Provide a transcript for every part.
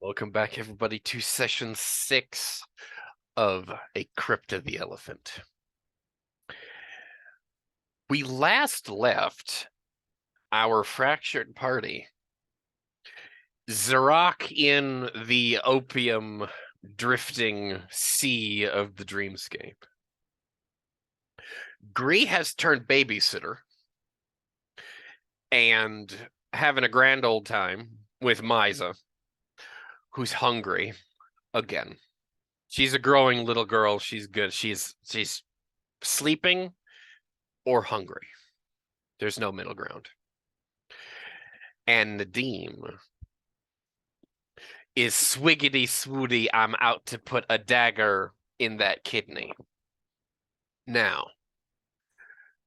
Welcome back, everybody, to session 6 of A Crypt of the Elephant. We last left our fractured party Zarok in the opium drifting sea of the dreamscape. Gree has turned babysitter and having a grand old time with Misa, who's hungry again. She's a growing little girl. She's good. She's sleeping or hungry. There's no middle ground. And Nadim is swiggity swooty. I'm out to put a dagger in that kidney. Now,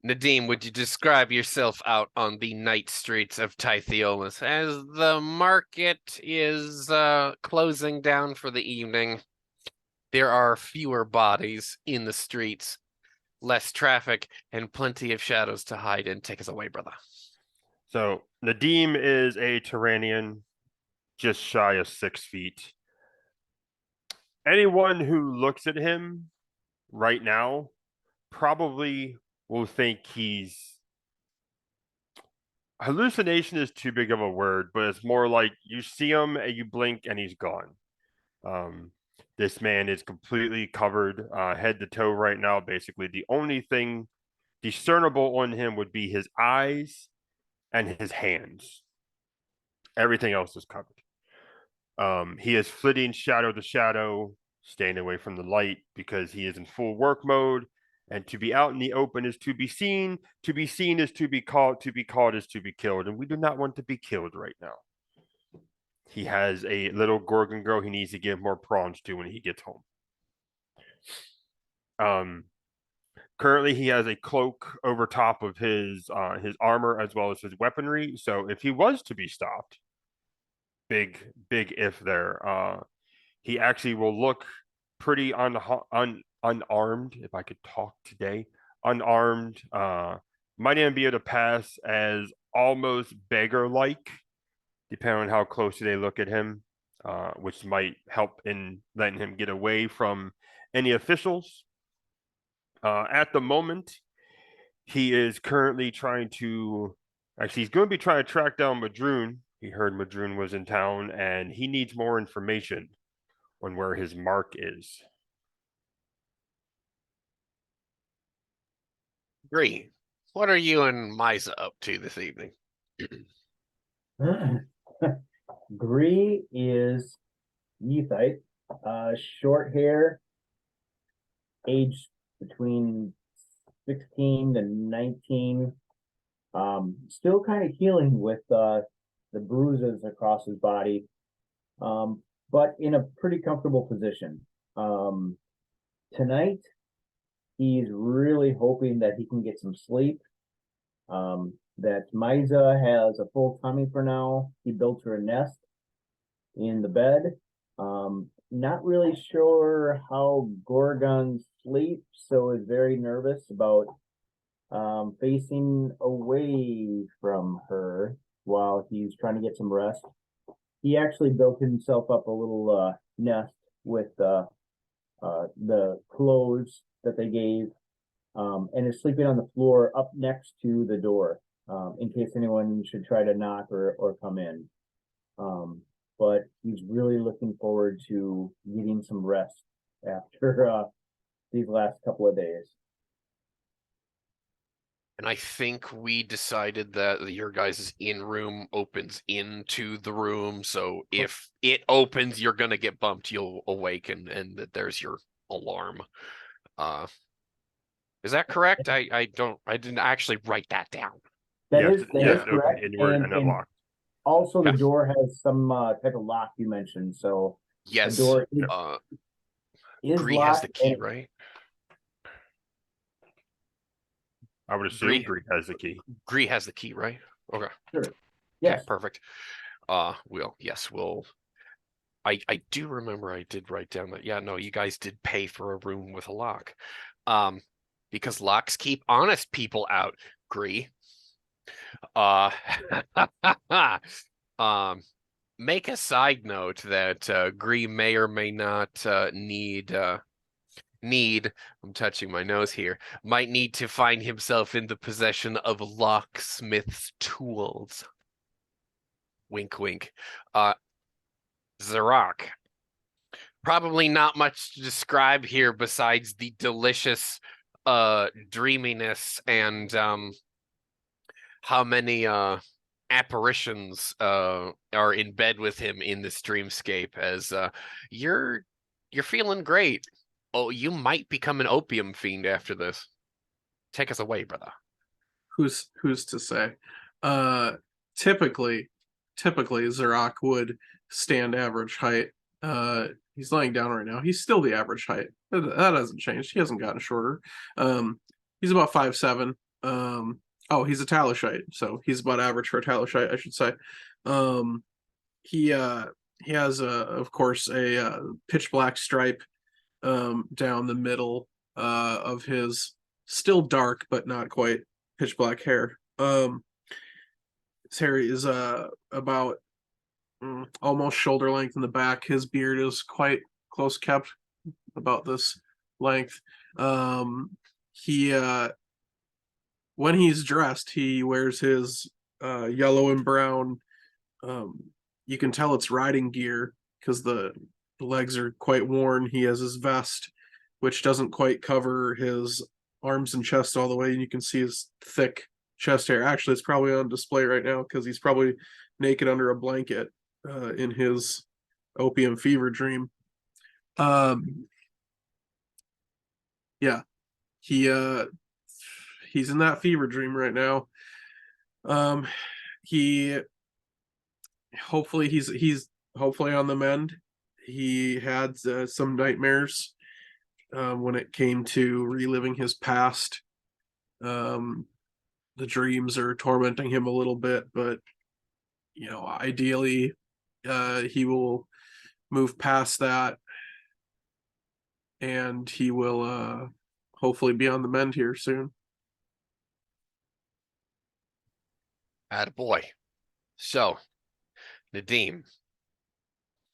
Nadim, would you describe yourself out on the night streets of Tithiolis as the market is closing down for the evening? There are fewer bodies in the streets, less traffic, and plenty of shadows to hide in. Take us away, brother. So Nadim is a Thoranean, just shy of 6 feet. Anyone who looks at him right now probably will think hallucination is too big of a word, but it's more like you see him and you blink and he's gone. This man is completely covered head to toe right now. Basically, the only thing discernible on him would be his eyes and his hands. Everything else is covered. He is flitting shadow to shadow, staying away from the light because he is in full work mode. And to be out in the open is to be seen. To be seen is to be caught. To be caught is to be killed. And we do not want to be killed right now. He has a little Gorgon girl he needs to give more prawns to when he gets home. Currently, he has a cloak over top of his armor as well as his weaponry. So if he was to be stopped, big if there, he actually will look pretty unarmed, if I could talk today. Unarmed, might even be able to pass as almost beggar-like, depending on how closely they look at him, which might help in letting him get away from any officials. At the moment, he is currently trying to. Actually, he's going to be trying to track down Madroon. He heard Madroon was in town, and he needs more information on where his mark is. Gree, what are you and Misa up to this evening? Gree is Yethite, short hair, age between 16 to 19. Still kind of healing with the bruises across his body, but in a pretty comfortable position. Tonight, he's really hoping that he can get some sleep. That Misa has a full tummy for now. He built her a nest in the bed. Not really sure how Gorgon sleeps, so is very nervous about facing away from her while he's trying to get some rest. He actually built himself up a little nest with the clothes that they gave, and is sleeping on the floor up next to the door, in case anyone should try to knock or come in. But he's really looking forward to getting some rest after these last couple of days. And I think we decided that your guys' in-room opens into the room, so if it opens, you're gonna get bumped, you'll awaken, and that there's your alarm. Is that correct? I didn't actually write that down. That is correct. And unlocked. Also, the door has some type of lock you mentioned, so yes, the door is Gree locked. has the key, right? I would assume Gree has the key. Gree has the key, right? Okay. Sure. Yes. Okay, perfect. We'll. I do remember I did write down that. Yeah, no, you guys did pay for a room with a lock. Because locks keep honest people out, Gree. make a side note that Gree may or may not need I'm touching my nose here, might need to find himself in the possession of locksmith's tools. Wink, wink. Zarok. Probably not much to describe here besides the delicious dreaminess and how many apparitions are in bed with him in this dreamscape as you're feeling great. Oh, you might become an opium fiend after this. Take us away, brother. Who's to say? Typically Zarok would stand average height. He's laying down right now. He's still the average height. That hasn't changed. He hasn't gotten shorter. He's about 5'7". Oh, he's a Talishite, so he's about average for a Talishite, I should say. He has of course a pitch black stripe down the middle of his still dark but not quite pitch black hair. His hair is about almost shoulder length in the back. His beard is quite close kept, about this length. He when he's dressed, he wears his yellow and brown. You can tell it's riding gear because the legs are quite worn. He has his vest, which doesn't quite cover his arms and chest all the way, and you can see his thick chest hair. Actually, it's probably on display right now because he's probably naked under a blanket in his opium fever dream. Yeah, he's in that fever dream right now. He's hopefully on the mend. He had some nightmares when it came to reliving his past. The dreams are tormenting him a little bit, but ideally he will move past that, and he will hopefully be on the mend here soon. Attaboy. So, Nadim,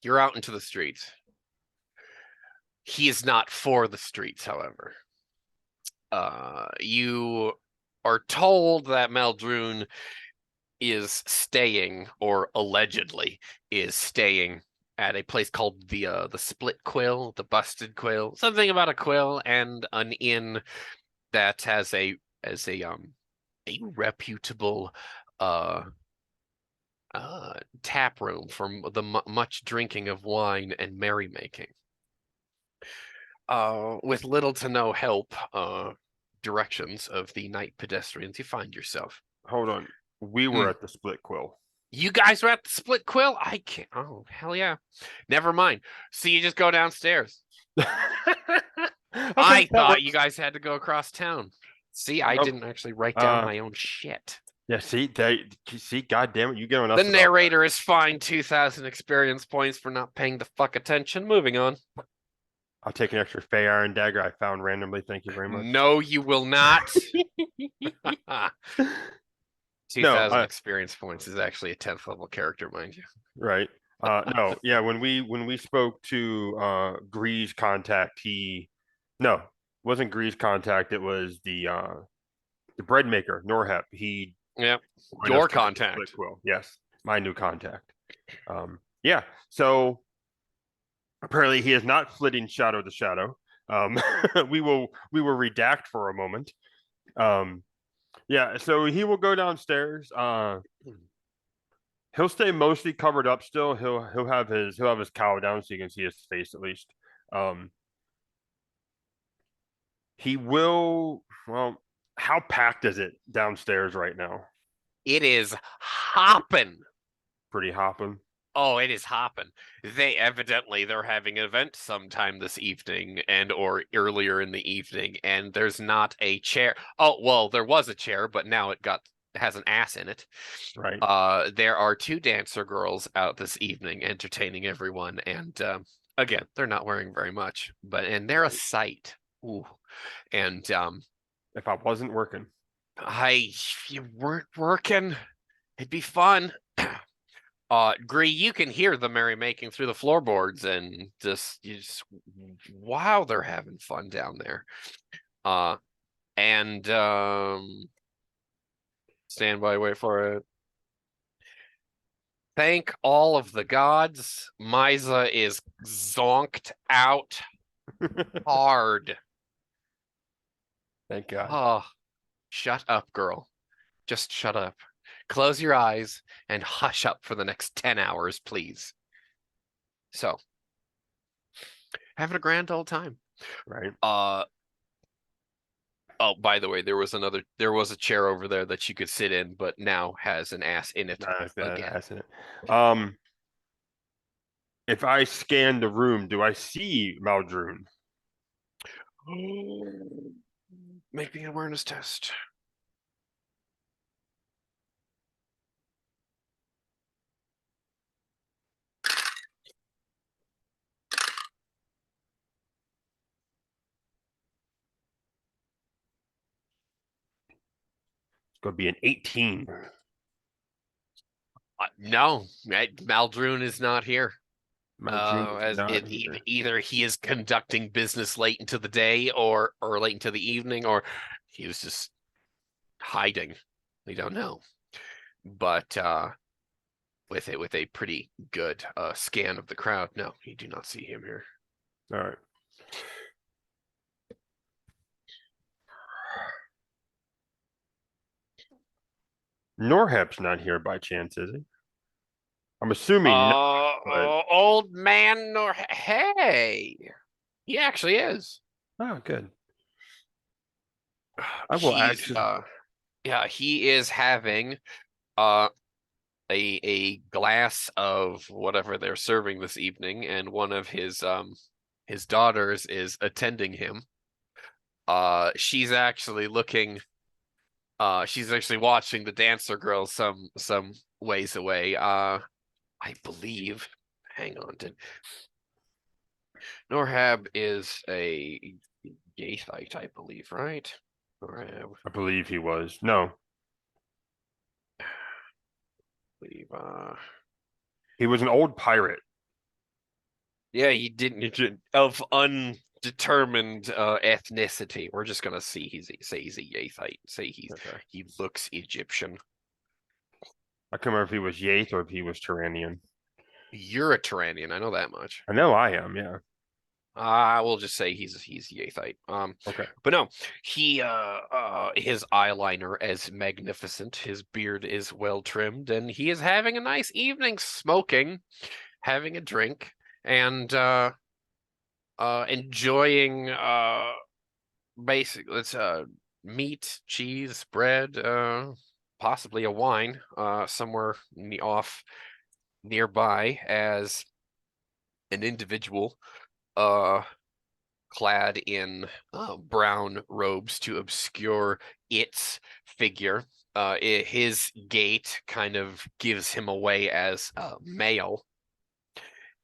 you're out into the streets. He is not for the streets, however. You are told that Meldrune is staying, or allegedly is staying, at a place called the Split Quill, the Busted Quill, something about a quill and an inn that has a reputable tap room for the much drinking of wine and merrymaking. With little to no help directions of the night pedestrians, you find yourself. Hold on. We were at the Split Quill. You guys were at the Split Quill? I can't. Oh, hell yeah. Never mind. So you just go downstairs. I thought you guys had to go across town. See, I didn't actually write down my own shit. Yeah, see, God damn it, you get on us. The narrator is fined 2,000 experience points for not paying the fuck attention. Moving on. I'll take an extra Fey Iron Dagger I found randomly. Thank you very much. No, you will not. 2,000 experience points is actually a 10th level character, mind you. Right. No, yeah, when we spoke to Gree's contact, wasn't Gree's contact, it was the bread maker, Norhep. Your contact. Yes, my new contact. Yeah, so apparently he is not flitting Shadow the Shadow. We will redact for a moment. Yeah, so he will go downstairs. He'll stay mostly covered up still. He'll have his cowl down so you can see his face at least. He will, well, how packed is it downstairs right now? It is hopping. Pretty hopping. Oh, it is hopping. They're having an event sometime this evening or earlier in the evening, and there's not a chair. Oh, well, there was a chair, but now it has an ass in it. Right. There are 2 dancer girls out this evening entertaining everyone, and again, they're not wearing very much, and they're a sight. Ooh. And if I wasn't working. If you weren't working, it'd be fun. Gree, you can hear the merrymaking through the floorboards, and wow, they're having fun down there. And stand by, wait for it. Thank all of the gods. Misa is zonked out hard. Thank God. Oh, shut up, girl. Just shut up. Close your eyes and hush up for the next 10 hours, please. So, having a grand old time. Right. Oh, by the way, there was a chair over there that you could sit in, but now has an ass in it again. That's it. If I scan the room, do I see Maldrune? Make me an awareness test. It's going to be an 18. No, Maldrune is not here. Maldrune is not here. Either he is conducting business late into the day or late into the evening, or he was just hiding. We don't know. But with a pretty good scan of the crowd, no, you do not see him here. All right. Norhep's not here by chance, is he? I'm assuming not, but... old man hey, he actually is. Oh, good. I will actually... yeah, he is having a glass of whatever they're serving this evening, and one of his daughters is attending him. She's actually looking. She's actually watching the dancer girls some ways away. I believe. Hang on, Norhab is a Gaithite, I believe, right? Norhab. I believe he was. No. Believe, he was an old pirate. Yeah, he didn't of undetermined ethnicity. We're just gonna say he's a Yathite. Say he looks Egyptian. I can't remember if he was Yath or if he was Thoranean. You're a Thoranean, I know that much. I know I am, yeah. I will just say he's Yathite. Okay. But no, he his eyeliner is magnificent, his beard is well trimmed, and he is having a nice evening smoking, having a drink, and enjoying basically it's meat, cheese, bread, possibly a wine somewhere off nearby, as an individual clad in brown robes to obscure its figure. His gait kind of gives him away as male,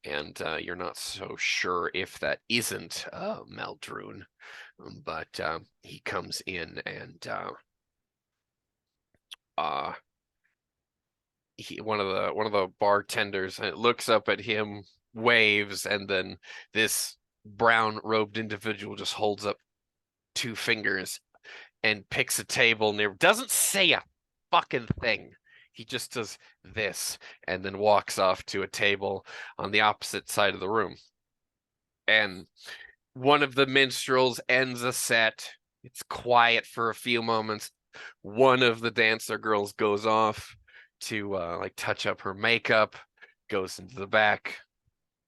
and you're not so sure if that isn't Maldrune, but he comes in and one of the bartenders looks up at him, waves, and then this brown robed individual just holds up two fingers and picks a table near, doesn't say a fucking thing. He just does this and then walks off to a table on the opposite side of the room. And one of the minstrels ends a set. It's quiet for a few moments. One of the dancer girls goes off to like touch up her makeup, goes into the back,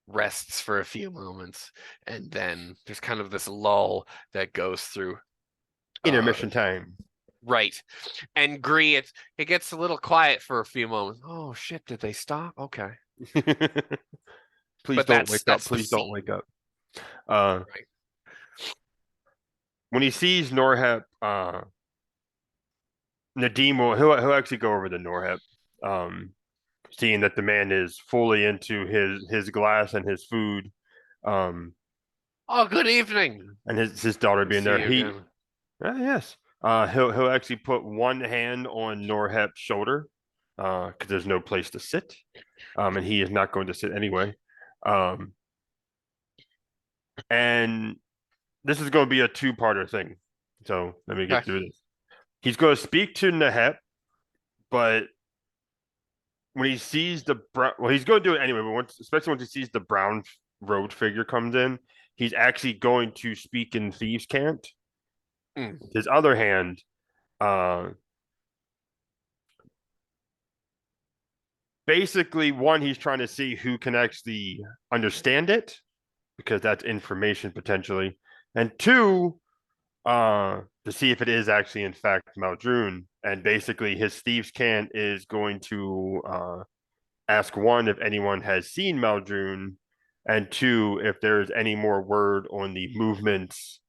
rests for a few moments, and then there's kind of this lull that goes through intermission time. Right. And Gree, it gets a little quiet for a few moments. Oh shit, did they stop? Okay. Please don't wake up. Please don't wake up. Right. When he sees Norhep, Nadim he'll actually go over to Norhep, seeing that the man is fully into his glass and his food. Oh, good evening. And his daughter being there. Yes. He'll actually put one hand on Norhep's shoulder because there's no place to sit, and he is not going to sit anyway. And this is going to be a two-parter thing. So let me get Okay. through this. He's going to speak to Nehep, but when he sees the brown, well, he's going to do it anyway. But especially once he sees the brown road figure comes in, he's actually going to speak in thieves' cant. His other hand, basically, one, he's trying to see who can actually understand it, because that's information potentially, and two, to see if it is actually in fact Maldrune. And basically, his thieves' cant is going to ask one if anyone has seen Maldrune, and two if there's any more word on the movements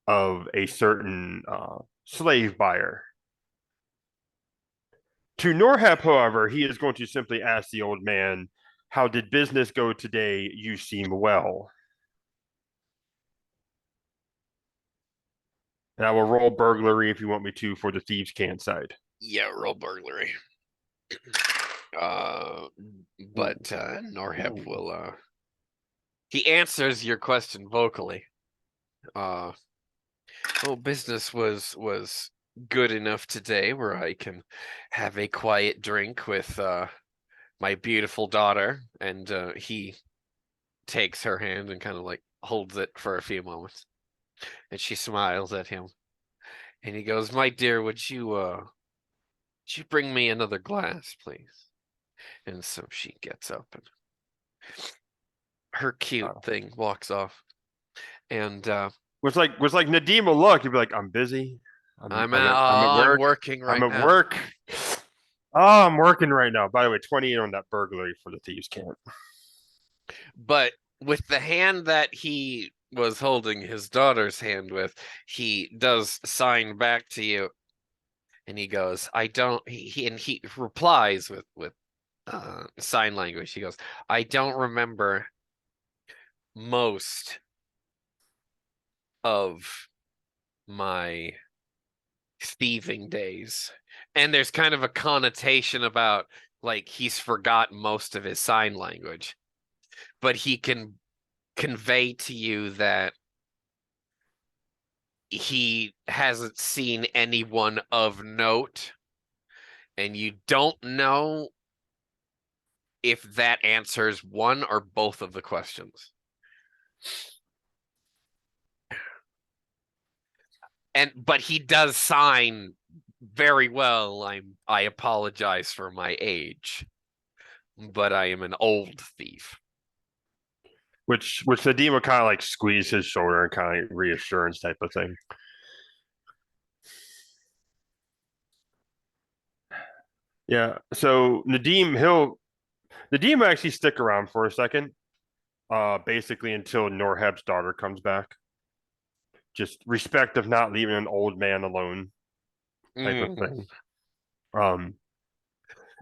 of a certain slave buyer. To Norhep, however, he is going to simply ask the old man, "How did business go today? You seem well." And I will roll burglary if you want me to for the thieves' cant side. Yeah, roll burglary. But Norhep will he answers your question vocally. Oh, business was good enough today where I can have a quiet drink with my beautiful daughter, and he takes her hand and kind of like holds it for a few moments, and she smiles at him, and he goes, "My dear, would you bring me another glass, please?" And so she gets up and her cute thing walks off, and was like Nadim will look, he'd be like, "I'm busy. I'm at I'm work. working right I'm at now. work. Oh, I'm working right now." By the way, 28 on that burglary for the thieves' cant. But with the hand that he was holding his daughter's hand with, he does sign back to you, and he goes, "I don't." He replies with sign language. He goes, "I don't remember most of my thieving days," and there's kind of a connotation about like he's forgotten most of his sign language, but he can convey to you that he hasn't seen anyone of note, and you don't know if that answers one or both of the questions. But he does sign very well. I apologize for my age, but I am an old thief. Which Nadim would kind of like squeeze his shoulder and kind of like reassurance type of thing. Yeah. So Nadim will actually stick around for a second, basically until Norhep's daughter comes back. Just respect of not leaving an old man alone type of thing.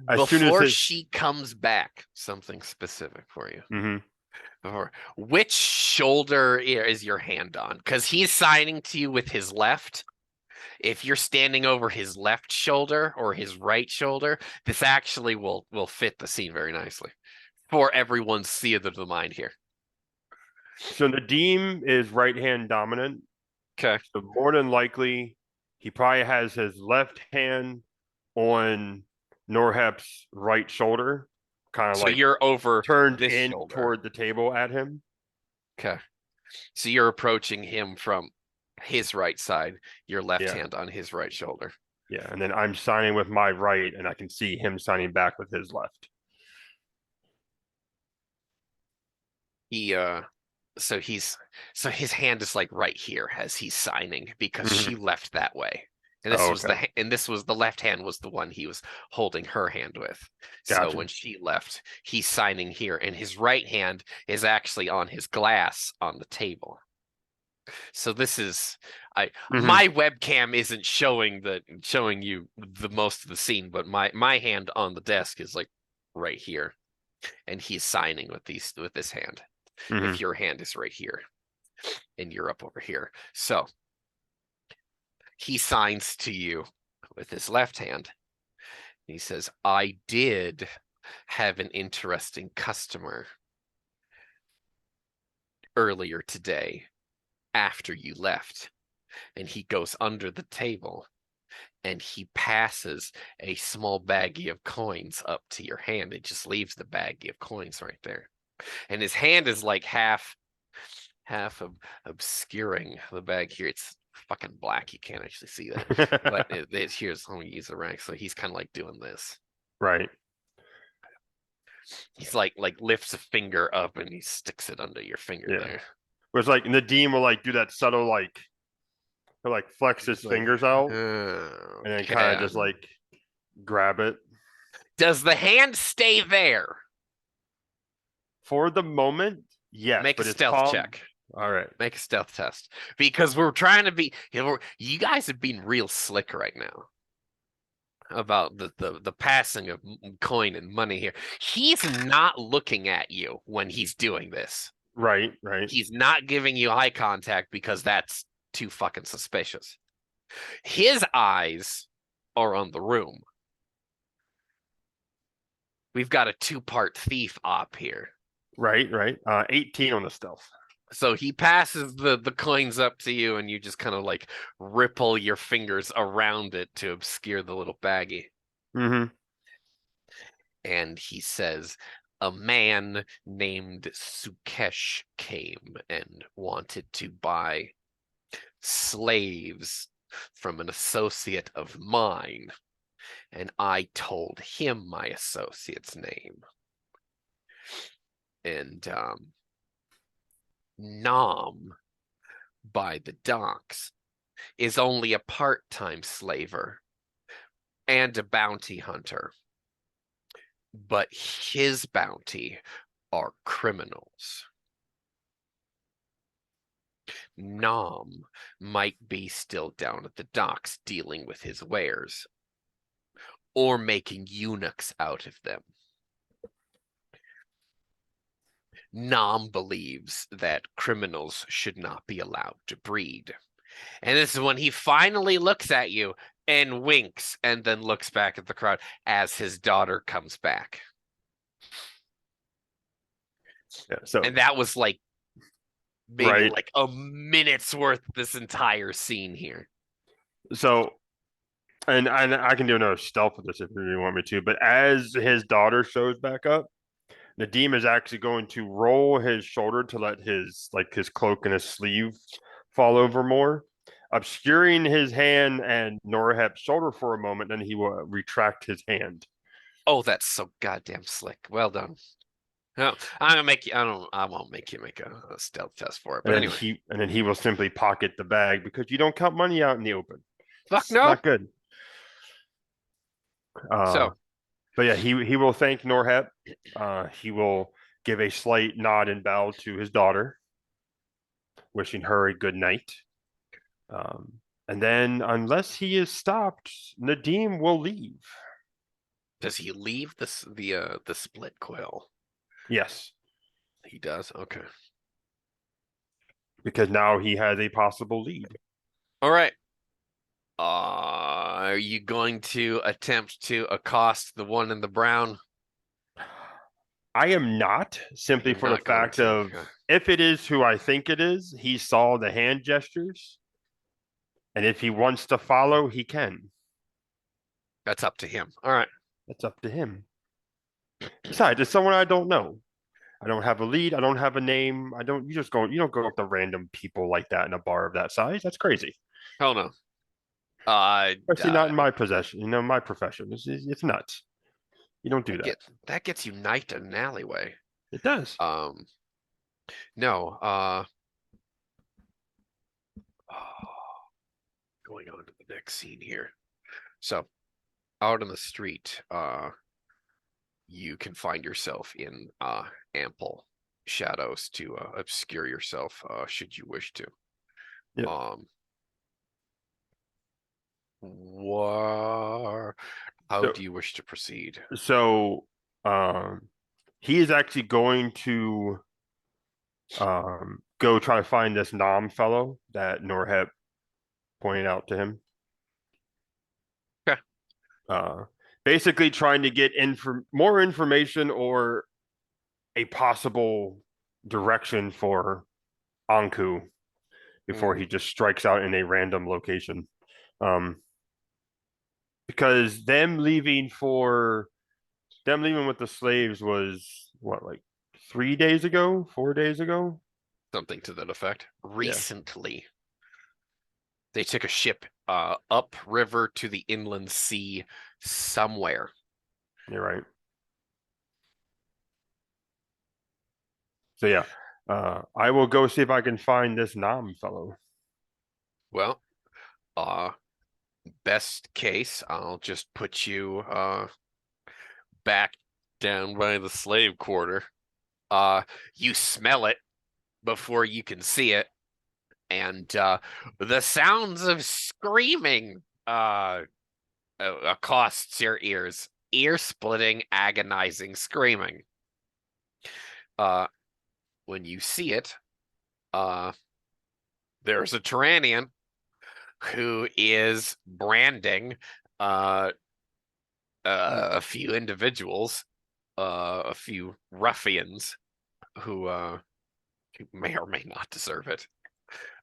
As soon as Before she comes back, something specific for you. Or which shoulder is your hand on? Because he's signing to you with his left. If you're standing over his left shoulder or his right shoulder, this actually will fit the scene very nicely for everyone's theater of the mind here. So Nadim is right hand dominant. Okay. So more than likely, he probably has his left hand on Norhep's right shoulder, kind of So like you're over turned this in shoulder. toward the table at him. Okay. So you're approaching him from his right side, your left hand on his right shoulder. Yeah, and then I'm signing with my right, and I can see him signing back with his left. So his hand is like right here as he's signing because she left that way. And this was the left hand was the one he was holding her hand with. Gotcha. So when she left, he's signing here, and his right hand is actually on his glass on the table. So this is my webcam isn't showing you the most of the scene, but my hand on the desk is like right here, and he's signing with this hand. If your hand is right here and you're up over here. So he signs to you with his left hand, He says, I did have an interesting customer earlier today after you left. And he goes under the table and he passes a small baggie of coins up to your hand. It just leaves the baggie of coins right there. And his hand is like half of obscuring the bag here. It's fucking black. You can't actually see that. But here's how we use the rank. So he's kind of like doing this. Right. He's like lifts a finger up and he sticks it under your finger there. Whereas like Nadim will like do that subtle like he'll like flex his fingers out and then kind of just like grab it. Does the hand stay there? For the moment, yes. Make but a it's stealth check. All right. Make a stealth test. Because we're trying to be, you guys have been real slick right now about the passing of coin and money here. He's not looking at you when he's doing this. Right. He's not giving you eye contact because that's too fucking suspicious. His eyes are on the room. We've got a 2-part thief op here. Right. 18 on the stealth. So he passes the coins up to you and you just kind of like ripple your fingers around it to obscure the little baggie. Mm-hmm. And he says, a man named Sukesh came and wanted to buy slaves from an associate of mine. And I told him my associate's name. And Nam by the docks is only a part-time slaver and a bounty hunter. But his bounty are criminals. Nam might be still down at the docks dealing with his wares or making eunuchs out of them. Nam believes that criminals should not be allowed to breed. And this is when he finally looks at you and winks and then looks back at the crowd as his daughter comes back. Yeah, and that was like maybe like a minute's worth of this entire scene here. So, and I can do another stealth with this if you really want me to, but as his daughter shows back up, Nadim is actually going to roll his shoulder to let his cloak and his sleeve fall over more, obscuring his hand and Norhep's shoulder for a moment, then he will retract his hand. Oh, that's so goddamn slick. Well done. No, I'm gonna make you. I won't make you make a stealth test for it. But anyway, then he will simply pocket the bag because you don't count money out in the open. Fuck it's no. Not good. But yeah, he will thank Norhep. He will give a slight nod and bow to his daughter, wishing her a good night. And then, unless he is stopped, Nadim will leave. Does he leave the split quill? Yes. He does? Okay. Because now he has a possible lead. All right. Are you going to attempt to accost the one in the brown? I am not, simply for the fact of if it is who I think it is, he saw the hand gestures. And if he wants to follow, he can. That's up to him. All right. That's up to him. Besides, it's someone I don't know. I don't have a lead. I don't have a name. You don't go up to random people like that in a bar of that size. That's crazy. Hell no. Especially not in my possession, my profession. It's nuts. You don't do that. That gets you knifed in an alleyway. It does. No. Going on to the next scene here. So, out on the street, you can find yourself in ample shadows to obscure yourself, should you wish to. Yeah. How do you wish to proceed? So, he is actually going to go try to find this Nam fellow that Norhep pointed out to him. Okay. basically trying to get more information or a possible direction for Anku before he just strikes out in a random location. Because them leaving with the slaves was what, like 3 days ago, 4 days ago? Something to that effect. Yeah. Recently, they took a ship upriver to the inland sea somewhere. You're right. So yeah, I will go see if I can find this Nam fellow. Well, best case, I'll just put you back down by the slave quarter. You smell it before you can see it, and the sounds of screaming accosts your ears. Ear-splitting, agonizing screaming. When you see it, there's a Thoranean who is branding a few individuals, a few ruffians who may or may not deserve it.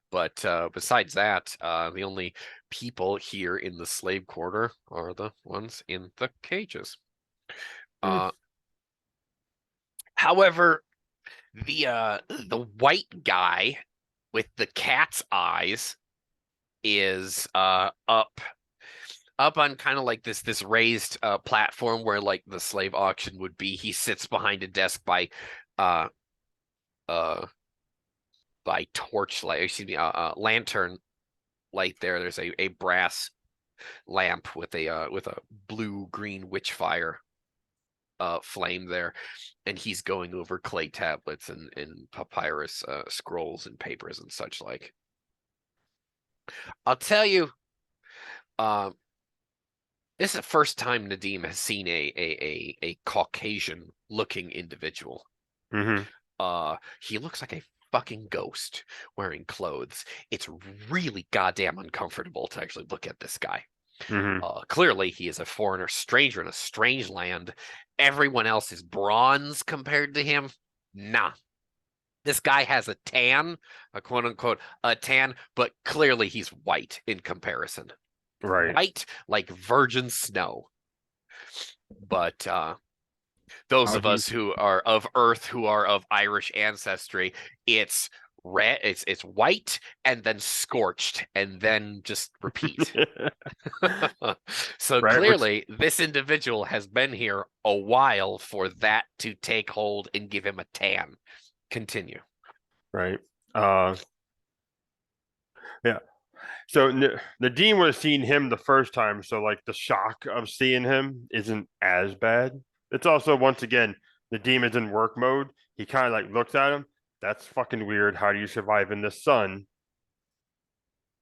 But besides that, the only people here in the slave quarter are the ones in the cages. However, the white guy with the cat's eyes is up on kind of like this raised platform where like the slave auction would be. He sits behind a desk by torchlight, excuse me, lantern light there. There's a brass lamp with a blue-green witch fire flame there, and he's going over clay tablets and papyrus scrolls and papers and such like. I'll tell you, this is the first time Nadim has seen a Caucasian looking individual. He looks like a fucking ghost wearing clothes. It's really goddamn uncomfortable to actually look at this guy. Clearly, he is a foreigner, stranger in a strange land. Everyone else is bronze compared to him. Nah. This guy has a tan, a quote unquote, a tan, but clearly he's white in comparison. Right. White like virgin snow. But those of us who are of Earth, who are of Irish ancestry, it's red, it's white and then scorched and then just repeat. So Right, clearly this individual has been here a while for that to take hold and give him a tan. Continue. Right. Yeah. So Nadim would have seen him the first time, so like the shock of seeing him isn't as bad. It's also, once again, Nadim is in work mode. He kind of like looks at him. That's fucking weird. How do you survive in the sun?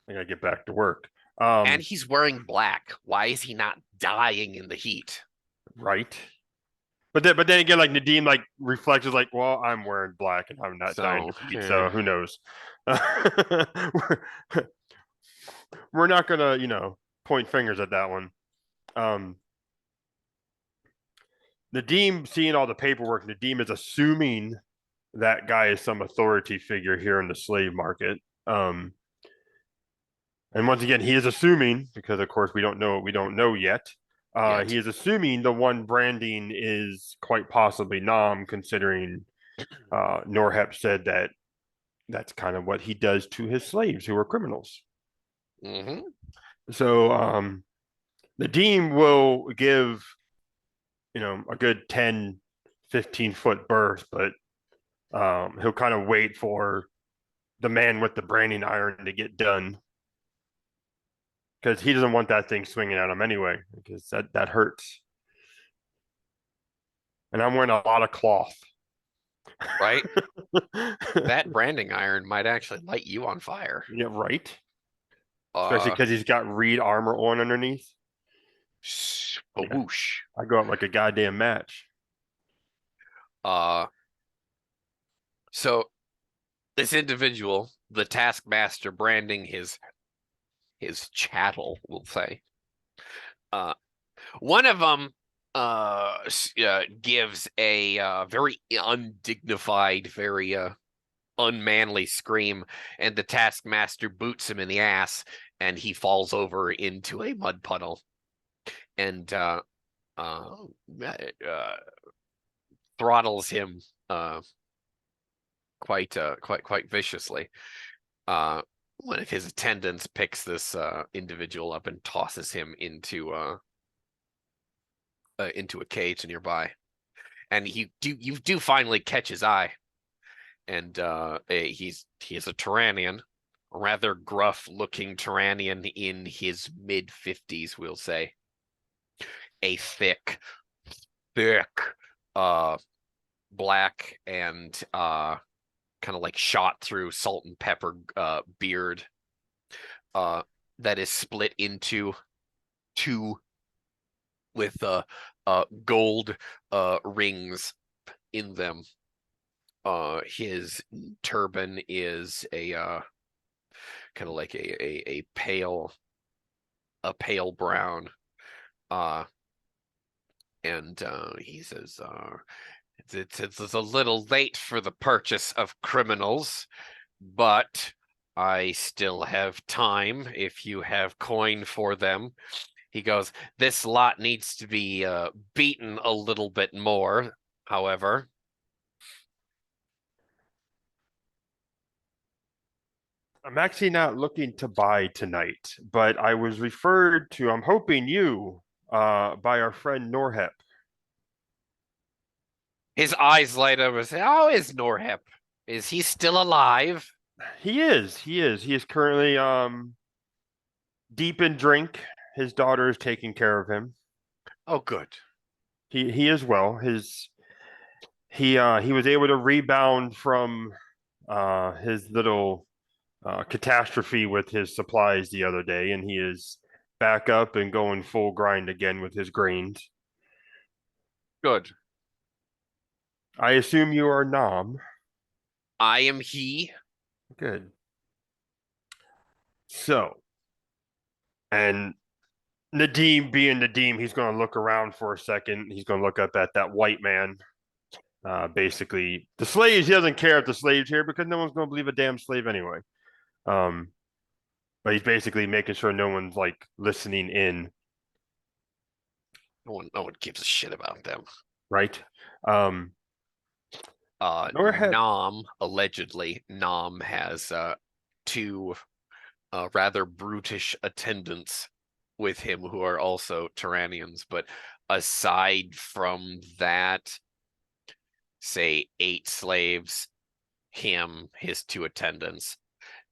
I gotta get back to work. And he's wearing black. Why is he not dying in the heat? Right. But then again, like Nadim like reflects, is like, well, I'm wearing black and I'm not dying of heat, so who knows? We're not gonna, point fingers at that one. Nadim, seeing all the paperwork, Nadim is assuming that guy is some authority figure here in the slave market. And once again, he is assuming, because of course we don't know yet. He is assuming the one branding is quite possibly Nam, considering Norhep said that that's kind of what he does to his slaves who are criminals. So Nadim will give, a good 10, 15-foot berth, but he'll kind of wait for the man with the branding iron to get done, because he doesn't want that thing swinging at him anyway, because that hurts. And I'm wearing a lot of cloth. Right? That branding iron might actually light you on fire. Yeah, right. Especially because he's got Reed armor on underneath. Whoosh. I go out like a goddamn match. So this individual, the taskmaster branding his chattel, we'll say, One of them gives a very undignified, very unmanly scream, and the taskmaster boots him in the ass, and he falls over into a mud puddle, and uh, throttles him quite viciously. One of his attendants picks this individual up and tosses him into a cage nearby, and you do finally catch his eye, and he is a Thoranean, a rather gruff looking Thoranean in his mid-50s, we'll say. A thick black and kind of like shot through salt and pepper beard that is split into two with gold rings in them. His turban is a kind of like a pale brown, and he says, it's a little late for the purchase of criminals, but I still have time if you have coin for them. He goes, this lot needs to be beaten a little bit more, however. I'm actually not looking to buy tonight, but I was referred to, I'm hoping you, by our friend Norhep. His eyes light up and say, "Oh, is Norhep? Is he still alive?" He is. He is currently deep in drink. His daughter is taking care of him. Oh, good. He is well. He was able to rebound from his little catastrophe with his supplies the other day, and he is back up and going full grind again with his grains. Good. I assume you are Nam. I am he. Good. So, and Nadim being Nadim, he's going to look around for a second. He's going to look up at that white man. Basically, the slaves, he doesn't care if the slaves here because no one's going to believe a damn slave anyway. But he's basically making sure no one's like listening in. No one gives a shit about them. Right? Allegedly, Nam has two rather brutish attendants with him who are also Thoraneans, but aside from that, say 8 slaves, him, his 2 attendants,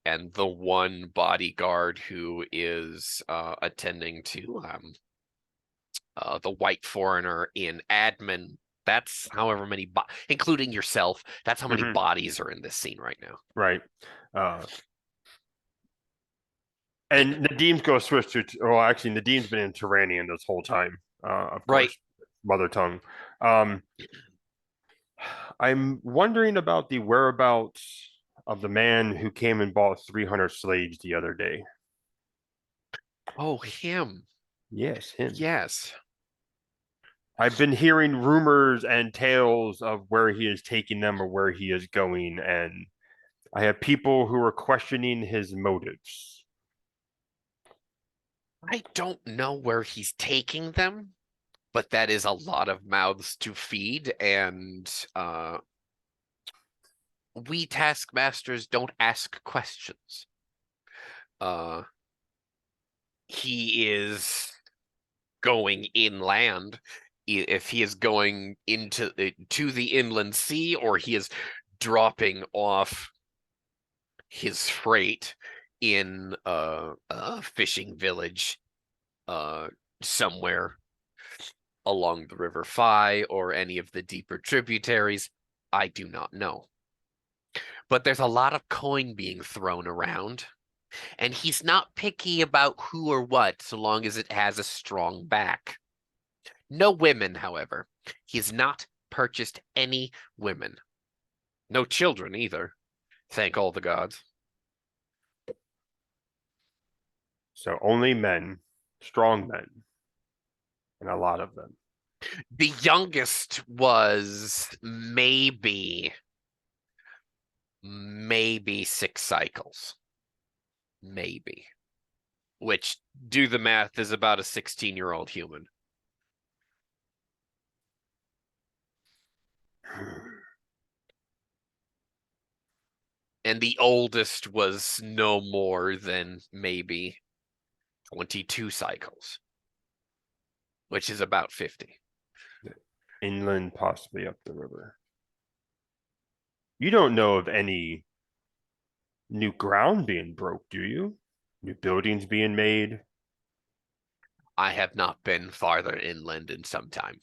and the one bodyguard who is attending to the white foreigner in admin. That's however many, including yourself. That's how many bodies are in this scene right now. Right. And Nadim's going to switch to. Well, actually, Nadim's been in Thoranean this whole time. Of right. Course, mother tongue. I'm wondering about the whereabouts of the man who came and bought 300 slaves the other day. Oh, him. Yes, him. Yes. I've been hearing rumors and tales of where he is taking them or where he is going, and I have people who are questioning his motives. I don't know where he's taking them, but that is a lot of mouths to feed, and we taskmasters don't ask questions. He is going inland. If he is going into to the inland sea, or he is dropping off his freight in a fishing village somewhere along the River Fai or any of the deeper tributaries, I do not know. But there's a lot of coin being thrown around, and he's not picky about who or what so long as it has a strong back. No women, however. He has not purchased any women. No children either. Thank all the gods. So only men, strong men. and a lot of them. The youngest was maybe 6 cycles. Maybe. Which, do the math, is about a 16-year-old human. And the oldest was no more than maybe 22 cycles, which is about 50. Inland, possibly up the river. You don't know of any new ground being broke, do you? New buildings being made? I have not been farther inland in some time.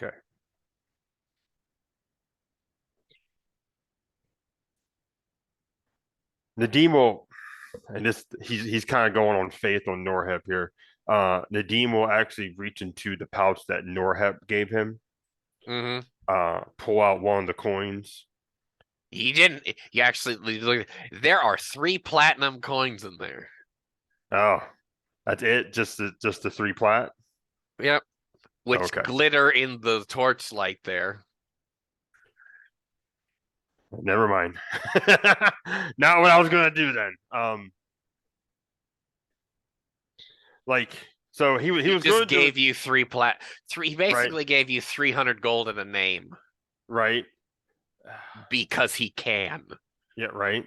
Okay. Nadim will, and this he's kind of going on faith on Norhep here. Nadim will actually reach into the pouch that Norhep gave him, Mm-hmm. pull out one of the coins. He didn't. He actually. There are 3 platinum coins in there. Oh, that's it. Just the 3 plat. Yep. Which Okay. glitter in the torchlight there. Never mind. Not what I was gonna do then. Like, so he was Just going to gave you 3 plat. He basically gave you 300 gold and a name right. because he can. Yeah, right.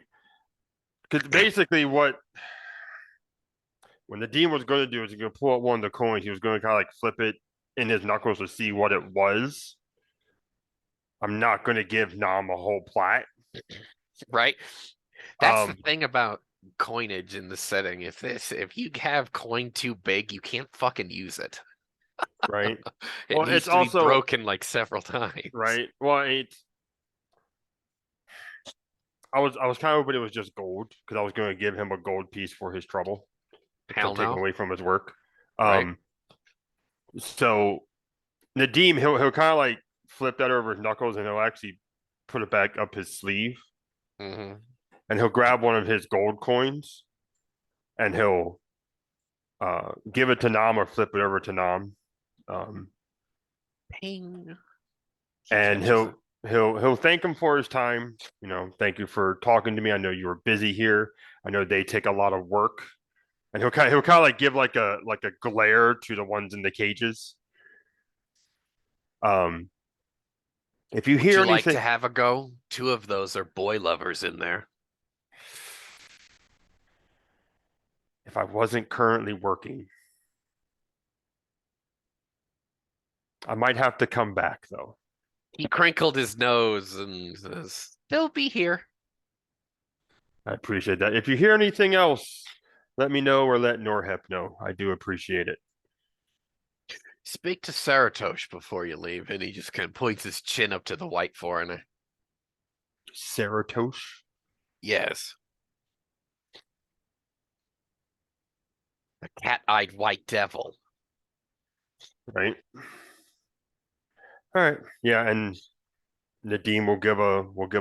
Because basically, when the demon was going to do is he going to pull out one of the coins. He was going to kind of like flip it in his knuckles to see what it was. I'm not going to give Nam a whole plat. Right? That's the Um, thing about coinage in the setting. If you have coin too big, you can't fucking use it. right. It Well, needs it's to be also broken like several times. right. Well, I was kind of hoping it was just gold because I was going to give him a gold piece for his trouble. So Hell I'm taking no. away from his work. Right. So Nadim, he'll kind of like flip that over his knuckles and he'll actually put it back up his sleeve Mm-hmm. and he'll grab one of his gold coins and he'll give it to Nam or flip it over to Nam. Ping. And catches it. he'll thank him for his time. You know, thank you for talking to me. I know you were busy here. I know they take a lot of work. And he'll kind of like give like a glare to the ones in the cages. If you Would hear you like anything, to have a go? 2 of those are boy lovers in there. if I wasn't currently working, I might have to come back though. He crinkled his nose and says, "They'll be here." I appreciate that. If you hear anything else, let me know or let Norhep know. I do appreciate it. Speak to Saratosh before you leave, and he just kind of points his chin up to the white foreigner. Saratosh? Yes. The cat-eyed white devil. Right? All right. Yeah, and Nadim will give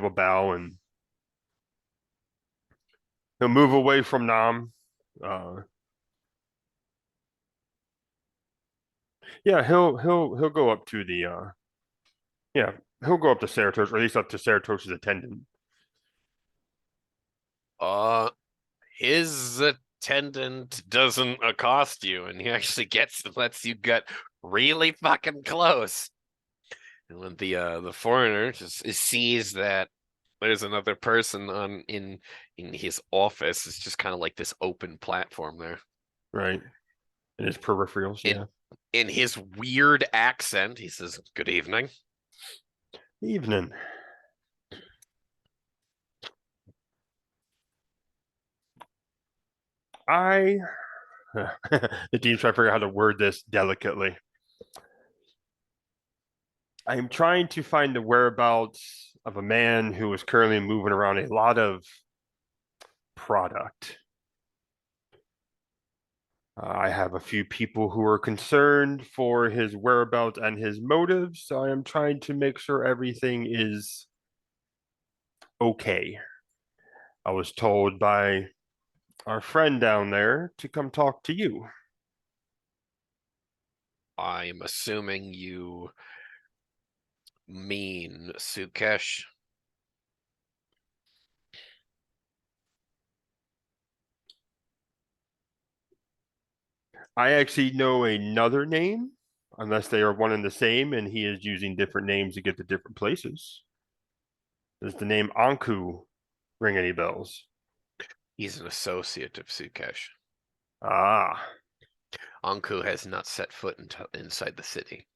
a bow and he'll move away from Nam. Yeah, he'll go up to the yeah, he'll go up to Saratosh, or at least up to Saratosh's attendant. His attendant doesn't accost you, and he actually lets you get really fucking close. And when the foreigner just sees that there's another person in his office, it's just kind of like this open platform there. Right. In his peripherals, yeah. In his weird accent, he says, "Good evening." Evening. The team's trying to figure out how to word this delicately. I am trying to find the whereabouts of a man who is currently moving around a lot of product. I have a few people who are concerned for his whereabouts and his motives, so I am trying to make sure everything is okay. I was told by our friend down there to come talk to you. I'm assuming you mean Sukesh. I actually know another name, unless they are one and the same, and he is using different names to get to different places. Does the name Anku ring any bells? He's an associate of Sukesh. Ah, Anku has not set foot inside the city.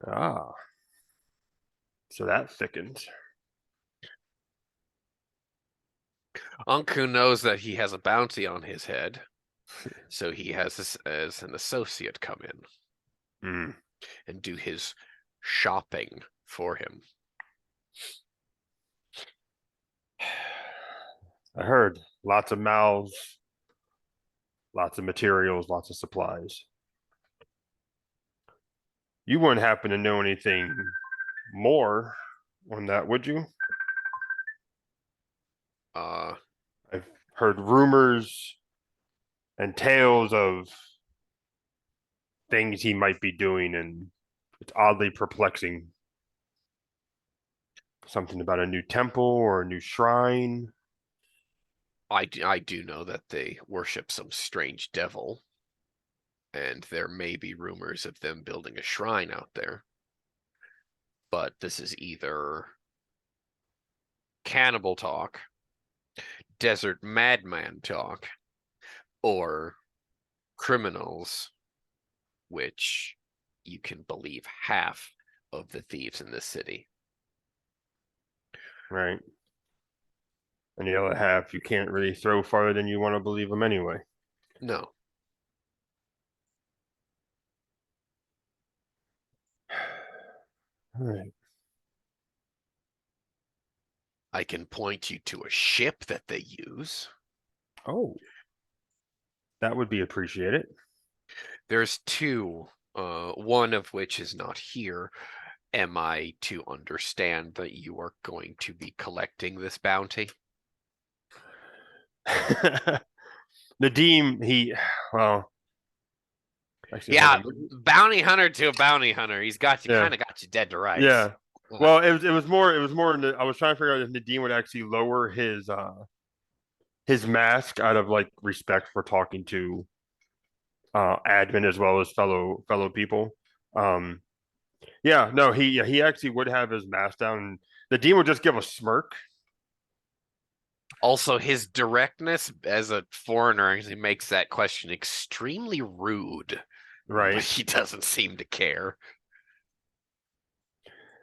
ah. So that thickens. Anku knows that he has a bounty on his head, so he has this as an associate come in Hmm. and do his shopping for him. I heard lots of mouths, lots of materials, lots of supplies. You wouldn't happen to know anything more on that, would you? I've heard rumors and tales of things he might be doing, and it's oddly perplexing. Something about a new temple or a new shrine. I do know that they worship some strange devil, and there may be rumors of them building a shrine out there. But this is either cannibal talk, desert madman talk, or criminals, which you can believe half of the thieves in this city. Right. And the other half, you can't really throw farther than you want to believe them anyway. No. All right. I can point you to a ship that they use. Oh, that would be appreciated. There's two, one of which is not here. Am I to understand that you are going to be collecting this bounty? Nadim, well, actually, Yeah, hold on. bounty hunter to a bounty hunter. He's got you, Yeah. kind of got you dead to rights. Yeah. Well, it was more I was trying to figure out if Nadim would actually lower his mask out of like respect for talking to admin as well as fellow people. Yeah, no, he actually would have his mask down. The dean would just give a smirk. Also, his directness as a foreigner actually makes that question extremely rude. But Right. he doesn't seem to care.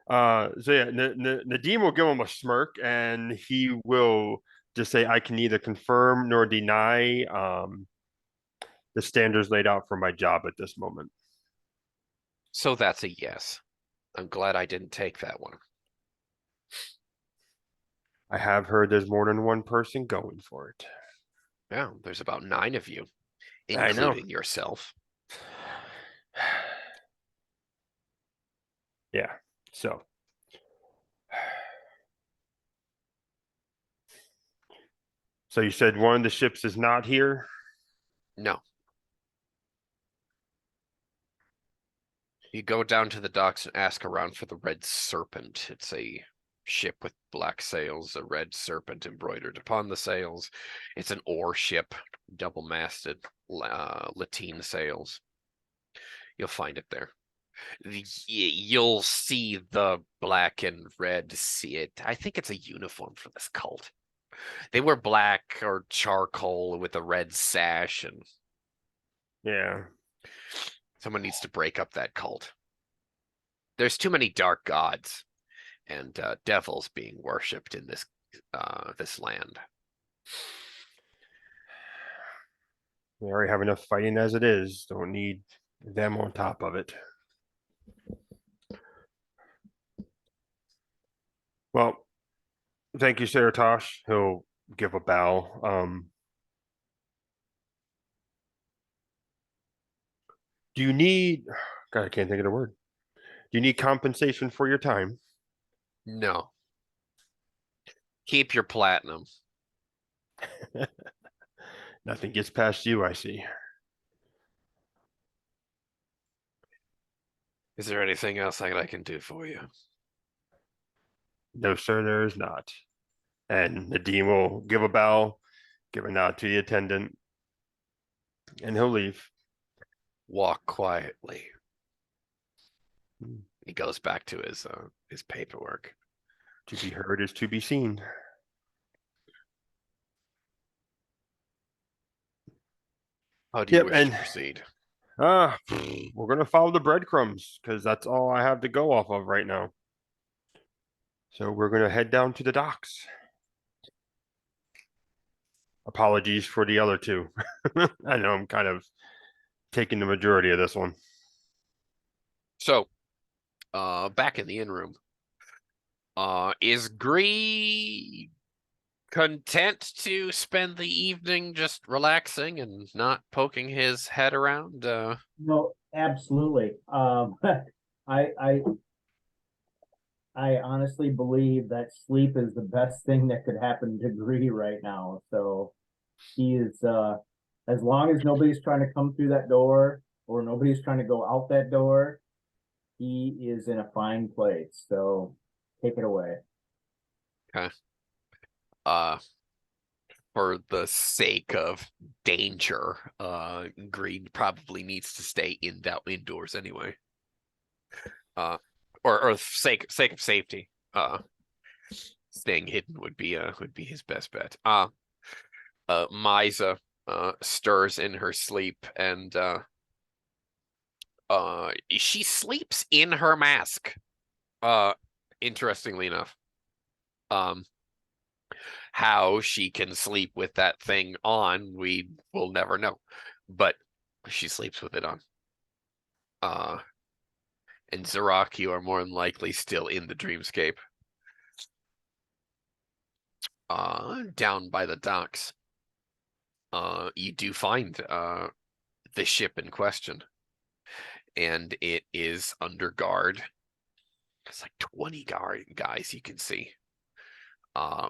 So yeah, Nadim will give him a smirk, and he will just say, "I can neither confirm nor deny the standards laid out for my job at this moment." So that's a yes. I'm glad I didn't take that one. I have heard there's more than one person going for it. Yeah, there's about 9 of you, I know. including yourself. Yeah. So. So you said one of the ships is not here? No. You go down to the docks and ask around for the Red Serpent. It's a ship with black sails, a red serpent embroidered upon the sails. It's an ore ship, double-masted, lateen sails. You'll find it there. You'll see the black and red. See it. I think it's a uniform for this cult. They wear black or charcoal with a red sash, and Yeah. someone needs to break up that cult. There's too many dark gods and devils being worshipped in this land. We already have enough fighting as it is. Don't need them on top of it. Well, thank you, Saratosh. He'll give a bow. Do you need, God, I can't think of the word. Do you need compensation for your time? No. Keep your platinum. Nothing gets past you, I see. Is there anything else that I can do for you? No, sir, there is not. And Nadim will give a bow, give a nod to the attendant, and he'll leave. Walk quietly. Hmm. He goes back to his paperwork. To be heard is to be seen. How do you Yep, wish to proceed? uh, we're gonna follow the breadcrumbs because that's all I have to go off of right now. So we're gonna head down to the docks. Apologies for the other two. I know I'm kind of taking the majority of this one. So, back in the inn room, is Gree content to spend the evening just relaxing and not poking his head around? No, absolutely. I I honestly believe that sleep is the best thing that could happen to Gree right now. So he is, as long as nobody's trying to come through that door or nobody's trying to go out that door, he is in a fine place. So take it away. Uh, for the sake of danger, Green probably needs to stay indoors anyway. Or sake of safety. Staying hidden would be his best bet. Misa stirs in her sleep and she sleeps in her mask. Interestingly enough. How she can sleep with that thing on, we will never know. But she sleeps with it on. And Zarak, you are more than likely still in the dreamscape. Down by the docks. You do find the ship in question. And it is under guard. It's like 20 guys you can see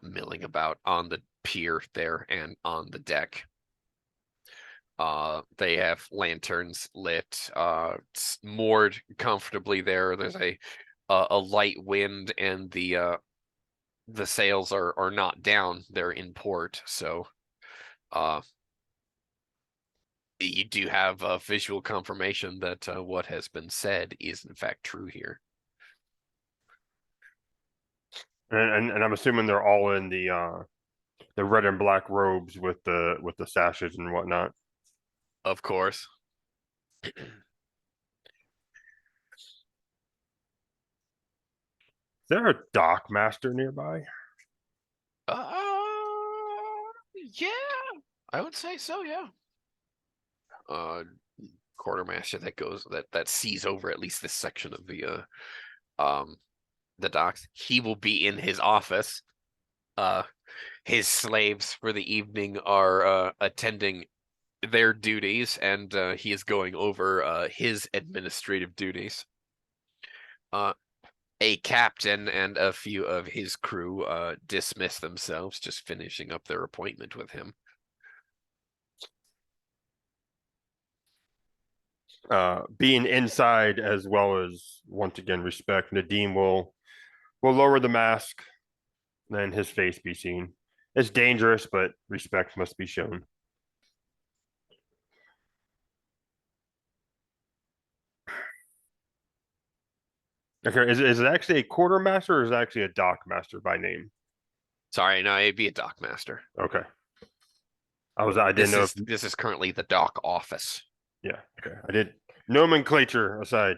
milling about on the pier there and on the deck. They have lanterns lit, moored comfortably there. There's a light wind, and the sails are not down. They're in port, so you do have a visual confirmation that what has been said is in fact true here. And I'm assuming they're all in the red and black robes with the sashes and whatnot. Of course. Is there a dock master nearby? Yeah, I would say so. Yeah. Quartermaster that sees over at least this section of the docks. He will be in his office. His slaves for the evening are attending their duties, and he is going over his administrative duties. A captain and a few of his crew dismiss themselves, just finishing up their appointment with him. Being inside as well as once again respect, Nadim will lower the mask and his face be seen. It's dangerous, but respect must be shown. Okay, is it actually a quartermaster or is it actually a dock master by name? Sorry, no, it'd be a dock master. Okay. I didn't know if This is currently the dock office. yeah, okay. I did nomenclature aside.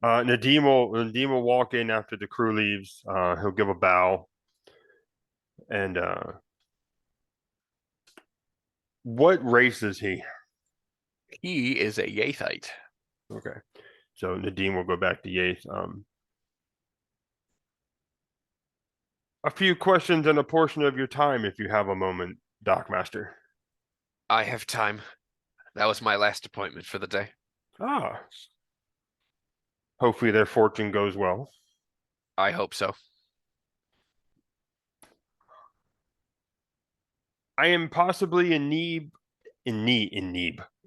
Nadim will walk in after the crew leaves. He'll give a bow. And what race is he? He is a Yathite. Okay. So Nadim will go back to Yates. A few questions and a portion of your time if you have a moment, Dockmaster. I have time. That was my last appointment for the day. Ah. Hopefully their fortune goes well. I hope so. I am possibly in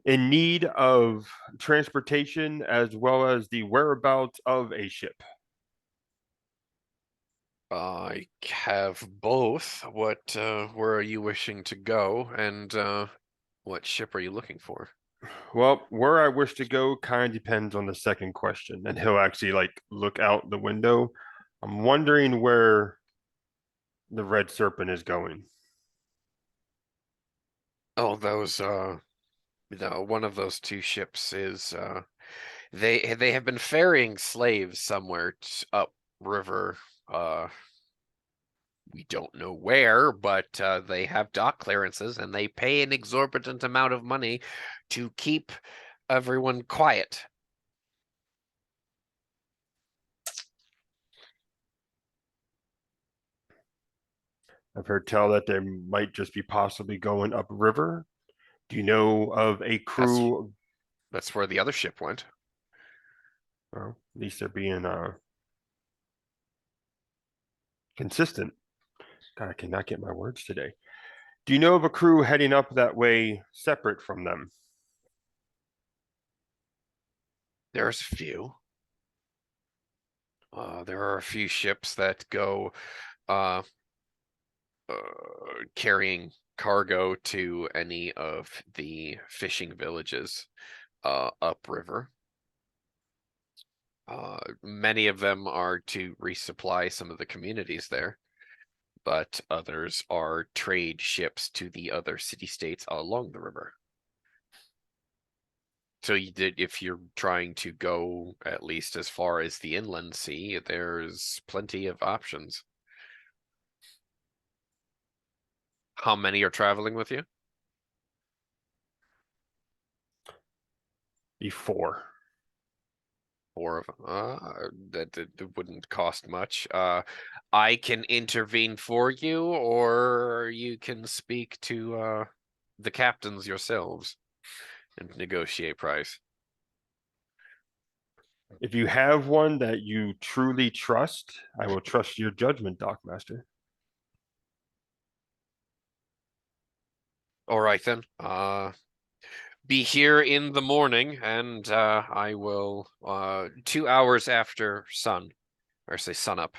in need of transportation as well as the whereabouts of a ship. I have both. Where are you wishing to go, and what ship are you looking for? Well, where I wish to go kind of depends on the second question, and he'll actually like look out the window. I'm wondering where the Red Serpent is going. Oh, those one of those two ships is they have been ferrying slaves somewhere up river. We don't know where, but they have dock clearances and they pay an exorbitant amount of money to keep everyone quiet. I've heard tell that they might just be possibly going upriver. Do you know of a crew? That's where the other ship went. Well, at least they're being consistent. God, I cannot get my words today. Do you know of a crew heading up that way separate from them? There's a few. There are a few ships that go uh, carrying cargo to any of the fishing villages upriver. Many of them are to resupply some of the communities there, but others are trade ships to the other city-states along the river. So if you're trying to go at least as far as the inland sea, there's plenty of options. How many are traveling with you? Before. 4 of them. That wouldn't cost much. I can intervene for you, or you can speak to the captains yourselves and negotiate price. If you have one that you truly trust, I will trust your judgment, Dockmaster. All right then. Be here in the morning, and I will 2 hours after sun, or say sun up,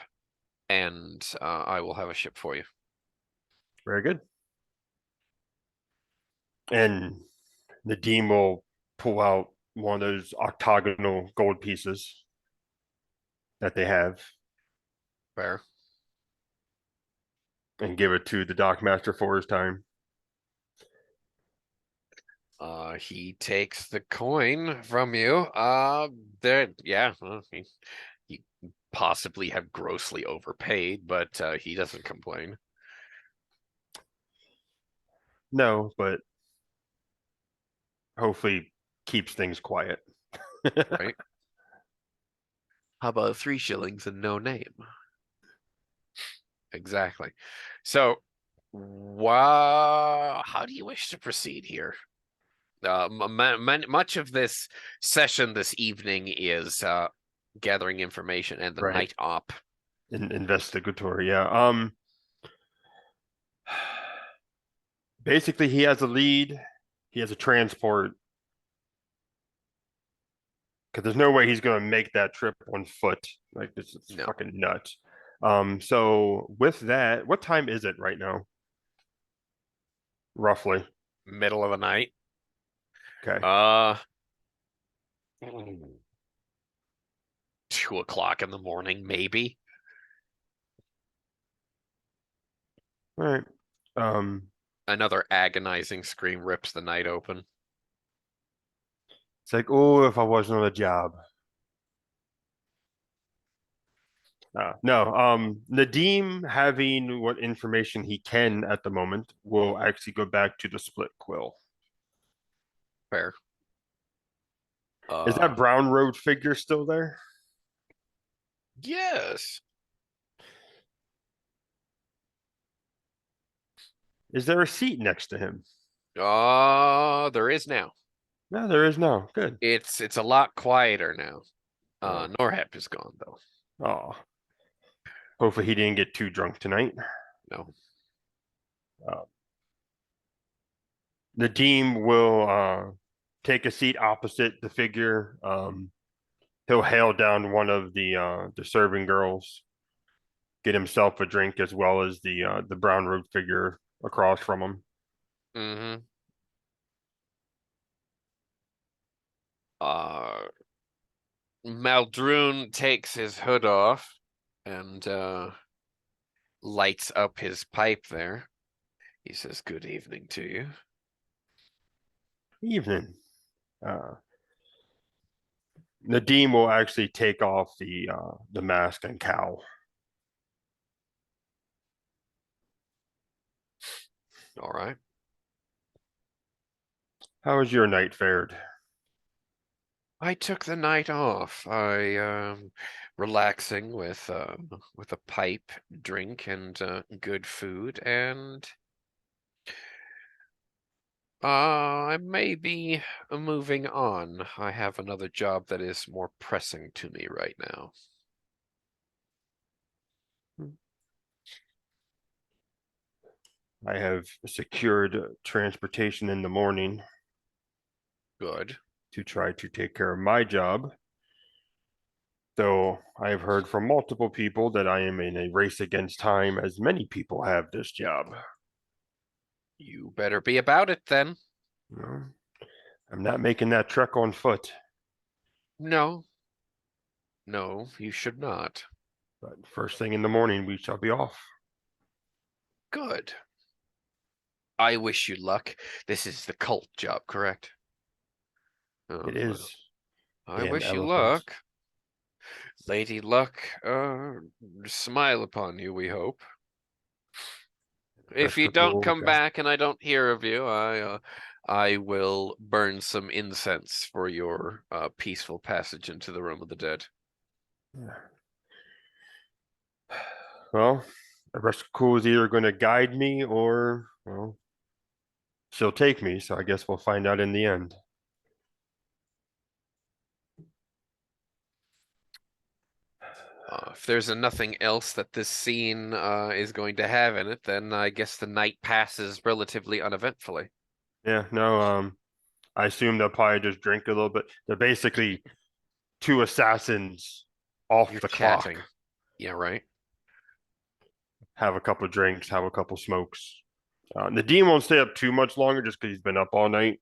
and I will have a ship for you. Very good. And Nadim will pull out one of those octagonal gold pieces that they have Fair. and give it to the Dockmaster for his time. He takes the coin from you. Yeah, well, he possibly have grossly overpaid, but he doesn't complain. No, but hopefully keeps things quiet. Right? How about 3 shillings and no name? Exactly. So, how do you wish to proceed here? Much of this session this evening is gathering information and the Right. night op. Investigatory, yeah. Basically, he has a lead. He has a transport. Because there's no way he's going to make that trip on foot. Like, this is No. fucking nuts. So with that, what time is it right now? Roughly. Middle of the night. Okay. 2 o'clock in the morning, maybe. All right. Another agonizing scream rips the night open. It's like, oh, if I wasn't on a job. No. Nadim, having what information he can at the moment, will actually go back to the split quill. Fair. Is that brown road figure still there? Yes. Is there a seat next to him? There is now. No, there is no. Good. It's a lot quieter now. Oh. Norhep is gone though. Oh. Hopefully he didn't get too drunk tonight. No. Nadim will take a seat opposite the figure. He'll hail down one of the serving girls, get himself a drink as well as the brown robed figure across from him. Mm-hmm. Maldrune takes his hood off and lights up his pipe there. He says, "Good evening to you." Evening. Nadim will actually take off the mask and cowl. All right. How has your night fared? I took the night off. I relaxing with a pipe, drink, and good food, and I may be moving on. I have another job that is more pressing to me right now. I have secured transportation in the morning Good. to try to take care of my job. Though I have heard from multiple people that I am in a race against time, as many people have this job. You better be about it then. Well, I'm not making that trek on foot, No. No, you should not. but first thing in the morning, we shall be off. Good. I wish you luck. This is the cult job, correct? Oh, It is. I damn wish you elephants. luck. Lady Luck, smile upon you, we hope. If you don't come back and I don't hear of you, I will burn some incense for your peaceful passage into the realm of the dead. Well, Cool is either going to guide me or, well, she'll take me. So I guess we'll find out in the end. If there's nothing else that this scene is going to have in it, then I guess the night passes relatively uneventfully. Yeah, no, I assume they'll probably just drink a little bit. They're basically two assassins off You're the chatting. clock. Yeah, right. Have a couple drinks, have a couple smokes. Nadeem won't stay up too much longer just because he's been up all night,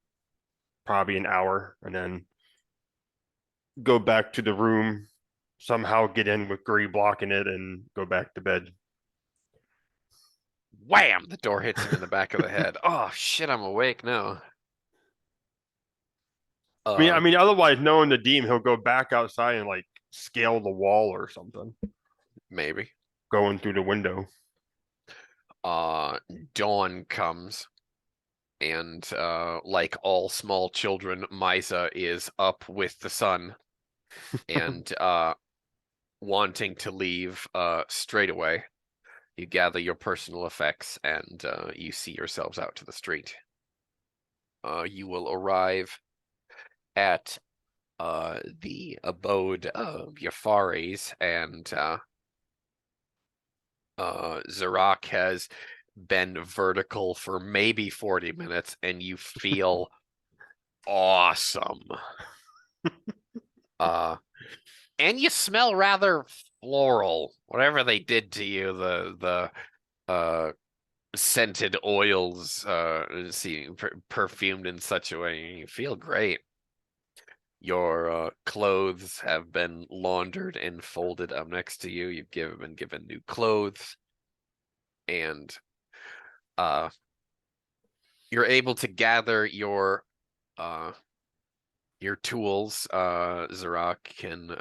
probably an hour, and then go back to the room, somehow get in with Gray blocking it, and go back to bed. Wham! The door hits him in the back of the head. Oh shit! I'm awake now. I mean, otherwise, knowing Nadeem, he'll go back outside and like scale the wall or something, Maybe. going through the window. Dawn comes, and like all small children, Misa is up with the sun and wanting to leave straight away. You gather your personal effects and you see yourselves out to the street. You will arrive at the abode of Yafaris, and Zarak has been vertical for maybe 40 minutes, and you feel awesome. And you smell rather floral. Whatever they did to you, the scented oils perfumed in such a way, you feel great. Your clothes have been laundered and folded up next to you. You've been given new clothes, and you're able to gather your tools. Zarak can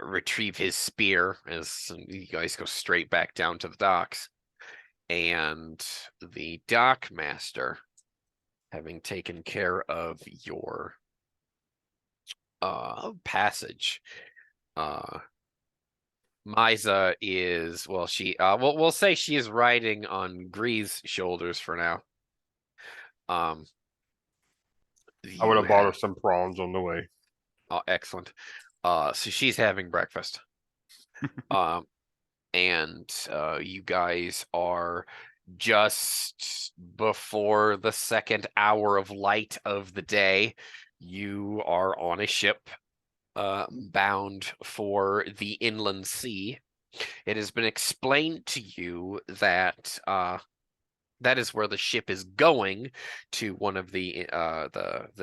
retrieve his spear as you guys go straight back down to the docks. And the dock master, having taken care of your passage, Misa is, well, we'll say she is riding on Gree's shoulders for now. I would have bought her some prawns on the way. Oh, excellent. So she's having breakfast. And you guys are just before the second hour of light of the day, you are on a ship bound for the inland sea. It has been explained to you that that is where the ship is going, to one of the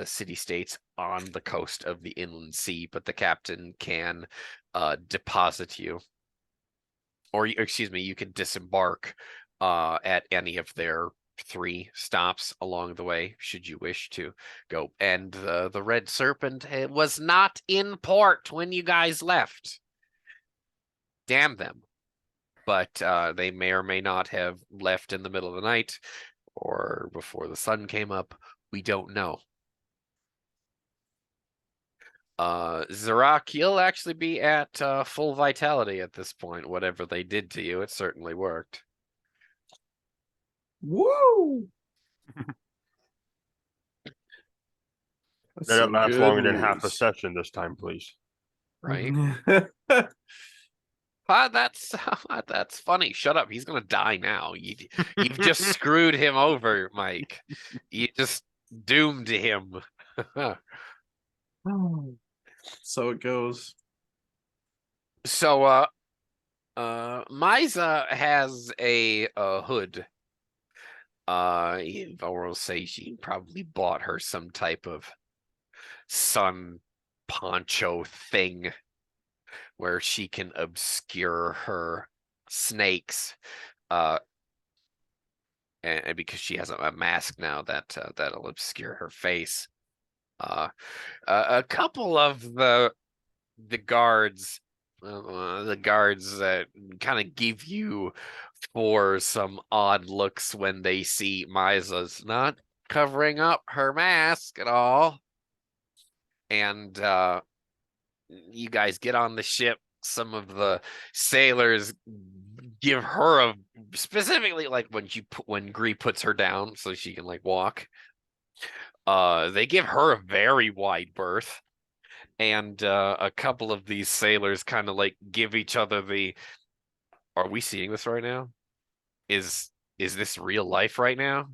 city-states on the coast of the inland sea, but the captain can deposit you, or excuse me, you can disembark at any of their 3 stops along the way, should you wish to go. And the Red Serpent was not in port when you guys left. Damn them. But they may or may not have left in the middle of the night or before the sun came up. We don't know. Zarak, you'll actually be at full vitality at this point. Whatever they did to you, it certainly worked. Woo! That's Let it some last good longer than half a news. session this time, please. Right? That's funny. Shut up. He's gonna die now. You've just screwed him over, Mike. You just doomed him. So it goes. So Misa has a hood. I will say she probably bought her some type of sun poncho thing where she can obscure her snakes. And because she has a mask now, that'll obscure her face. A couple of the guards, that kind of give you for some odd looks when they see Misa's not covering up her mask at all. And you guys get on the ship. Some of the sailors give her specifically, like when Gree puts her down so she can like walk. They give her a very wide berth. And a couple of these sailors kind of like give each other the, are we seeing this right now? Is this real life right now?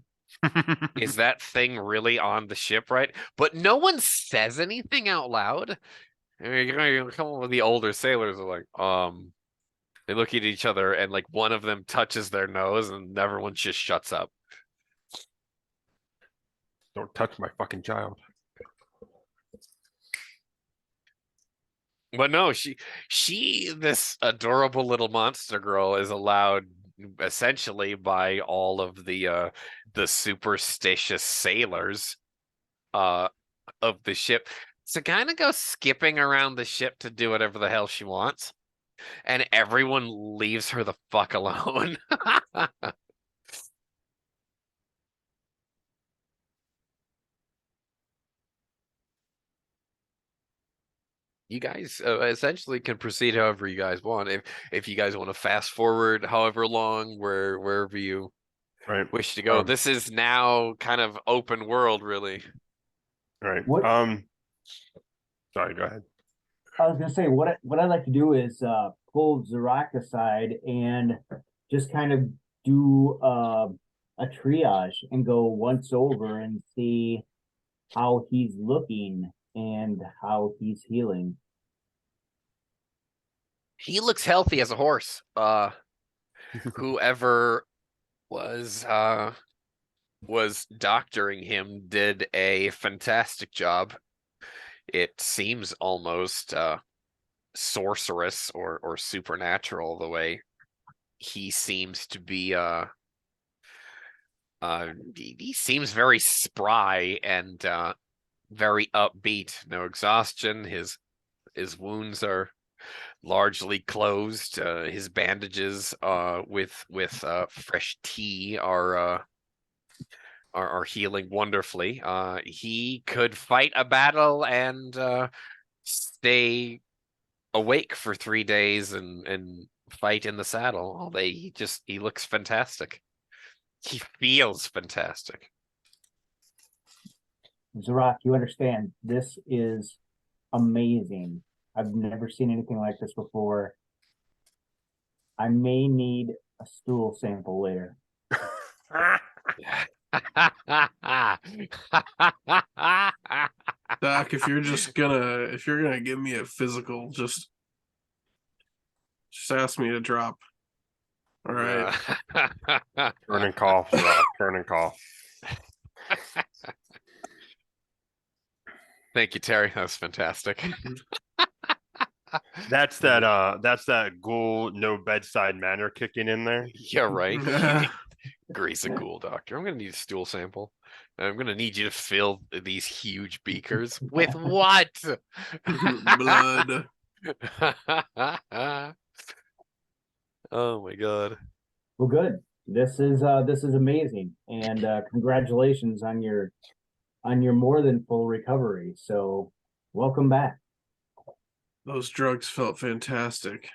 Is that thing really on the ship, right? But no one says anything out loud. I mean, a couple of the older sailors are like, they look at each other and like one of them touches their nose and everyone just shuts up. Don't touch my fucking child. But no, this adorable little monster girl is allowed essentially by all of the superstitious sailors of the ship to kind of go skipping around the ship to do whatever the hell she wants. And everyone leaves her the fuck alone. You guys essentially can proceed however you guys want. If you guys want to fast forward however long, wherever you wish to go. This is now kind of open world, really. Right. What- Sorry, go ahead. I was gonna say, what I'd like to do is pull Zarak aside and just kind of do a triage and go once over and see how he's looking and how he's healing. He looks healthy as a horse. Whoever was doctoring him did a fantastic job. It seems almost sorcerous or supernatural the way he seems to be. He seems very spry and very upbeat. No exhaustion. His wounds are largely closed. His bandages with fresh tea are healing wonderfully. He could fight a battle and stay awake for 3 days and fight in the saddle. Although he looks fantastic. He feels fantastic. Zarak, you understand, this is amazing. I've never seen anything like this before. I may need a stool sample later. Doc, if you're gonna give me a physical, just ask me to drop. All right. Turn and cough, Rock. Turn and cough. Thank you, Terry. That was fantastic. That's that ghoul no bedside manner kicking in there. Yeah, right. Grease a ghoul doctor. I'm gonna need a stool sample. And I'm gonna need you to fill these huge beakers with what? Blood. Oh my god. Well, good. This is amazing, and congratulations on your more than full recovery. So, welcome back. Those drugs felt fantastic.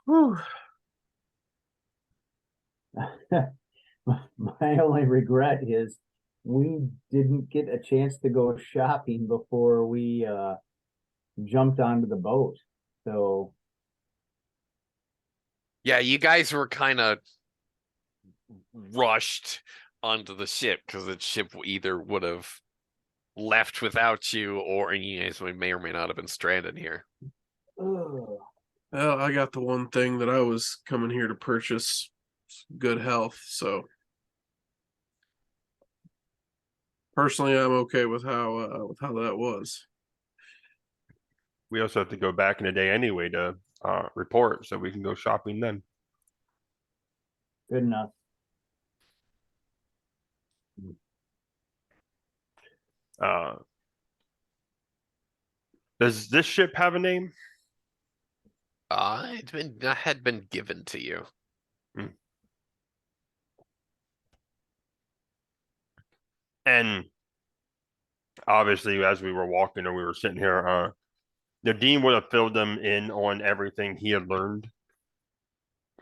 Whew. My only regret is we didn't get a chance to go shopping before we jumped onto the boat. So Yeah, you guys were kind of rushed onto the ship because the ship either would have left without you, or you guys may or may not have been stranded here. ugh. Well, I got the one thing that I was coming here to purchase: good health. So personally, I'm okay with how that was. We also have to go back in a day anyway to report, so we can go shopping then. Good enough. Does this ship have a name? It had been given to you. And obviously, as we were walking or we were sitting here, the dean would have filled them in on everything he had learned,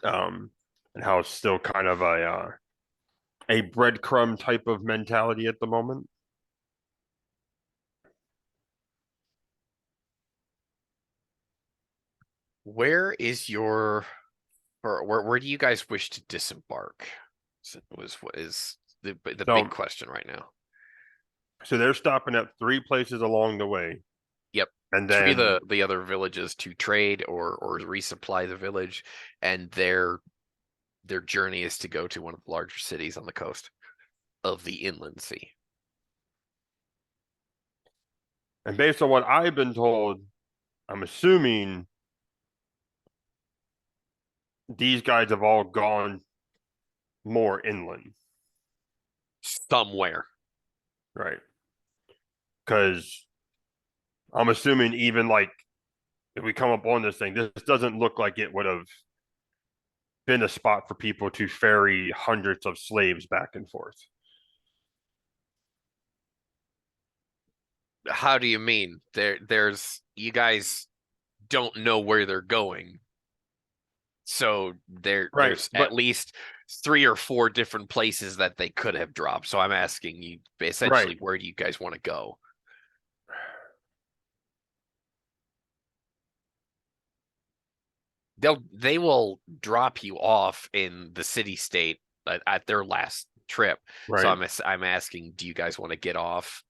and how it's still kind of a breadcrumb type of mentality at the moment. Where is your, or where do you guys wish to disembark? Was what is the So- big question right now. So they're stopping at 3 places along the way. Yep. And To be then the other villages to trade or resupply the village, and their journey is to go to one of the larger cities on the coast of the inland sea. and based on what I've been told, I'm assuming these guys have all gone more inland, Somewhere. right? Because I'm assuming even like if we come up on this thing, this doesn't look like it would have been a spot for people to ferry hundreds of slaves back and forth. How do you mean? There's you guys don't know where they're going. So there's at least 3 or 4 different places that they could have dropped. So I'm asking you essentially, where do you guys want to go? They will drop you off in the city state at their last trip. Right. So I'm asking, do you guys want to get off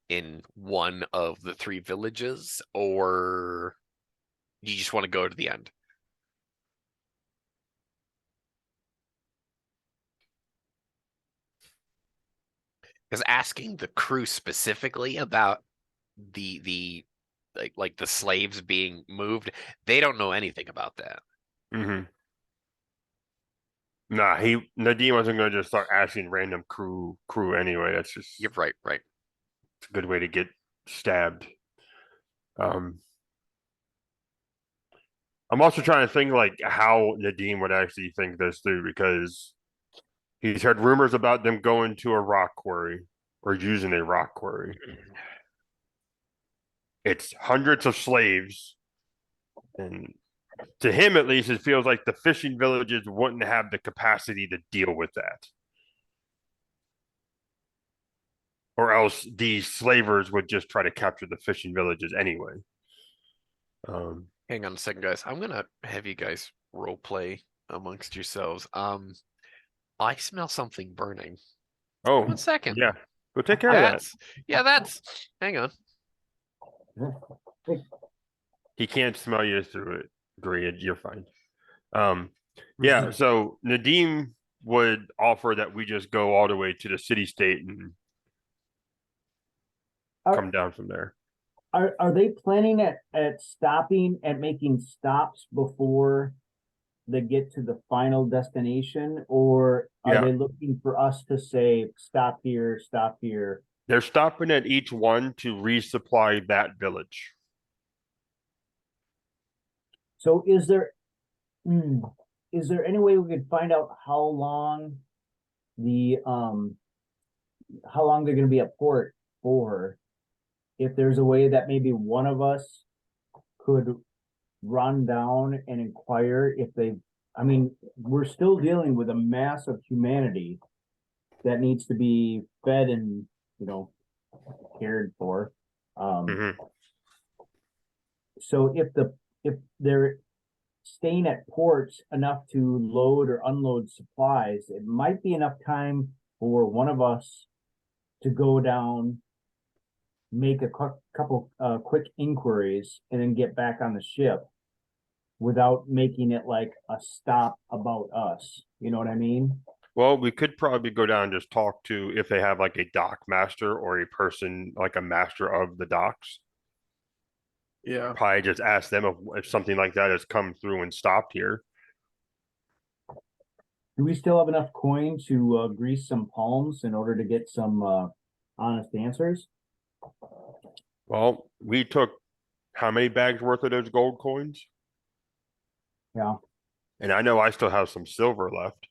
in one of the 3 villages, or you just want to go to the end? Because asking the crew specifically about the like the slaves being moved, they don't know anything about that. Mm-hmm. Nah, Nadeem wasn't going to just start asking random crew anyway. That's just You're right. it's a good way to get stabbed. I'm also trying to think like how Nadeem would actually think this through, because he's heard rumors about them going to a rock quarry or using a rock quarry. It's hundreds of slaves, and to him at least, it feels like the fishing villages wouldn't have the capacity to deal with that. Or else these slavers would just try to capture the fishing villages anyway. Hang on a second, guys. I'm gonna have you guys role play amongst yourselves. I smell something burning. Oh, 1 second. yeah. Go take care of that. That's hang on. He can't smell you through it. Agreed. You're fine. Yeah. So Nadim would offer that we just go all the way to the city state and come down from there. Are they planning at stopping at making stops before they get to the final destination, or are Yeah. they looking for us to say stop here, stop here? They're stopping at each one to resupply that village. So is there any way we could find out how long they're gonna be at port for? If there's a way that maybe one of us could run down and inquire if they, I mean, we're still dealing with a mass of humanity that needs to be fed and, cared for. Mhm. So if they're staying at ports enough to load or unload supplies, it might be enough time for one of us to go down, make a couple quick inquiries, and then get back on the ship without making it like a stop about us. You know what I mean? Well, we could probably go down and just talk to if they have like a dock master or a person like a master of the docks. Yeah. Probably just ask them if something like that has come through and stopped here. Do we still have enough coin to grease some palms in order to get some honest answers? Well, we took how many bags worth of those gold coins? Yeah. And I know I still have some silver left,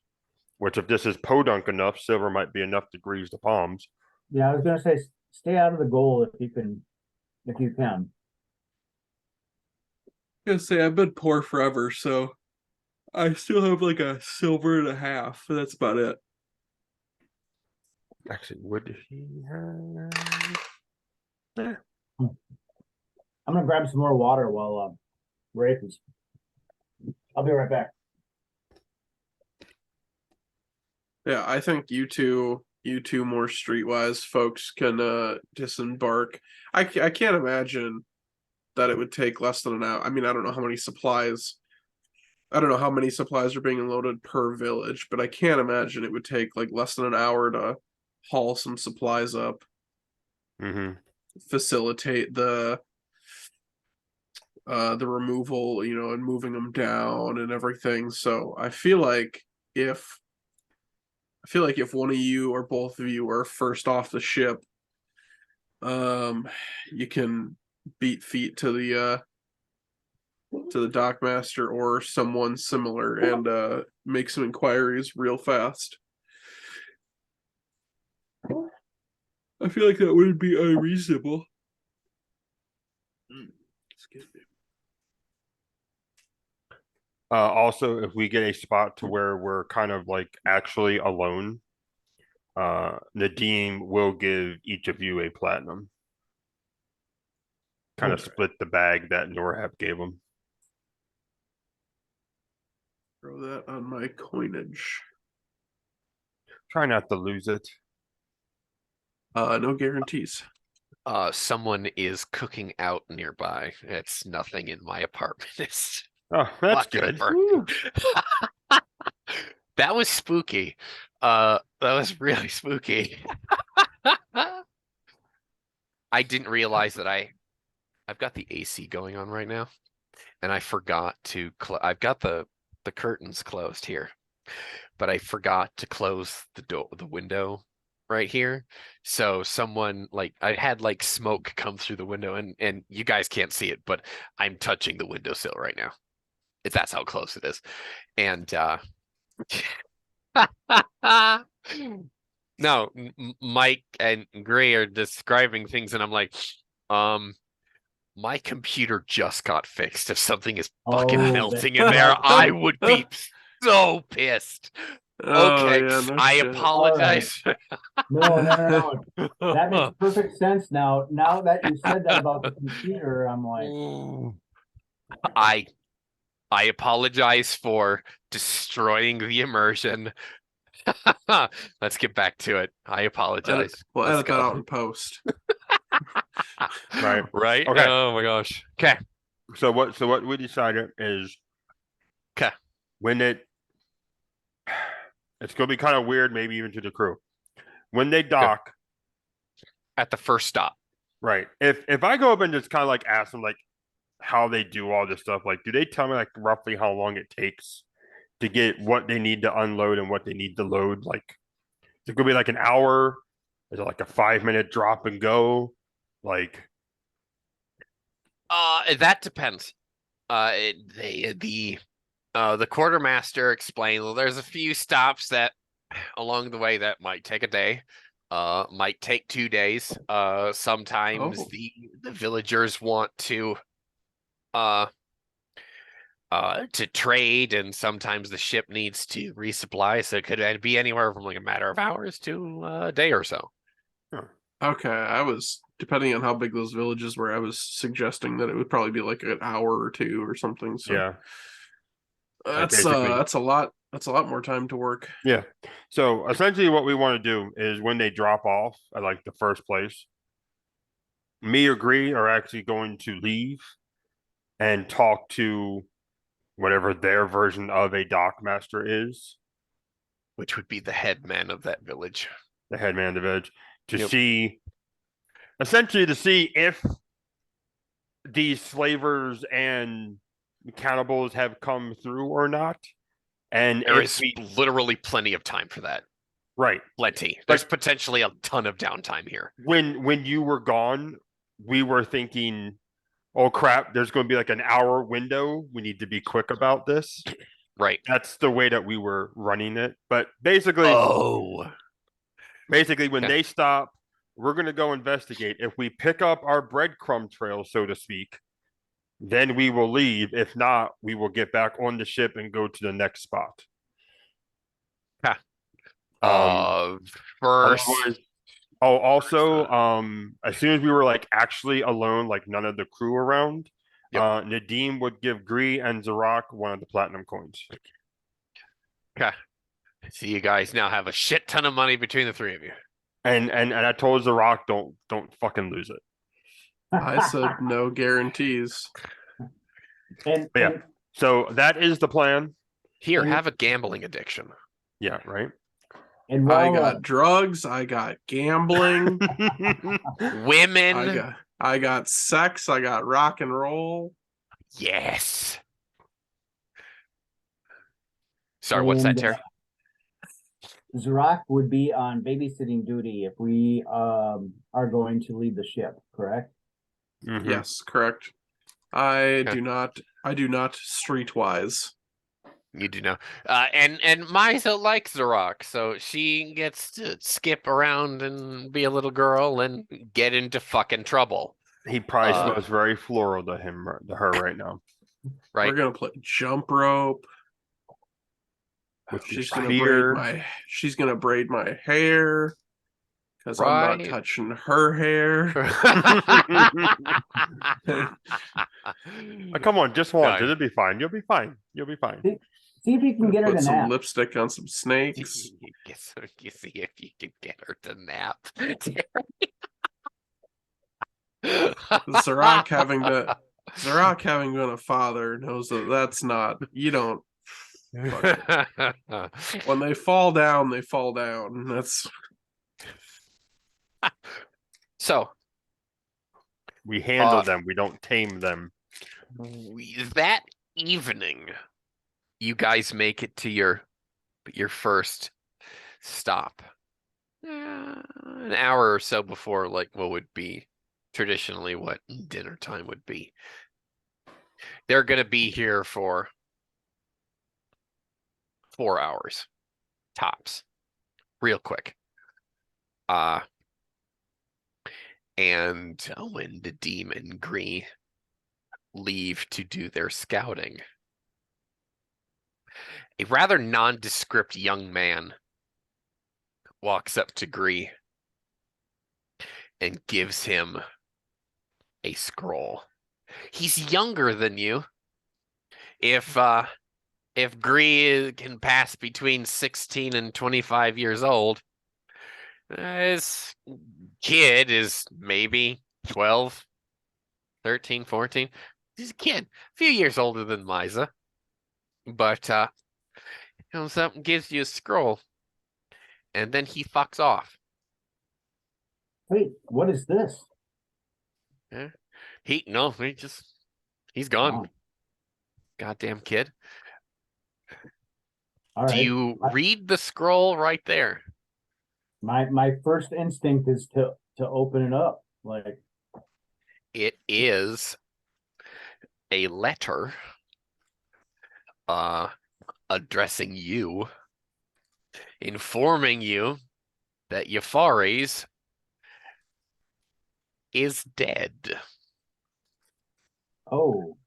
which if this is podunk enough, silver might be enough to grease the palms. Yeah, I was gonna say stay out of the goal if you can. Gonna say I've been poor forever, so I still have like a silver and a half. That's about it. Actually, would he have? Yeah. I'm gonna grab some more water while Rafe is. I'll be right back. Yeah, I think you two more streetwise folks can disembark. I can't imagine that it would take less than an hour. I mean, I don't know how many supplies. I don't know how many supplies are being unloaded per village, but I can't imagine it would take like less than an hour to haul some supplies up, facilitate the removal, and moving them down and everything. So I feel like if one of you or both of you are first off the ship, you can beat feet to the dockmaster or someone similar and make some inquiries real fast. I feel like that wouldn't be unreasonable. Excuse me. Also, if we get a spot to where we're kind of like actually alone, Nadim will give each of you a platinum. Kind of split the bag that Norhab gave him. Throw that on my coinage. Try not to lose it. No guarantees. Someone is cooking out nearby. It's nothing in my apartment. It's Oh, that's fucking good. burning. That was spooky. That was really spooky. I didn't realize that I've got the AC going on right now, and I forgot to I've got the curtains closed here, but I forgot to close the window right here. So someone I had smoke come through the window, and you guys can't see it, but I'm touching the windowsill right now. If that's how close it is. And no, Mike and Gray are describing things, and I'm like, my computer just got fixed. If something is fucking melting in there, I would be so pissed. Okay, I apologize. No. That makes perfect sense now. Now that you said that about the computer, I'm like, I apologize for destroying the immersion. Let's get back to it. I apologize. We'll Let's edit that go. out in post. Right. Right? Okay. Oh my gosh. Okay. So what we decided is 'Kay. when it's gonna be kind of weird, maybe even to the crew. When they dock, At the first stop. right? If I go up and just kind of like ask them like how they do all this stuff, like do they tell me like roughly how long it takes to get what they need to unload and what they need to load? Like is it gonna be like an hour? Is it like a 5 minute drop and go? Like That depends. The quartermaster explained, well, there's a few stops that along the way that might take a day, might take 2 days. Sometimes Oh. the villagers want to trade, and sometimes the ship needs to resupply, so it could be anywhere from like a matter of hours to a day or so. Okay, I was depending on how big those villages were. I was suggesting that it would probably be like an hour or two or something. So yeah, that's basically- that's a lot. That's a lot more time to work. yeah. So essentially, what we want to do is when they drop off at like the first place, me or Gree are actually going to leave and talk to whatever their version of a dock master is, Which would be the headman of that village. the headman of the village, to Yep. see essentially to see if these slavers and cannibals have come through or not. And There if is we, literally plenty of time for that. right, Plenty. There's potentially a ton of downtime here. when you were gone, we were thinking, oh crap, there's going to be like an hour window. We need to be quick about this. Right. That's the way that we were running it. But basically, Oh. when Yeah. they stop, we're going to go investigate. If we pick up our breadcrumb trail, so to speak, then we will leave. If not, we will get back on the ship and go to the next spot. First. Otherwise, oh, also, as soon as we were like actually alone, like none of the crew around, Yep. Nadim would give Gree and Zarak one of the platinum coins. So you guys now have a shit ton of money between the three of you. And I told Zarak, don't fucking lose it. I said no guarantees. And, Yeah. and So that is the plan. Here, And- have a gambling addiction. Yeah, right. and I while got drugs. I got gambling. Women. I got sex. I got rock and roll. Yes. Sorry, what's that, And, Terry? Zarak would be on babysitting duty if we are going to leave the ship, correct? Mhm. Yes, correct. I do not streetwise. You do know. And Misa likes the rock, so she gets to skip around and be a little girl and get into fucking trouble. He probably Uh, smells very floral to her right now. Right? We're gonna play jump rope. With She's your gonna spear. she's gonna braid my hair because I'm not Right. touching her hair. Come on, just once. No. It'll be fine. You'll be fine. You'll be fine. See if you can get her Put to some nap. lipstick on some snakes. You see if you can get her to nap. Zarak having been a father knows that that's not, you don't, when they fall down, they fall down. That's So We handle Uh, them. We don't tame them. that evening, you guys make it to your first stop. An hour or so before, like, what would be traditionally what dinner time would be. They're gonna be here for 4 hours, tops, real quick. And when the demon Green leave to do their scouting, a rather nondescript young man walks up to Gree and gives him a scroll. He's younger than you. If if Gree can pass between 16 and 25 years old, this kid is maybe 12, 13, 14. He's a kid, a few years older than Liza. But something gives you a scroll, and then he fucks off. Wait, what is this? He's gone. Oh, Goddamn kid. all Do right. you read the scroll right there? My first instinct is to open it up. Like, It is a letter addressing you, informing you that Yafaris is dead. oh.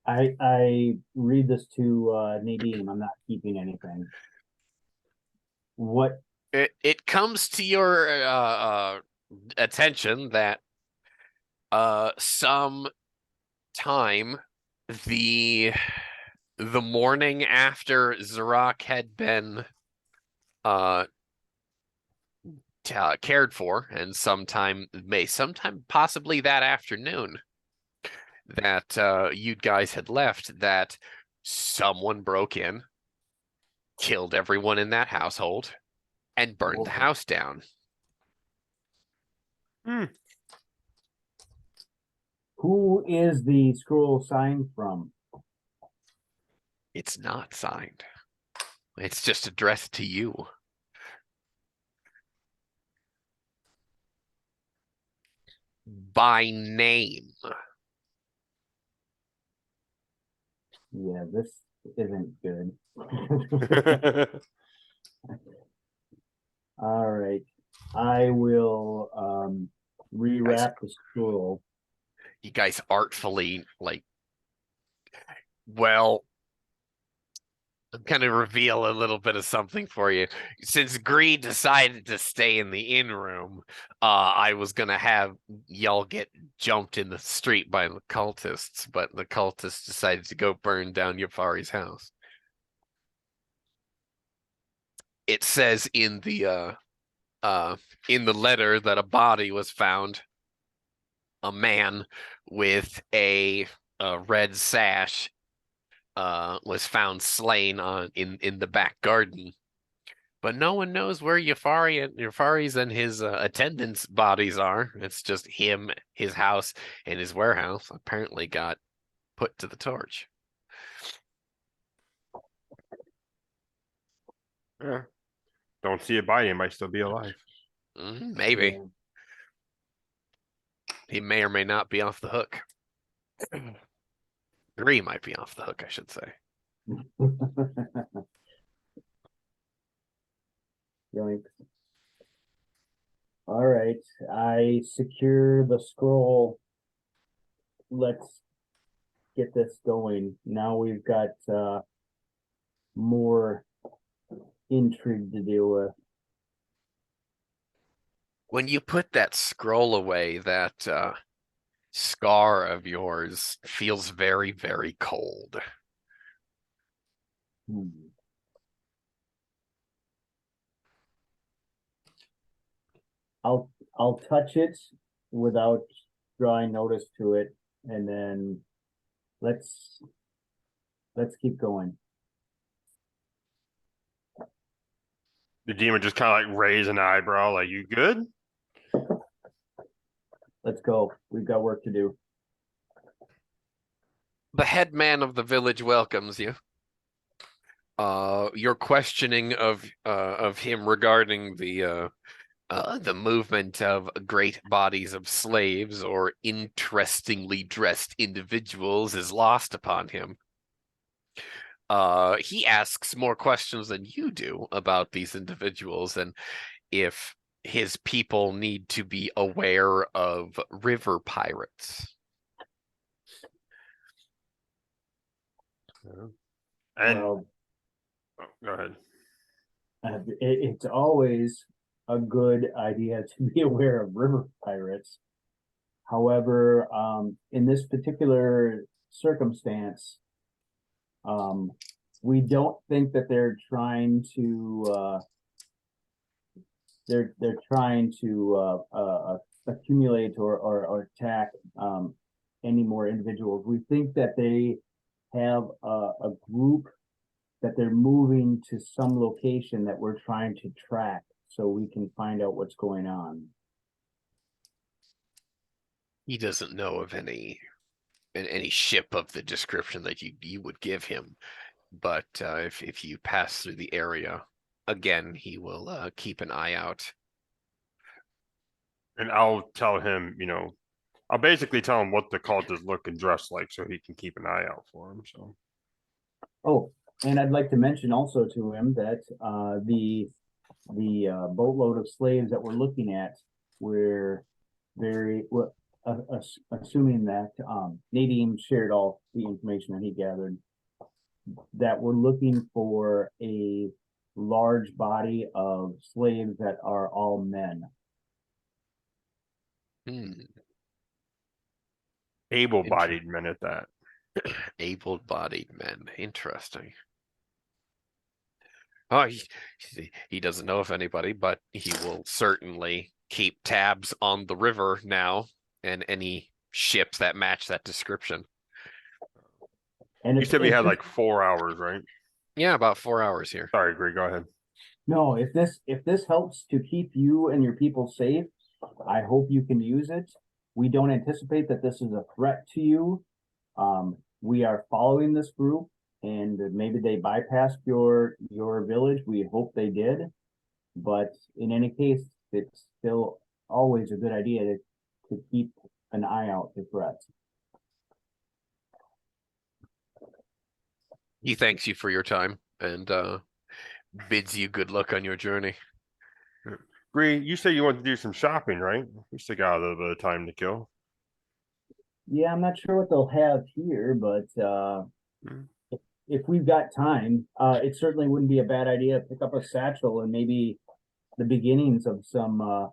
I read this to Nadine. I'm not keeping anything. What? It comes to your attention that some time the morning after Zarak had been cared for, and sometime possibly that afternoon that you guys had left, that someone broke in, killed everyone in that household, and burned the house down. Who is the scroll signed from? It's not signed. It's just addressed to you. By name. Yeah, this isn't good. All right. I will rewrap the scroll. You guys artfully, like, well, I'm going to reveal a little bit of something for you. Since Greed decided to stay in the inn room, I was going to have y'all get jumped in the street by the cultists, but the cultists decided to go burn down Yafari's house. It says in the letter that a body was found. A man with a red sash was found slain in the back garden, but no one knows where Yafari's and his attendants' bodies are. It's just him, his house, and his warehouse apparently got put to the torch. Yeah. Don't see it by him. Might still be alive. Maybe. Yeah. He may or may not be off the hook. Gree might be off the hook, I should say. Yoink. All right, I secure the scroll. Let's get this going. Now we've got more intrigue to deal with. When you put that scroll away, that scar of yours feels very, very cold. I'll touch it without drawing notice to it, and then let's keep going. The demon just kind of like raise an eyebrow, like, you good? Let's go. We've got work to do. The headman of the village welcomes you. Your questioning of him regarding the movement of great bodies of slaves or interestingly dressed individuals is lost upon him. He asks more questions than you do about these individuals and if his people need to be aware of river pirates. And Well, go ahead. it's always a good idea to be aware of river pirates. However, in this particular circumstance, We don't think that they're trying to accumulate or attack any more individuals. We think that they have a group that they're moving to some location that we're trying to track so we can find out what's going on. He doesn't know of any ship of the description that you would give him, but if you pass through the area again, he will keep an eye out. And I'll tell him, I'll basically tell him what the cultists look and dress like so he can keep an eye out for him. So, Oh, and I'd like to mention also to him that the boatload of slaves that we're looking at, we're very assuming that Nadim shared all the information that he gathered, that we're looking for a large body of slaves that are all men. able-bodied men at that. Able-bodied men. Interesting. Oh, he doesn't know of anybody, but he will certainly keep tabs on the river now and any ships that match that description. And You said we had like 4 hours, right? Yeah, about 4 hours here. Sorry, Greg, go ahead. No, if this helps to keep you and your people safe, I hope you can use it. We don't anticipate that this is a threat to you. We are following this group, and maybe they bypassed your village. We hope they did, but in any case, it's still always a good idea to keep an eye out for threats. He thanks you for your time and bids you good luck on your journey. Greg, you said you want to do some shopping, right? We still got a little bit of time to kill. Yeah, I'm not sure what they'll have here, but if we've got time, it certainly wouldn't be a bad idea to pick up a satchel and maybe the beginnings of some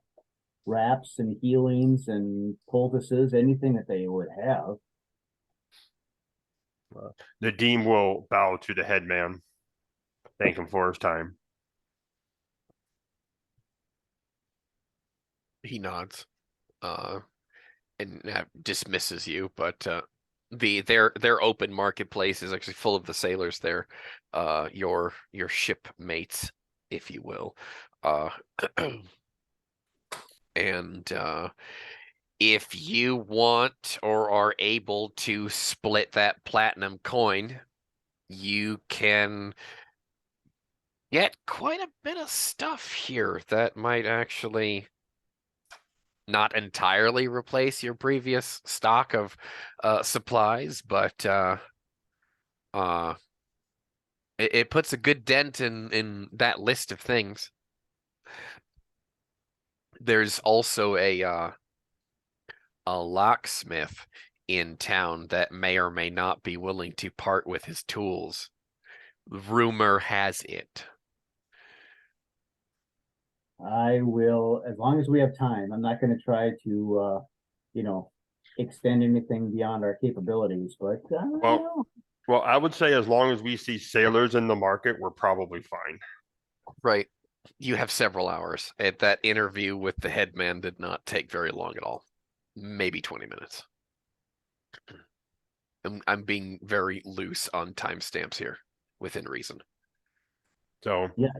wraps and healings and poultices, anything that they would have. Nadim will bow to the headman, thank him for his time. He nods, and dismisses you. But their open marketplace is actually full of the sailors there, your shipmates, if you will, and if you want or are able to split that platinum coin, you can get quite a bit of stuff here that might actually not entirely replace your previous stock of supplies, but it puts a good dent in that list of things. There's also a locksmith in town that may or may not be willing to part with his tools. Rumor has it. I will, as long as we have time. I'm not going to try to, extend anything beyond our capabilities, but Well, I would say as long as we see sailors in the market, we're probably fine. Right. You have several hours. That interview with the headman did not take very long at all. Maybe 20 minutes. I'm being very loose on timestamps here, within reason. So yeah.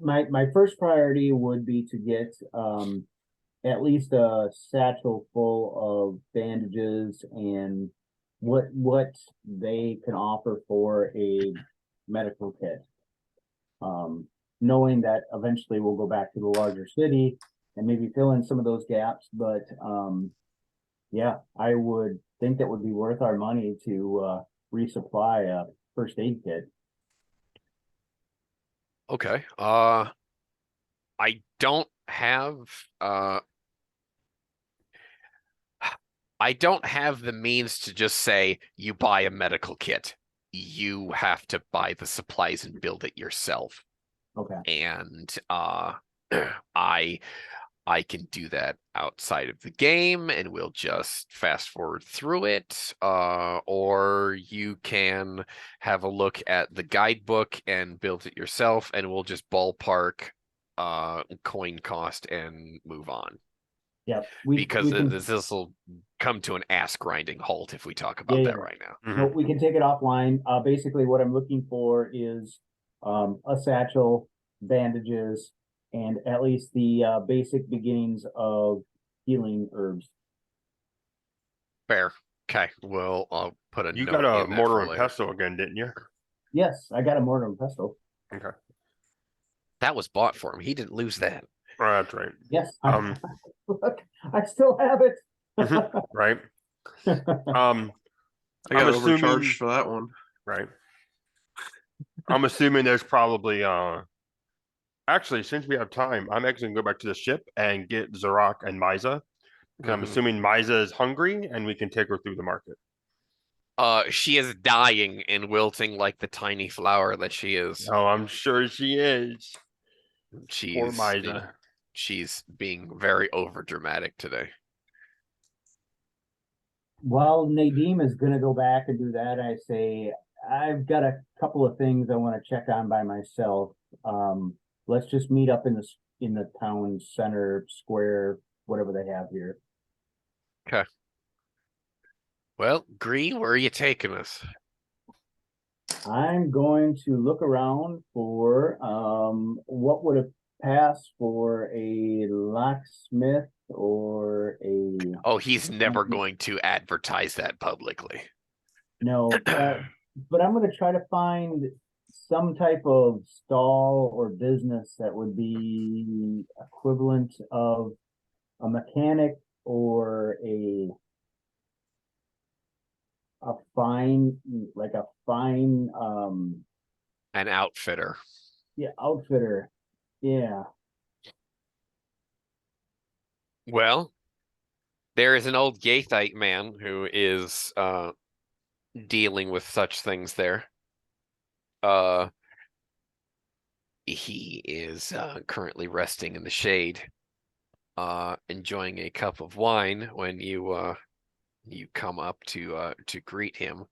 My first priority would be to get at least a satchel full of bandages and what they can offer for a medical kit. Knowing that eventually we'll go back to the larger city and maybe fill in some of those gaps, but yeah, I would think that would be worth our money to resupply a first aid kit. Okay. I don't have the means to just say you buy a medical kit. You have to buy the supplies and build it yourself. Okay. And I can do that outside of the game and we'll just fast forward through it. Or you can have a look at the guidebook and build it yourself, and we'll just ballpark coin cost and move on. Yeah, we can. This will come to an ass grinding halt if we talk about that right now. No, we can take it offline. Basically, what I'm looking for is a satchel, bandages, and at least the basic beginnings of healing herbs. Fair. Okay. Well, I'll put a You note got a in there mortar for and later. pestle again, didn't you? Yes, I got a mortar and pestle. Okay. That was bought for him. He didn't lose that. Oh, that's right. Yes, Um, I still have it. right. I I'm got assuming- overcharged for that one. Right. I'm assuming there's probably actually, since we have time, I'm actually gonna go back to the ship and get Zorak and Miza. Because I'm assuming Miza is hungry and we can take her through the market. She is dying and wilting like the tiny flower that she is. Oh, I'm sure she is. Poor She's Miza. she's being very over dramatic today. While Nadim is gonna go back and do that, I say I've got a couple of things I want to check on by myself. Let's just meet up in the town center square, whatever they have here. Okay. Well, Green, where are you taking us? I'm going to look around for what would have passed for a locksmith or a Oh, he's never going to advertise that publicly. no, but I'm going to try to find some type of stall or business that would be equivalent of a mechanic or a fine An outfitter. yeah, outfitter. Yeah. Well, there is an old Gaithite man who is dealing with such things there. He is currently resting in the shade, enjoying a cup of wine when you come up to greet him.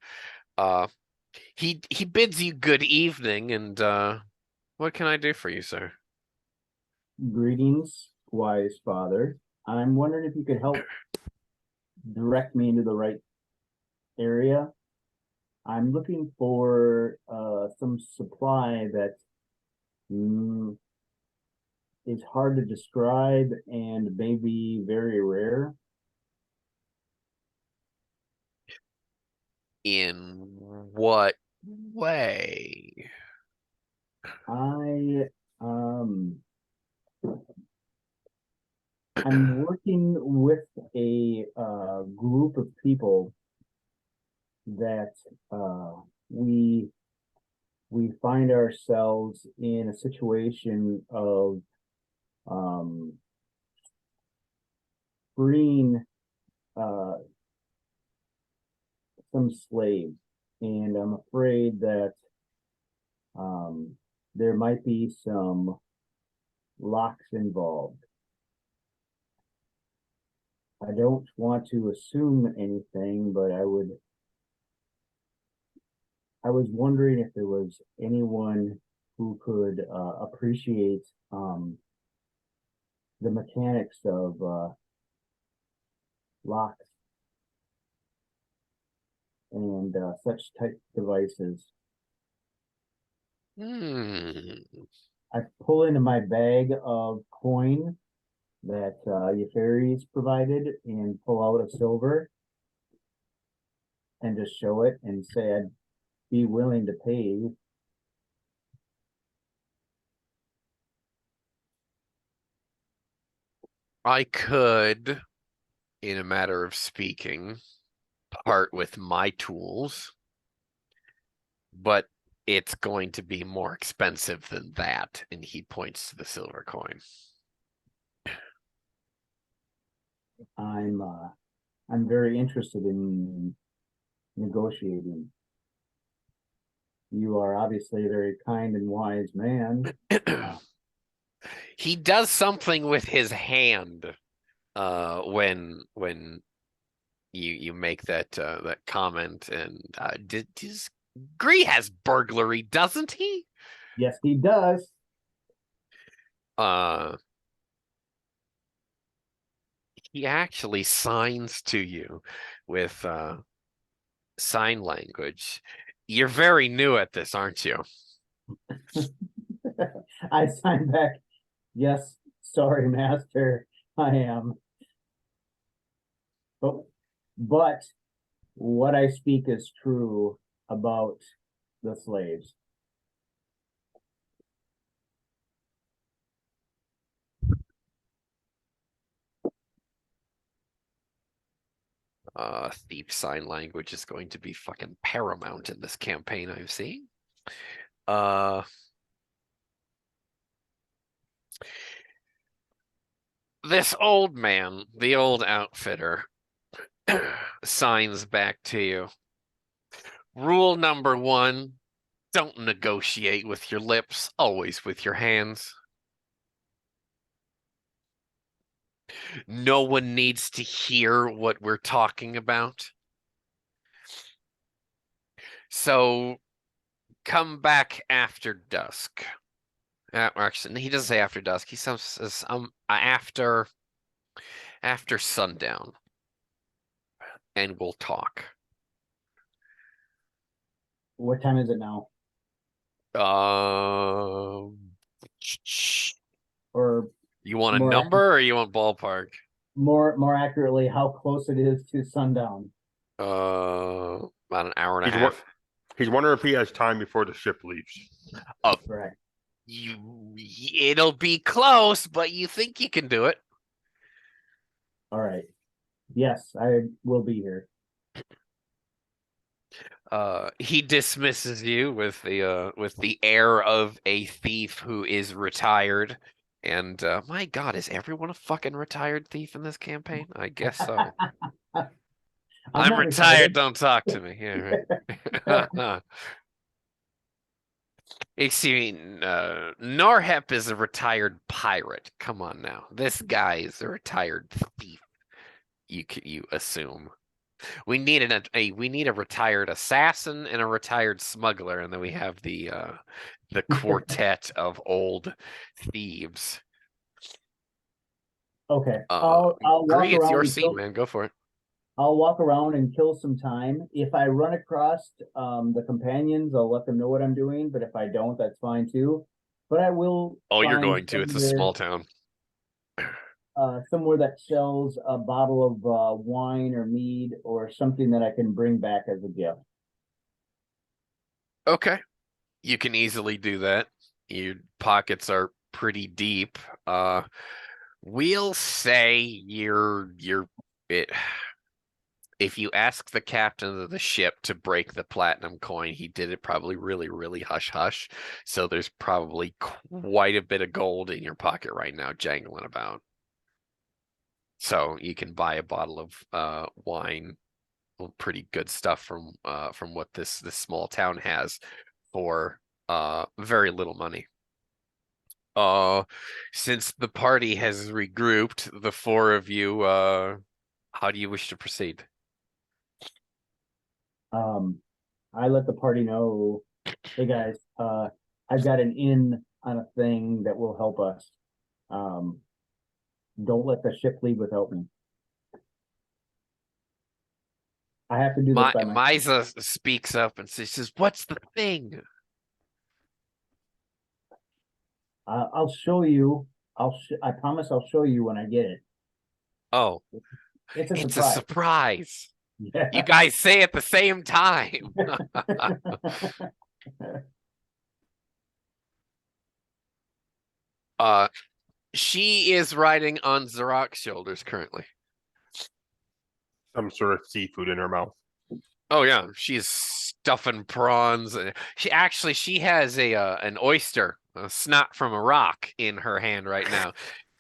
He bids you good evening, and what can I do for you, sir? Greetings, wise father. I'm wondering if you could help direct me into the right area. I'm looking for some supply that is hard to describe and may be very rare. In what way? I'm working with a group of people that we find ourselves in a situation of freeing some slaves, and I'm afraid that there might be some locks involved. I don't want to assume anything, but I was wondering if there was anyone who could appreciate the mechanics of locks and such type devices. I pull into my bag of coin that Yefari's provided and pull out a silver and just show it and say I'd be willing to pay. I could, in a matter of speaking, part with my tools, but it's going to be more expensive than that. And he points to the silver coin. I'm very interested in negotiating. You are obviously a very kind and wise man. He does something with his hand when you make that that comment, and does Gree has burglary, doesn't he? Yes, he does. He actually signs to you with sign language. You're very new at this, aren't you? I sign back. Yes, sorry, master. I am. But what I speak is true about the slaves. Thief sign language is going to be fucking paramount in this campaign I'm seeing. This old man, the old outfitter, signs back to you. Rule number 1, don't negotiate with your lips, always with your hands. No one needs to hear what we're talking about. So come back after dusk. Actually, he doesn't say after dusk. He says after sundown, and we'll talk. What time is it now? Or You want a more number or you want ballpark? more accurately, how close it is to sundown? About an hour and a He's half. He's wondering if he has time before the ship leaves. Oh, Right. it'll be close, but you think you can do it. All right. Yes, I will be here. He dismisses you with the air of a thief who is retired. And my God, is everyone a fucking retired thief in this campaign? I guess so. I'm not retired. Don't talk to me. Yeah, right. Excuse me, Norhep is a retired pirate. Come on now. This guy is a retired thief. You assume. We need a retired assassin and a retired smuggler, and then we have the quartet of old thieves. Okay. I'll walk Gree, it's around your and scene, man. Go for it. I'll walk around and kill some time. If I run across the companions, I'll let them know what I'm doing. But if I don't, that's fine too. But I will. Oh, you're find going to. It's a small town. Somewhere that sells a bottle of wine or mead or something that I can bring back as a gift. Okay. You can easily do that. Your pockets are pretty deep. We'll say it. If you ask the captain of the ship to break the platinum coin, he did it probably really, really hush hush. So there's probably quite a bit of gold in your pocket right now, jangling about. So you can buy a bottle of wine, pretty good stuff from what this small town has for very little money. Since the party has regrouped, the four of you, how do you wish to proceed? I let the party know, hey guys, I've got an in on a thing that will help us. Don't let the ship leave without me. I have to do this by myself. Misa speaks up and says, "What's the thing?" I'll show you. I promise I'll show you when I get it. Oh, It's a it's surprise. a surprise. Yeah. You guys say at the same time. She is riding on Zarok's shoulders currently. Some sort of seafood in her mouth. Oh yeah, she's stuffing prawns. She has an oyster, a snot from a rock in her hand right now,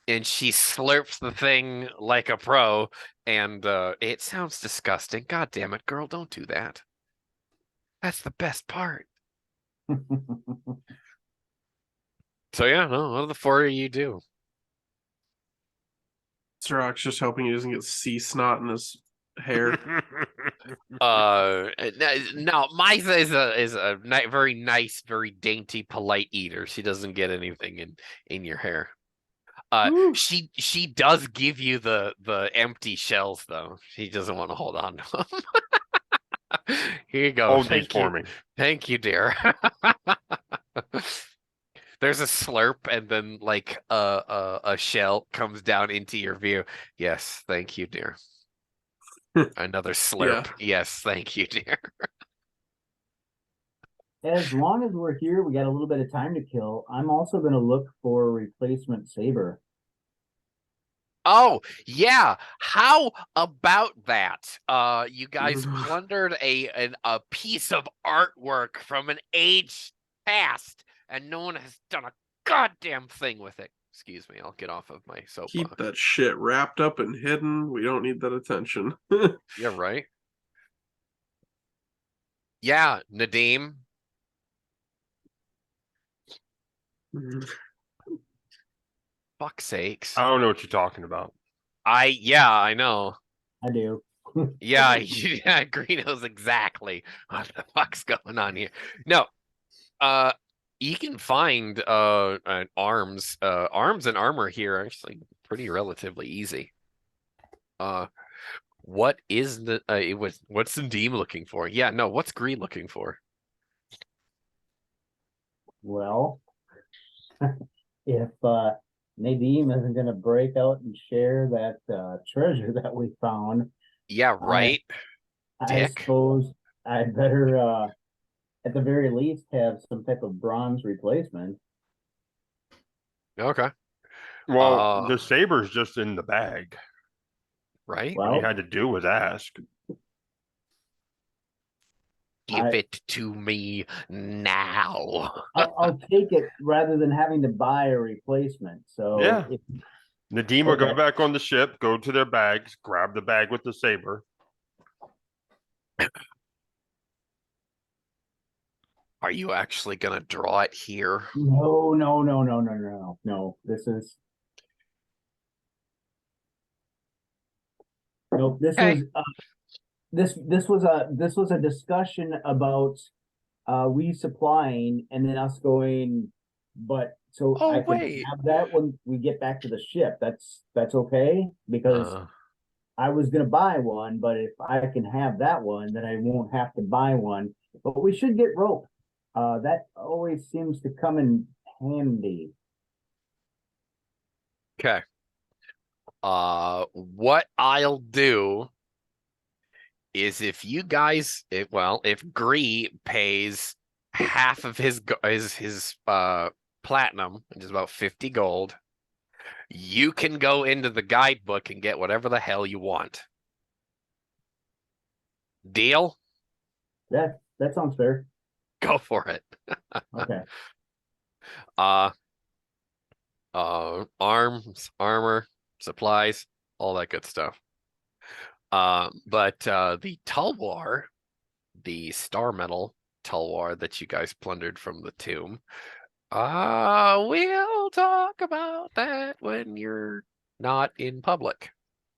and she slurps the thing like a pro. And it sounds disgusting. God damn it, girl, don't do that. That's the best part. So yeah, no, what do the four of you do? Sirach's just hoping he doesn't get sea snot in his hair. No, Misa is a very nice, very dainty, polite eater. She doesn't get anything in your hair. Woo. She does give you the empty shells though. She doesn't want to hold on to them. Here you go. Hold these for me. Thank you, dear. There's a slurp, and then like a shell comes down into your view. Yes, thank you, dear. Another slurp. Yes, thank you, dear. As long as we're here, we got a little bit of time to kill. I'm also going to look for a replacement saber. Oh, yeah. How about that? You guys plundered a piece of artwork from an age past, and no one has done a goddamn thing with it. Excuse me, I'll get off of my soapbox. Keep that shit wrapped up and hidden. We don't need that attention. Yeah, right. Yeah, Nadim. Fuck's sakes. I don't know what you're talking about. Yeah, I know. I do. Yeah, yeah, Green knows exactly what the fuck's going on here. No, you can find arms and armor here are actually pretty relatively easy. What is the what's Nadim looking for? Yeah, no, what's Green looking for? Well, if Nadim isn't going to break out and share that treasure that we found, Yeah, right. I Dick. suppose I'd better, at the very least, have some type of bronze replacement. Okay. Well, the saber's just in the bag. Right. All you Well, had to do was ask. Give it to me now. I'll take it rather than having to buy a replacement. So Yeah. if, Nadim will go Okay. back on the ship, go to their bags, grab the bag with the saber. Are you actually gonna draw it here? no. This is nope. This Okay. was this was a discussion about resupplying and then us going, but so Oh, I can wait. have that when we get back to the ship. That's okay because I was gonna buy one, but if I can have that one, then I won't have to buy one. But we should get rope. That always seems to come in handy. Okay. What I'll do is if you guys, if Gree pays half of his platinum, which is about 50 gold, you can go into the guidebook and get whatever the hell you want. Deal? That sounds fair. Go for it. Okay. Arms, armor, supplies, all that good stuff. But the Tulwar, the star metal Tulwar that you guys plundered from the tomb, we'll talk about that when you're not in public.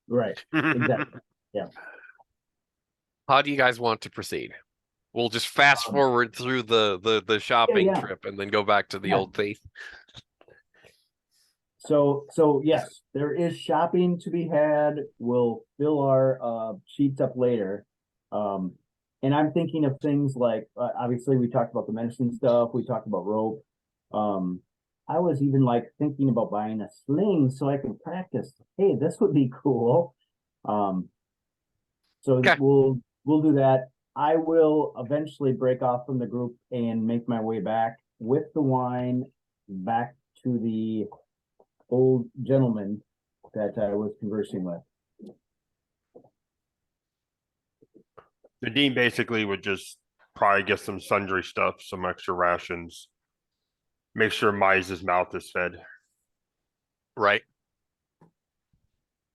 Right. Exactly. Yeah. How do you guys want to proceed? We'll just fast forward through the shopping yeah. trip and then go back to the Yeah. old thief. So yes, there is shopping to be had. We'll fill our sheets up later. And I'm thinking of things like obviously we talked about the medicine stuff, we talked about rope. I was even like thinking about buying a sling so I can practice. Hey, this would be cool. So Okay. we'll do that. I will eventually break off from the group and make my way back with the wine back to the old gentleman that I was conversing with. The dean basically would just probably get some sundry stuff, some extra rations. Make sure Mize's mouth is fed. Right.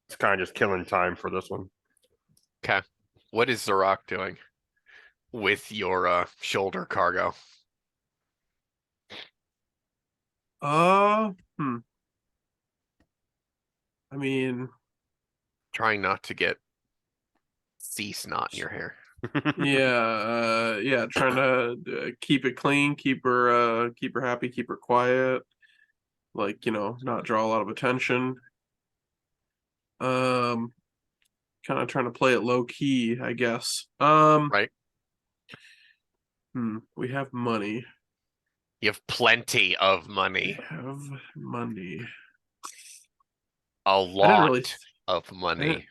It's kind of just killing time for this one. Okay. What is Zarok doing with your shoulder cargo? I mean, Trying not to get sea snot in your hair. Yeah, trying to keep it clean, keep her happy, keep her quiet, like, not draw a lot of attention. Kind of trying to play it low key, I guess. Right? We have money. You have plenty of money. Have money. A I didn't lot really of money.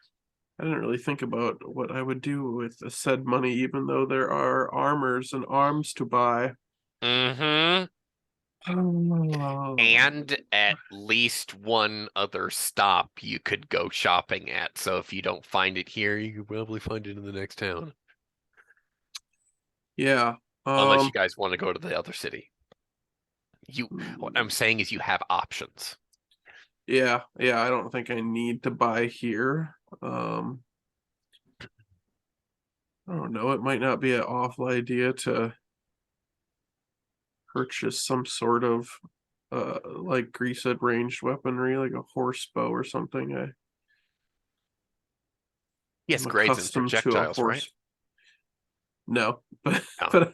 I didn't really think about what I would do with the said money, even though there are armors and arms to buy. Mm-hmm. Oh. And at least one other stop you could go shopping at. So if you don't find it here, you could probably find it in the next town. Yeah. Unless you guys want to go to the other city. What I'm saying is you have options. Yeah, I don't think I need to buy here. I don't know, it might not be an awful idea to purchase some sort of like Grease said, ranged weaponry, like a horse bow or something. Yes, I'm grades and accustomed to a projectiles, right? horse. No, but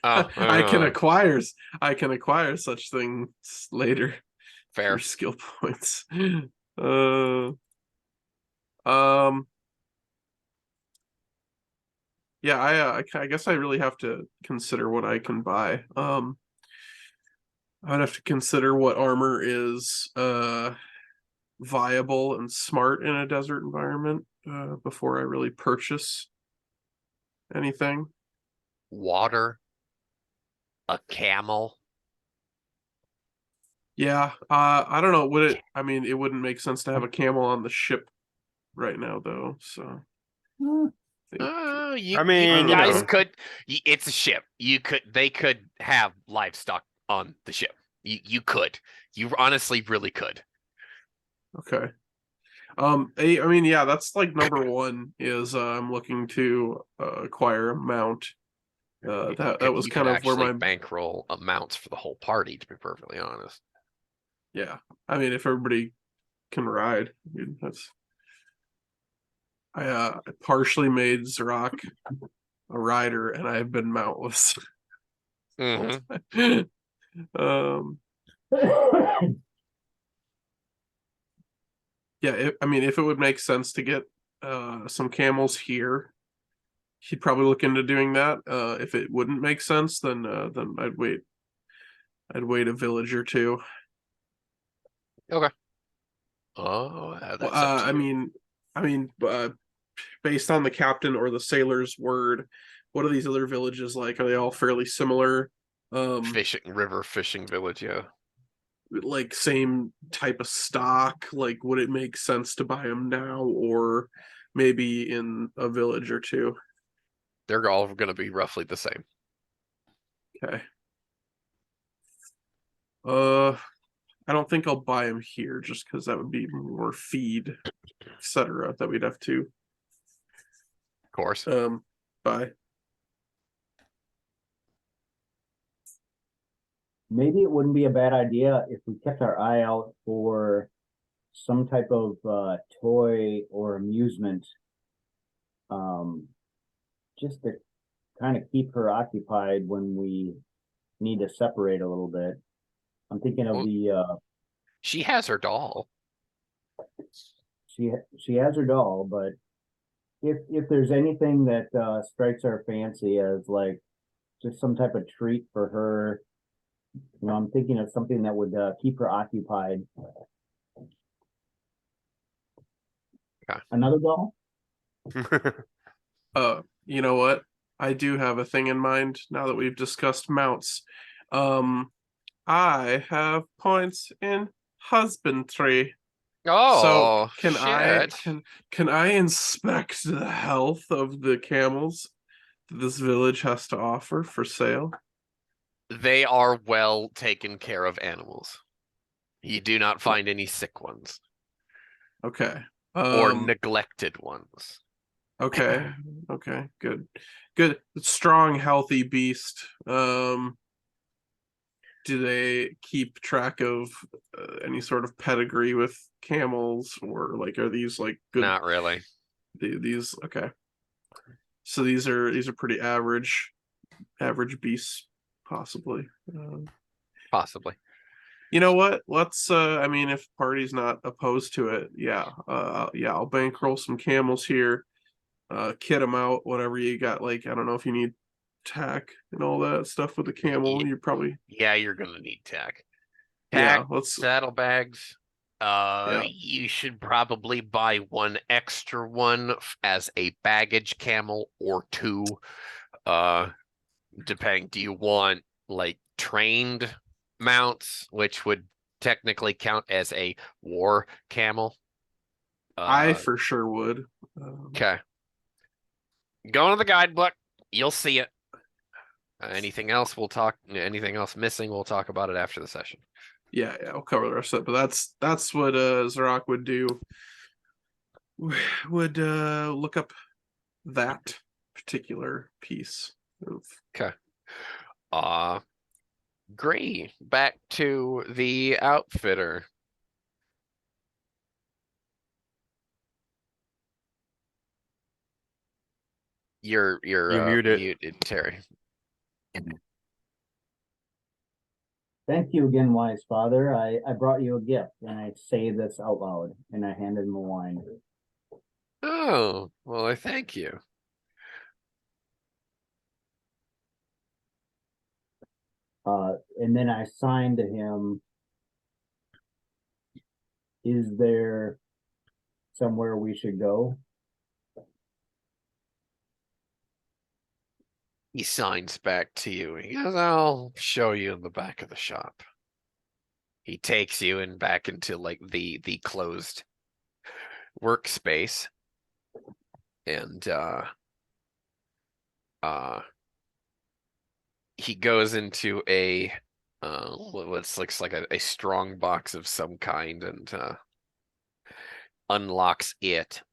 Oh. I can acquire such things later Fair. for skill points. Um, yeah, I guess I really have to consider what I can buy. I'd have to consider what armor is viable and smart in a desert environment before I really purchase anything. Water. A camel. Yeah, I don't know. Would it? I mean, it wouldn't make sense to have a camel on the ship right now, though. So, You mean, you guys know. could. It's a ship. They could have livestock on the ship. You could. You honestly really could. Okay. I mean, yeah, that's like number one is I'm looking to acquire a mount. That was You kind could of where actually my bankroll amounts for the whole party, to be perfectly honest. yeah. I mean, if everybody can ride, that's. I partially made Zorak a rider, and I have been mountless. Mm-hmm. Yeah, I mean, if it would make sense to get some camels here, he'd probably look into doing that. If it wouldn't make sense, then I'd wait. I'd wait a village or two. Okay. Oh, that's Well, up to you. I mean, based on the captain or the sailor's word, what are these other villages like? Are they all fairly similar? River fishing village, yeah. Like same type of stock? Like, would it make sense to buy them now or maybe in a village or two? They're all going to be roughly the same. Okay. I don't think I'll buy them here just because that would be more feed, etc. that we'd have to Of course. buy. Maybe it wouldn't be a bad idea if we kept our eye out for some type of toy or amusement, just to kind of keep her occupied when we need to separate a little bit. I'm thinking of She has her doll. she has her doll, but if there's anything that strikes our fancy as like just some type of treat for her, I'm thinking of something that would keep her occupied. Okay. Another doll? You know what? I do have a thing in mind now that we've discussed mounts. I have points in husbandry. Oh, so can shit. can I inspect the health of the camels that this village has to offer for sale? They are well taken care of animals. You do not find any sick ones. Okay. Or neglected ones. Okay. Good. Strong, healthy beast. Do they keep track of any sort of pedigree with camels, or like are these like good? Not really. These okay. So these are pretty average beasts, possibly. Possibly. You know what? Let's I mean, if party's not opposed to it, yeah. Yeah, I'll bankroll some camels here. Kit them out, whatever you got. Like, I don't know if you need tack and all that stuff with the camel. You probably Yeah, you're gonna need tack. yeah, Tack, let's saddlebags. yeah. You should probably buy one extra one as a baggage camel or two. Depending, do you want like trained mounts, which would technically count as a war camel? I for sure would. Okay. Go into the guidebook. You'll see it. Anything else anything else missing, we'll talk about it after the session. Yeah, I'll cover the rest of it. But that's what Zarok would do. Would look up that particular piece of Okay. Gree, back to the outfitter. You're muted. muted, Terry. Thank you again, wise father. I brought you a gift, and I say this out loud, and I handed him a wine. Oh, well, I thank you. And then I signed to him, is there somewhere we should go? He signs back to you. He goes, I'll show you in the back of the shop. He takes you in back into like the closed workspace. And he goes into a what looks like a strong box of some kind and unlocks it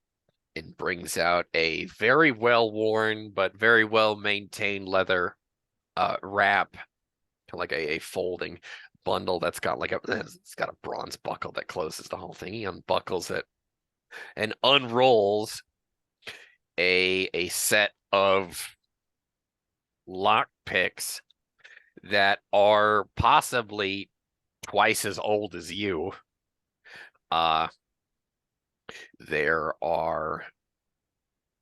and brings out a very well worn but very well maintained leather wrap, like a folding bundle that's got like it's got a bronze buckle that closes the whole thing. He unbuckles it and unrolls a set of lock picks that are possibly twice as old as you. There are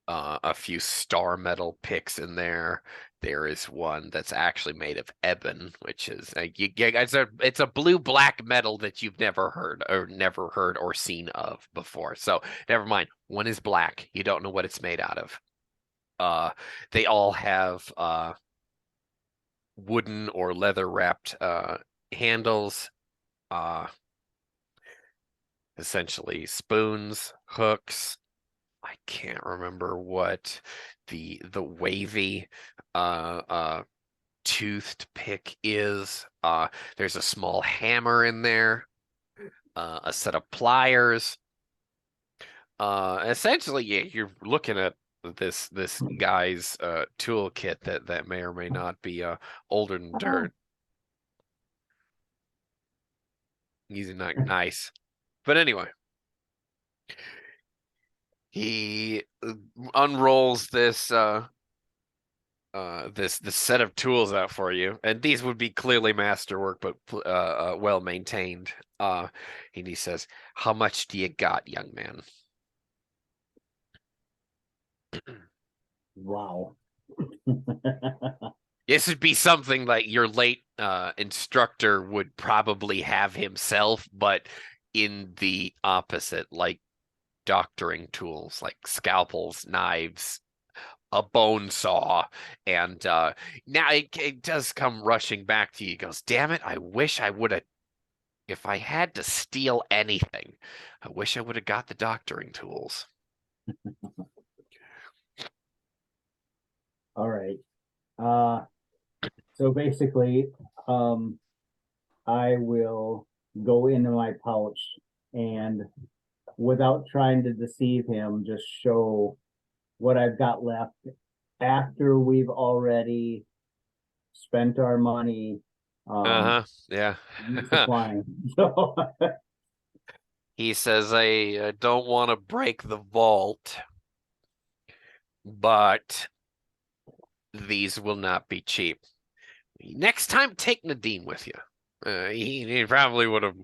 a few star metal picks in there. There is one that's actually made of ebon, which is it's a blue black metal that you've never heard or seen of before. So never mind. One is black. You don't know what it's made out of. They all have wooden or leather wrapped handles. Essentially spoons, hooks. I can't remember what the wavy toothed pick is. There's a small hammer in there, a set of pliers. Essentially, yeah, you're looking at this guy's toolkit that may or may not be older than dirt. He's not nice. But anyway, he unrolls this this set of tools out for you, and these would be clearly masterwork, but well maintained. And he says, "How much do you got, young man?" Wow. This would be something like your late instructor would probably have himself, but in the opposite, like doctoring tools, like scalpels, knives, a bone saw, and now it does come rushing back to you. He goes, damn it, I wish I would have, if I had to steal anything, I wish I would have got the doctoring tools. All right. So basically, I will go into my pouch and without trying to deceive him, just show what I've got left after we've already spent our money. Yeah. Supplying. So He says, I don't want to break the vault, but these will not be cheap. Next time, take Nadim with you. He probably would have.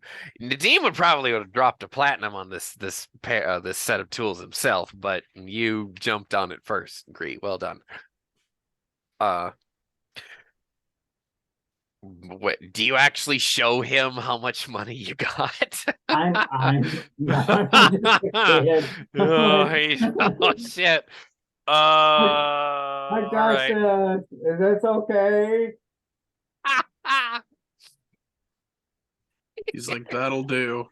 Nadim would probably have dropped a platinum on this set of tools himself, but you jumped on it first. Great, well done. What, do you actually show him how much money you got? No, I'm just a kid. Oh shit. My All gosh, right. is this okay? He's like, that'll do.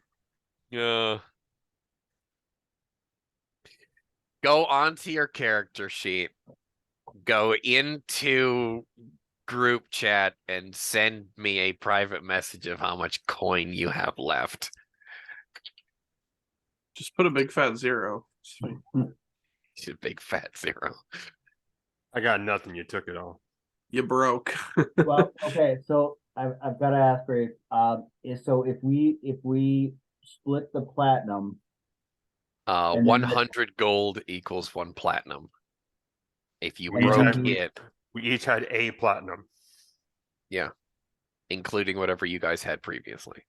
Go onto your character sheet. Go into group chat and send me a private message of how much coin you have left. Just put a big fat 0. It's fine. It's a big fat 0. I got nothing. You took it all. You broke. Well, okay, so I've got to ask, Ray. So if we split the platinum, and then 100 gold equals 1 platinum. If you We each broke had- it, We each had a platinum. yeah, including whatever you guys had previously.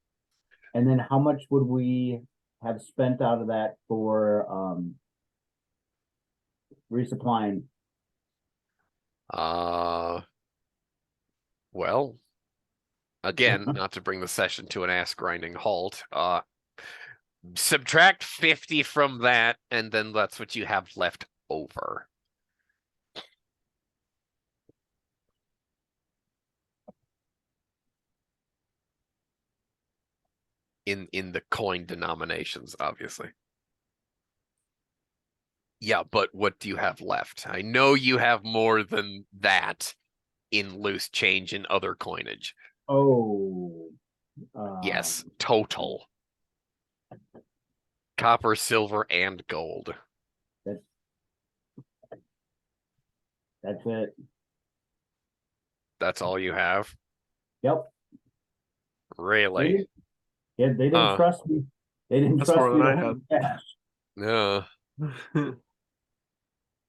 and then how much would we have spent out of that for resupplying? Well, again, not to bring the session to an ass grinding halt, subtract 50 from that, and then that's what you have left over. In the coin denominations, obviously. Yeah, but what do you have left? I know you have more than that in loose change and other coinage. Oh, Yes, total. Copper, silver, and gold. that's it. That's all you have? Yep. Really? They didn't trust me. They didn't That's trust more me than to I hold cash. No.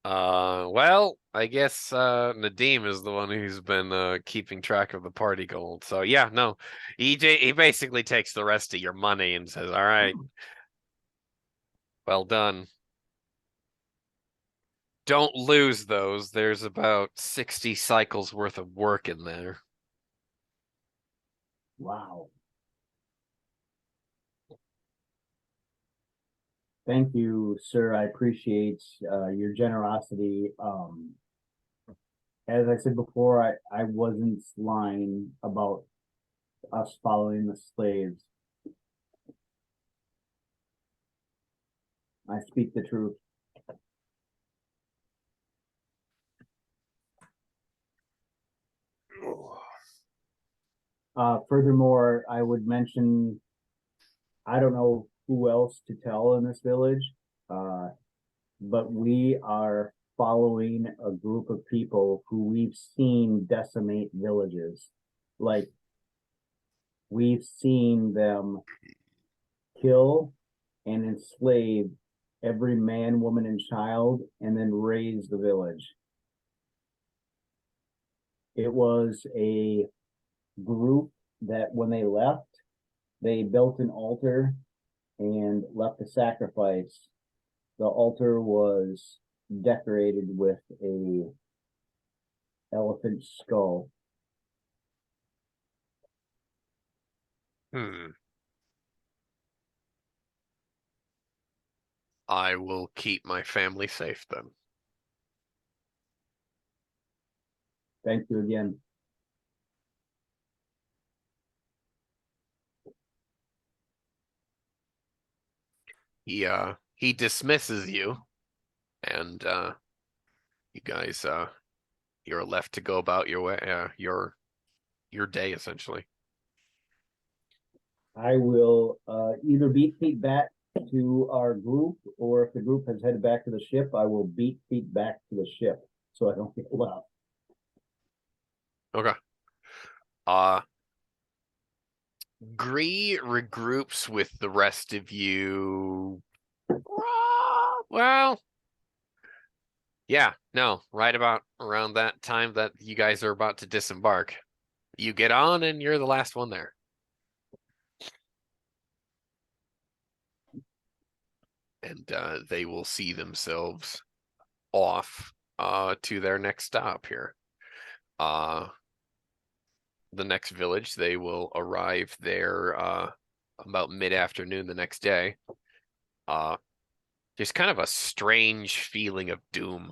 Well, I guess Nadim is the one who's been keeping track of the party gold. So yeah, no. He basically takes the rest of your money and says, "All right. Well done. Don't lose those. There's about 60 cycles worth of work in there." Wow. Thank you, sir. I appreciate your generosity. As I said before, I wasn't lying about us following the slaves. I speak the truth. Furthermore, I would mention, I don't know who else to tell in this village, but we are following a group of people who we've seen decimate villages. Like, we've seen them kill and enslave every man, woman, and child, and then raise the village. It was a group that when they left, they built an altar and left a sacrifice. The altar was decorated with a elephant skull. I will keep my family safe then. Thank you again. He dismisses you, and you guys you're left to go about your way, your day essentially. I will either beat feet back to our group, or if the group has headed back to the ship, I will beat feet back to the ship so I don't get left. Okay. Gree regroups with the rest of you. Well, Yeah, no, right about around that time that you guys are about to disembark. You get on and you're the last one there. And they will see themselves off to their next stop here. The next village, they will arrive there about mid-afternoon the next day. Just kind of a strange feeling of doom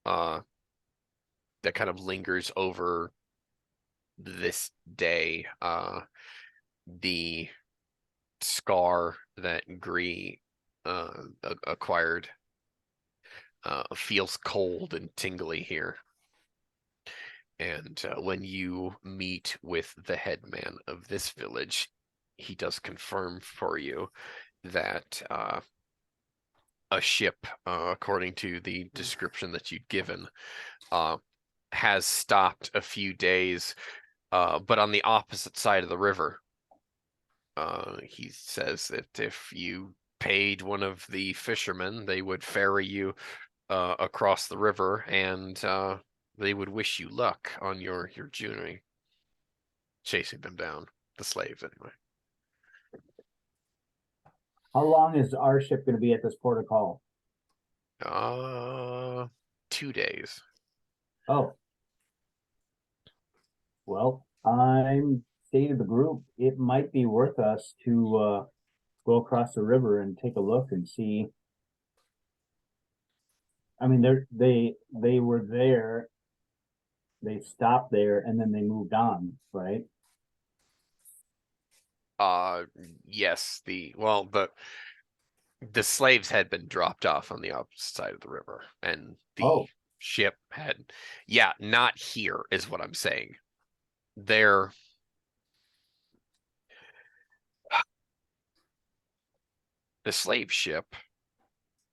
that kind of lingers over this day. The scar that Gree acquired feels cold and tingly here. And when you meet with the headman of this village, he does confirm for you that a ship, according to the description that you'd given, has stopped a few days, but on the opposite side of the river. He says that if you paid one of the fishermen, they would ferry you across the river, and they would wish you luck on your journey. Chasing them down, the slaves anyway. How long is our ship going to be at this port of call? 2 days. Oh. Well, I'm saying to the group, it might be worth us to go across the river and take a look and see. I mean, they were there, they stopped there, and then they moved on, right? Yes, the slaves had been dropped off on the opposite side of the river, and the ship had, yeah, not here is what I'm saying. There, the slave ship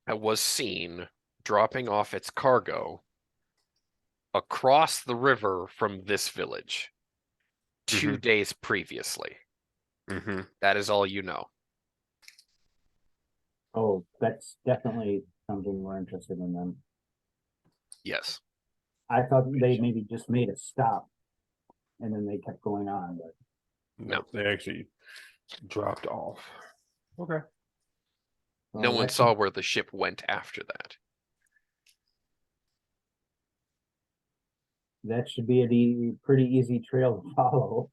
was seen dropping off its cargo across the river from this village 2 days previously. That is all you know. Oh, that's definitely something we're interested in then. Yes. I thought they maybe just made a stop and then they kept going on, but No, they actually dropped off. Okay. No one saw where the ship went after that. That should be a pretty easy trail to follow.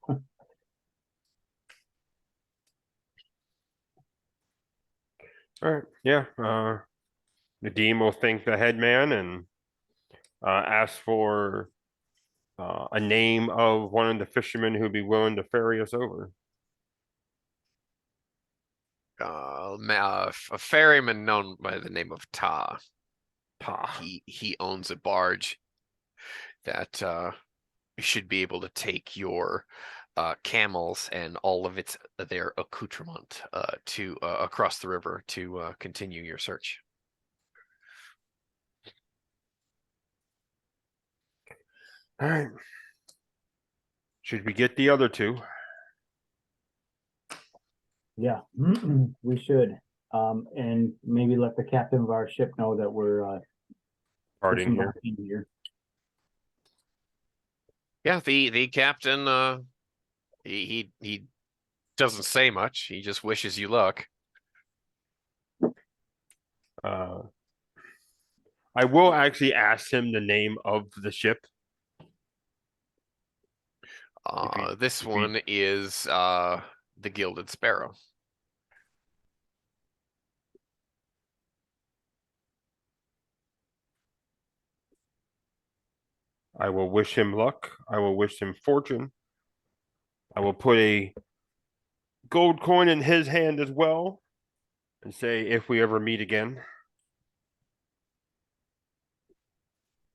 All right. Yeah. Nadim will thank the headman and ask for a name of one of the fishermen who'd be willing to ferry us over. A ferryman known by the name of Ta. Ta. He owns a barge that should be able to take your camels and all of their accoutrement to across the river to continue your search. All right. Should we get the other two? Yeah, we should. And maybe let the captain of our ship know that we're Parting here. disembarking here. Yeah, the captain he doesn't say much. He just wishes you luck. I will actually ask him the name of the ship. This one is the Gilded Sparrow. I will wish him luck. I will wish him fortune. I will put a gold coin in his hand as well and say, if we ever meet again.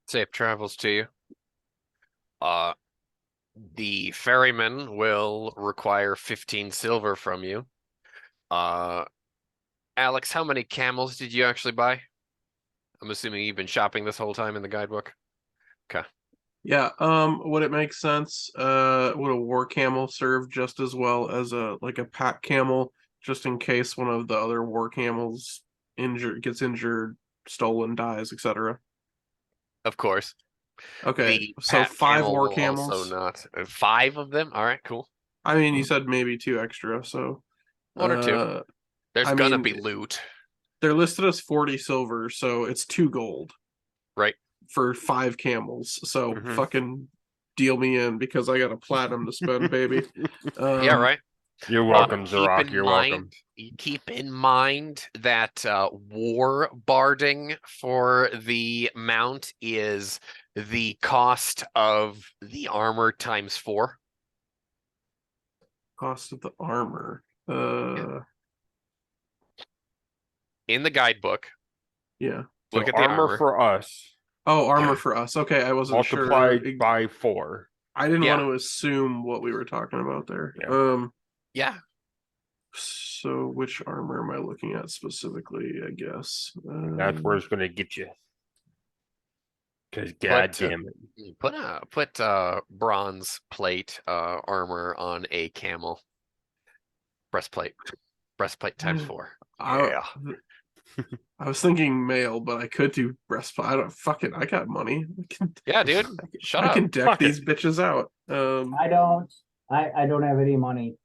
Safe travels to you. The ferryman will require 15 silver from you. Alex, how many camels did you actually buy? I'm assuming you've been shopping this whole time in the guidebook. Okay. Yeah, would it make sense? Would a war camel serve just as well as a pack camel, just in case one of the other war camels gets injured, stolen, dies, etc.? of course. Okay, The so Pat 5 camel more will camels. also not. 5 of them. All right, cool. I mean, you said maybe 2 extra, so 1 or 2. There's I gonna mean, be loot, they're listed as 40 silver, so it's 2 gold right? for 5 camels. So Mhm. fucking deal me in because I got a platinum to spend, baby. Yeah, right. You're welcome, Keep Zorak. in You're mind, welcome. keep in mind that war barding for the mount is the cost of the armor times 4. Cost of the armor. In the guidebook. Yeah. Look So at the armor. for us Oh, armor for us. Okay, I wasn't sure. multiplied by 4. I didn't Yeah. want to assume what we were talking about there. Yeah. Yeah. So which armor am I looking at specifically? I guess That's where it's going to get you. Because god damn it. Put bronze plate armor on a camel. Breastplate times 4. Yeah. I was thinking male, but I could do breastplate. I don't fucking. I got money. Yeah, dude. Shut I up. can deck Fuck these it. I bitches out. don't have any money.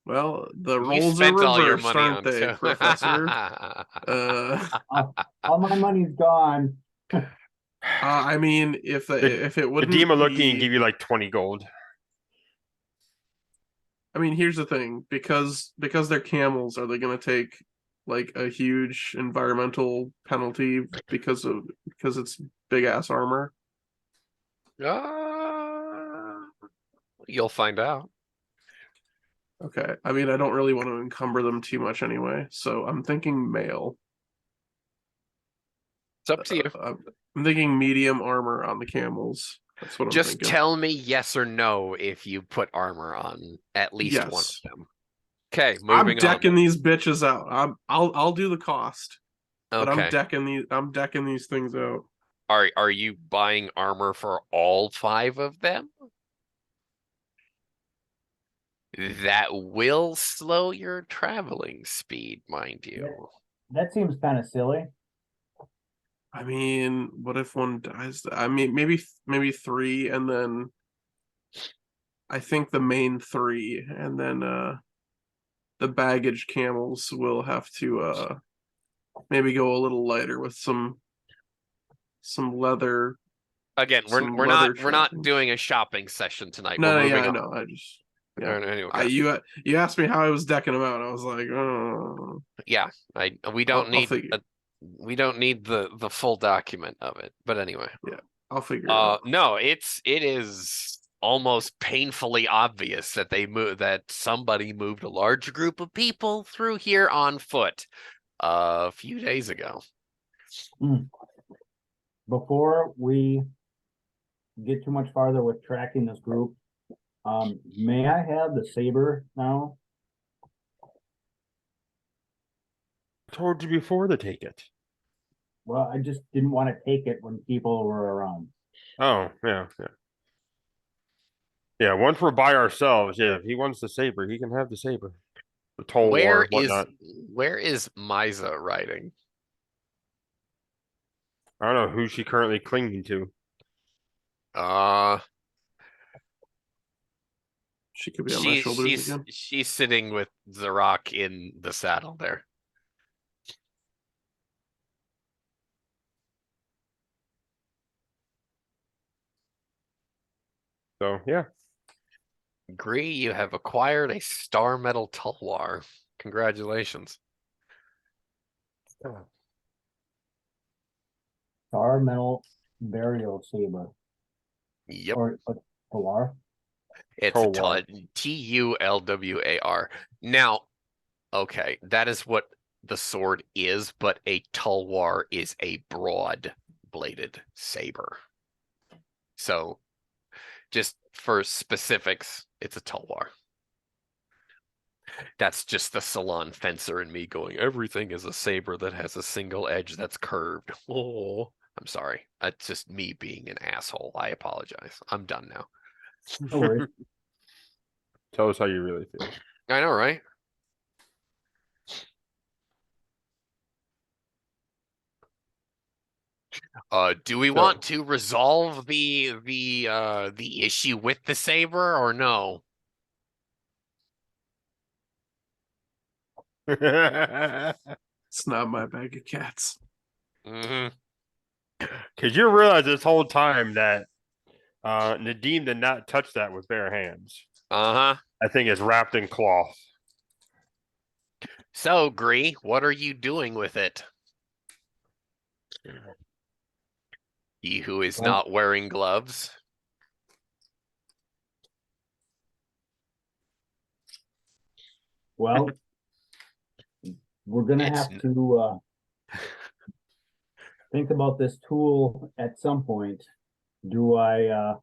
Well, the You roles are spent all your reversed, money aren't on they, too. Professor? All my money's gone. I mean, if it The wouldn't demon looking and be, give you like 20 gold. I mean, here's the thing: because they're camels, are they going to take like a huge environmental penalty because it's big ass armor? You'll find out. Okay, I mean, I don't really want to encumber them too much anyway, so I'm thinking male. It's up to you. I'm thinking medium armor on the camels. That's what I'm Just thinking. tell me yes or no if you put armor on at least one Yes. of them. Okay, I'm moving decking on. these bitches out. I'll do the cost, but I'm Okay. decking these things out. Are you buying armor for all 5 of them? That will slow your traveling speed, mind you. That seems kind of silly. I mean, what if one dies? I mean, maybe 3, and then I think the main 3, and then the baggage camels will have to maybe go a little lighter with some leather. Again, Some we're leather not trappings. doing a shopping session tonight. No, We're yeah, moving I on. know. I just yeah. All right, anyway, You asked me how I was decking them out. I was like, oh. yeah, we don't I'll need figure. we don't need the full document of it. But anyway. Yeah, I'll figure it out. No, it is almost painfully obvious that somebody moved a large group of people through here on foot a few days ago. Before we get too much farther with tracking this group, may I have the saber now? I told you before to take it. Well, I just didn't want to take it when people were around. Oh, yeah. Yeah, once we're by ourselves, yeah, if he wants the saber, he can have the saber. The toll war, whatnot. Where is Misa riding? I don't know who she currently clinging to. She could be on my shoulders again. She's sitting with Zorak in the saddle there. So, yeah. Agree, you have acquired a star metal tulwar. Congratulations. Star metal burial saber. Yep. Or Tulwar. It's Tulwar. a Tulwar. Now, okay, that is what the sword is, but a tulwar is a broad bladed saber. So just for specifics, it's a tulwar. That's just the salon fencer in me going, everything is a saber that has a single edge that's curved. Oh, I'm sorry. That's just me being an asshole. I apologize. I'm done now. No worries. Tell us how you really feel. I know, right? Do we want to resolve the issue with the saber or no? It's not my bag of cats. Mm-hmm. Because you realize this whole time that Nadim did not touch that with bare hands. Uh-huh. I think it's wrapped in cloth. So, Gree, what are you doing with it? He who is Well- not wearing gloves. Well, we're gonna It's have to think about this tool at some point. Do I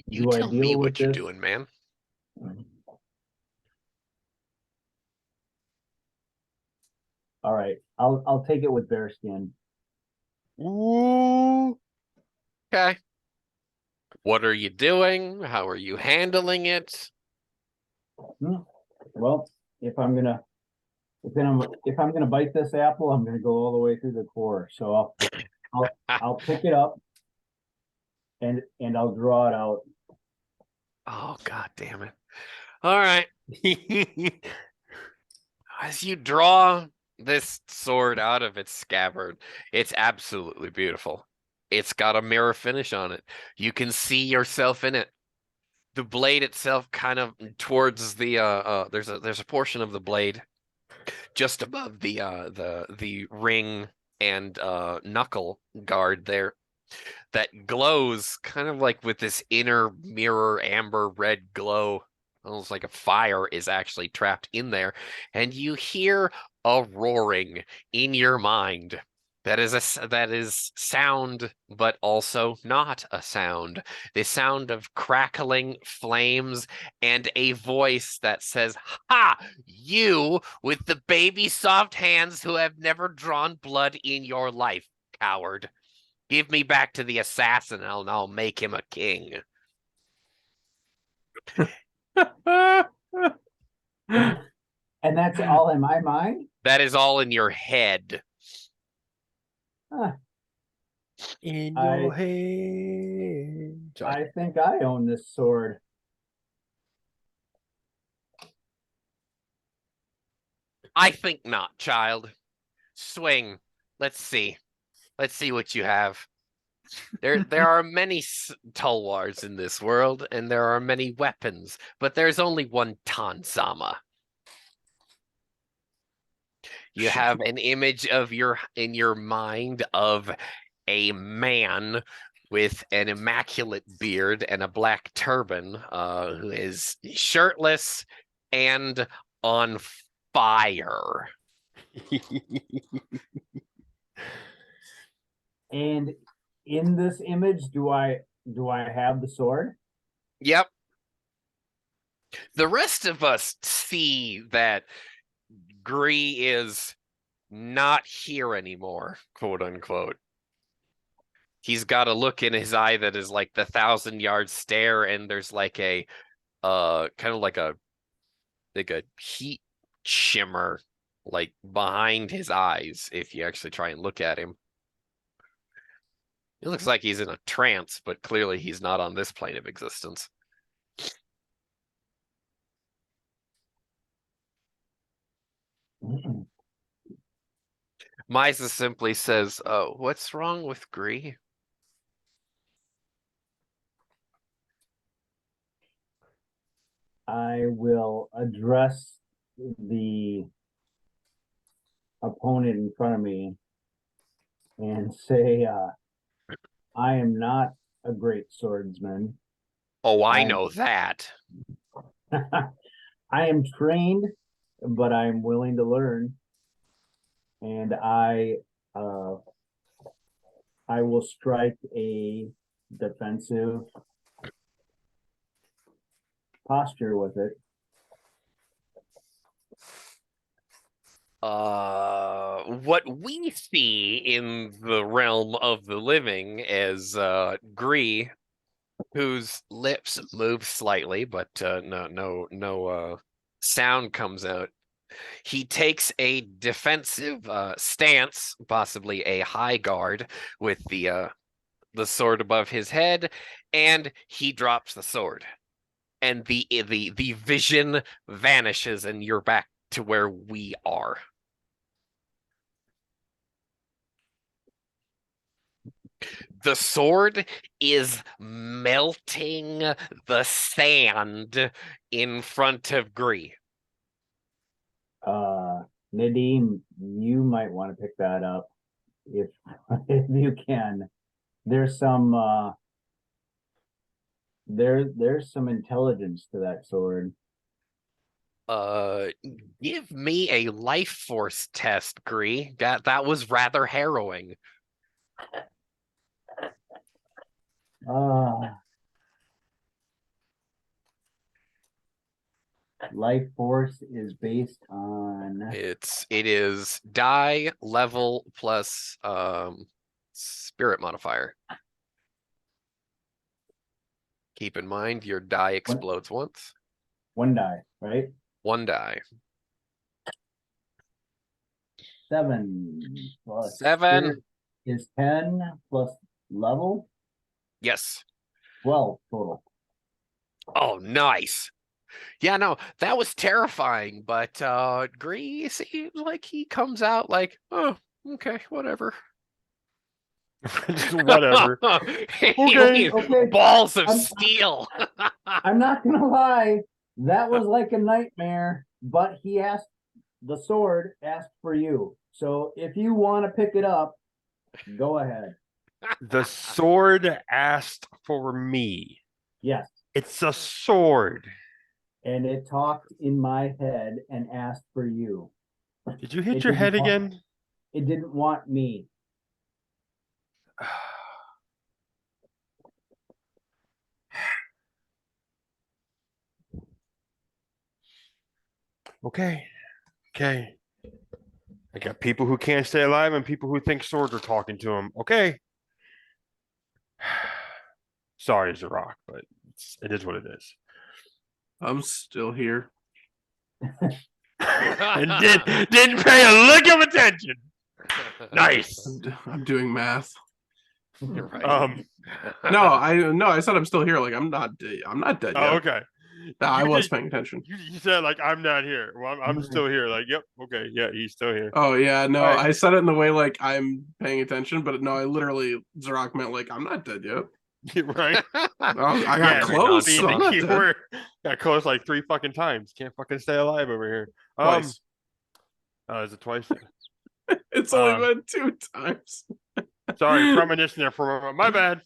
You do I tell deal me with what you're this? doing, man. All right, I'll take it with bearskin. Ooh. Okay. What are you doing? How are you handling it? Well, if I'm gonna bite this apple, I'm gonna go all the way through the core. So I'll pick it up and I'll draw it out. Oh, god damn it. All right. As you draw this sword out of its scabbard, it's absolutely beautiful. It's got a mirror finish on it. You can see yourself in it. The blade itself kind of towards the there's a portion of the blade just above the ring and knuckle guard there that glows kind of like with this inner mirror amber red glow, almost like a fire is actually trapped in there, and you hear a roaring in your mind that is sound but also not a sound, the sound of crackling flames and a voice that says, ha, you with the baby soft hands who have never drawn blood in your life, coward. Give me back to the assassin and I'll make him a king. And that's all in my mind? That is all in your head. Huh, In I- your head. Sorry. I think I own this sword. I think not, child. Swing. Let's see. Let's see what you have. There are many tulwars in this world, and there are many weapons, but there's only one Tansama. You have an image of in your mind of a man with an immaculate beard and a black turban, who is shirtless and on fire. And in this image, do I have the sword? Yep. The rest of us see that Gree is not here anymore, quote unquote. He's got a look in his eye that is like the 1,000-yard stare, and there's like a kind of like a heat shimmer like behind his eyes if you actually try and look at him. It looks like he's in a trance, but clearly he's not on this plane of existence. Misa simply says, "Oh, what's wrong with Gree?" I will address the opponent in front of me and say, I am not a great swordsman. Oh, I I'm- know that. I am trained, but I'm willing to learn. And I will strike a defensive posture with it. What we see in the realm of the living is Gree, whose lips move slightly, but no sound comes out. He takes a defensive stance, possibly a high guard, with the sword above his head, and he drops the sword. And the vision vanishes, and you're back to where we are. The sword is melting the sand in front of Gree. Nadim, you might want to pick that up if if you can. There's some there's some intelligence to that sword. Give me a life force test, Gree. That was rather harrowing. Life force is based on It is die level plus spirit modifier. Keep in mind your die explodes once. 1 die, right? 1 die. 7 plus 7 spirit is 10 plus level Yes. 12 total. Oh, nice. Yeah, no, that was terrifying, but Gree seems like he comes out like, oh, okay, whatever. Just whatever. Okay. Okay. Balls of I'm- steel. I'm not gonna lie, that was like a nightmare, but the sword asked for you. So if you want to pick it up, go ahead. The sword asked for me. Yes. It's a sword. And it talked in my head and asked for you. Did you hit It your didn't head want- again? It didn't want me. Okay. Okay. I got people who can't stay alive and people who think swords are talking to them. Okay. Sorry, Zarok, but it is what it is. I'm still here. And didn't pay a lick of attention. Nice. I'm doing math. Right. No, I said I'm still here. Like I'm not dead yet. Oh, okay. No, I You was did- paying attention. You said like I'm not here. Well, I'm still here. Like, yep, okay, yeah, he's still here. Oh yeah, no, All right. I said it in the way like I'm paying attention, but no, I literally Zarok meant like I'm not dead yet. Right? I got Yeah, close. See, I'm not you dead. were got close like 3 fucking times. Can't fucking stay alive over here. Twice. Is it twice? It's only been 2 times. Sorry, premonition there for a moment. My bad.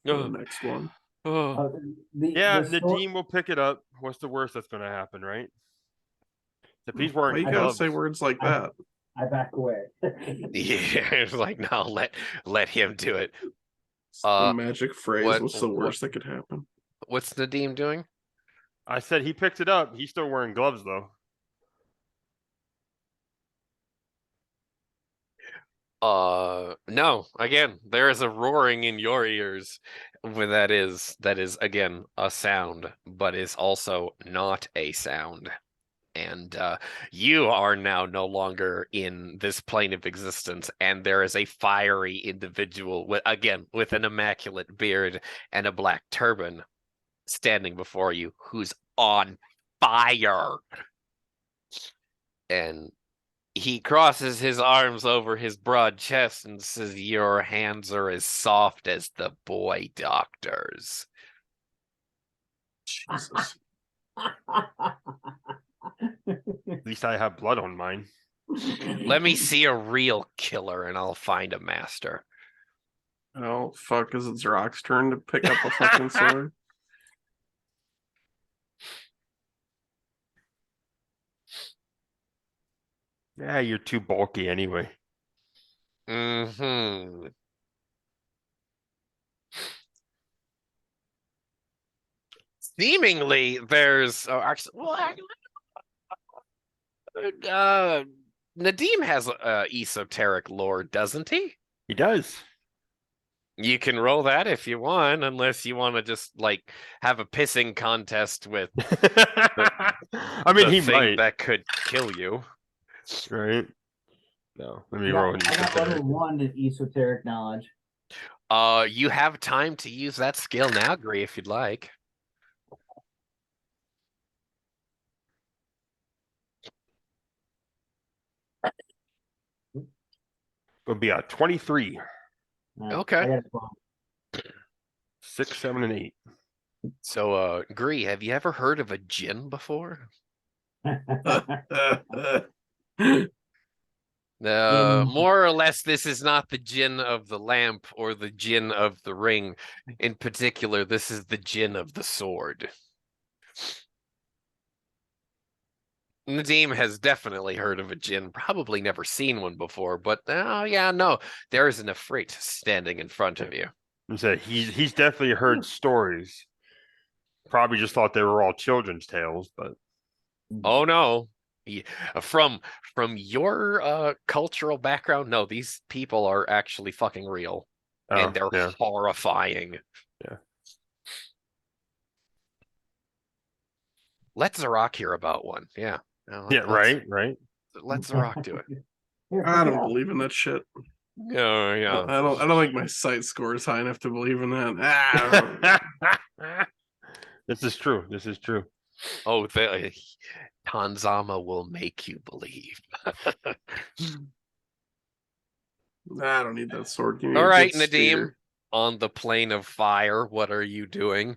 The next one. Yeah, the sword- Nadim will pick it up. What's the worst that's gonna happen, right? If he's Why wearing you gotta gloves, say words like that? I back away. Yeah, it's like no, let him do it. The magic phrase. what- What's the what- worst that could happen? What's Nadim doing? I said he picked it up. He's still wearing gloves though. No, again, there is a roaring in your ears when that is again a sound, but is also not a sound. And you are now no longer in this plane of existence, and there is a fiery individual with an immaculate beard and a black turban standing before you who's on fire. And he crosses his arms over his broad chest and says, "Your hands are as soft as the boy doctor's." Jesus. At least I have blood on mine. Let me see a real killer and I'll find a master. Oh fuck! Is it Zarok's turn to pick up a fucking sword? Yeah, you're too bulky anyway. Mm-hmm. Seemingly, there's Nadim has esoteric lore, doesn't he? He does. You can roll that if you want, unless you want to just like have a pissing contest with I mean, the he thing might, that could kill you. right? No, let me I roll got, an I got esoteric. level 1 in esoteric knowledge. You have time to use that skill now, Gree, if you'd like. Would be a 23, Okay. I got a 12. 6, 7, and 8. So, Gree, have you ever heard of a djinn before? More or less, this is not the djinn of the lamp or the djinn of the ring. In particular, this is the djinn of the sword. Nadim has definitely heard of a djinn, probably never seen one before, but oh yeah, no, there is an Ifrit standing in front of you. And said he's definitely heard stories. Probably just thought they were all children's tales, but Oh no. From your cultural background, no, these people are actually fucking real. And they're yeah, horrifying. yeah. Let Zarok hear about one. Yeah. Yeah, right. Let Zarok do it. Here, I pick it don't up. believe in that shit. Oh yeah. I don't think my sight score is high enough to believe in that. This is true. This is true. Oh, Tanzama will make you believe. I don't need that sword. Give me All a right, good Nadim. spear. On the plane of fire, what are you doing?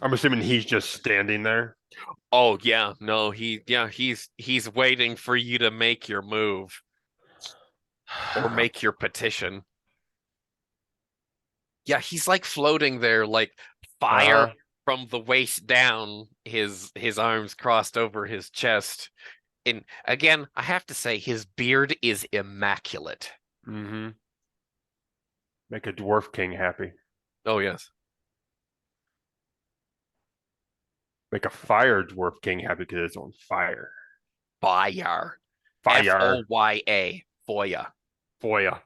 I'm assuming he's just standing there. Oh yeah, no, he's waiting for you to make your move or make your petition. Yeah, he's like floating there, like fire from the waist down, his arms crossed over his chest. And again, I have to say, his beard is immaculate. Mm-hmm. Make a dwarf king happy. Oh yes. Make a fire dwarf king happy because it's on fire. Fire. Fire. Foya. Foya. Foya.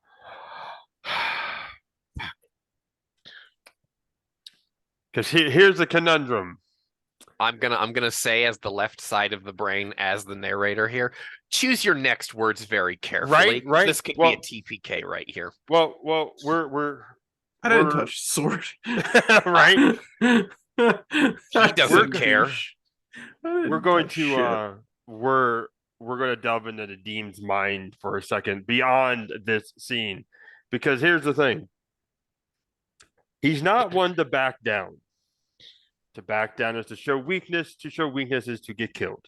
Because here's the conundrum. I'm gonna say as the left side of the brain as the narrator here. Choose your next words very carefully. Right. This could be a TPK right here. Well, we're I didn't touch the sword. right. He doesn't care. We're going to we're going to delve into the Dean's mind for a second beyond this scene, because here's the thing. He's not one to back down. To back down is to show weakness. To show weakness is to get killed.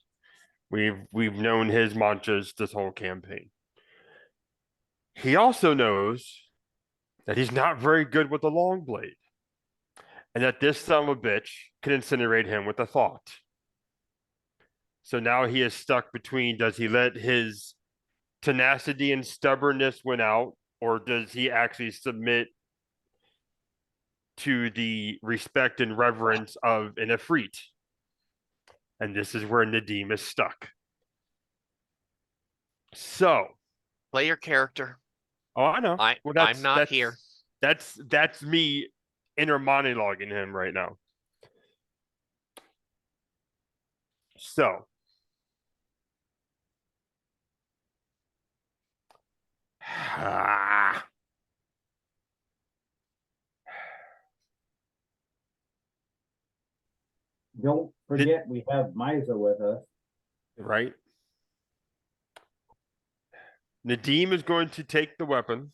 We've known his mantras this whole campaign. He also knows that he's not very good with the long blade, and that this son of a bitch can incinerate him with a thought. So now he is stuck between, does he let his tenacity and stubbornness win out, or does he actually submit to the respect and reverence of an Ifrit? And this is where Nadim is stuck. So, Play your character. oh, I know. I'm not here. That's me inner monologuing him right now. So, Don't forget we have Misa with us. right? Nadim is going to take the weapon.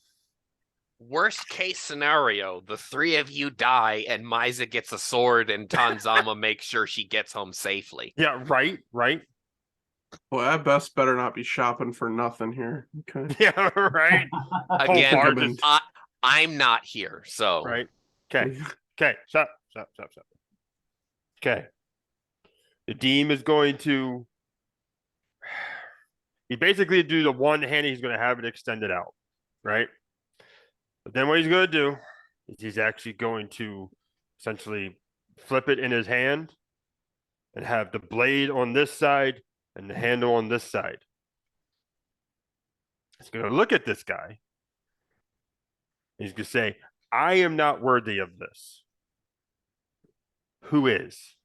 Worst case scenario, the three of you die and Misa gets a sword and Tanzama makes sure she gets home safely. Yeah, right. Boy, I best better not be shopping for nothing here. Okay. Yeah, right. Again, I'm not here, so right. Okay. Stop. Okay. Nadim is going to. He basically do the one hand. He's going to have it extended out, right? But then what he's going to do is he's actually going to essentially flip it in his hand and have the blade on this side and the handle on this side. He's going to look at this guy. He's going to say, I am not worthy of this. Who is?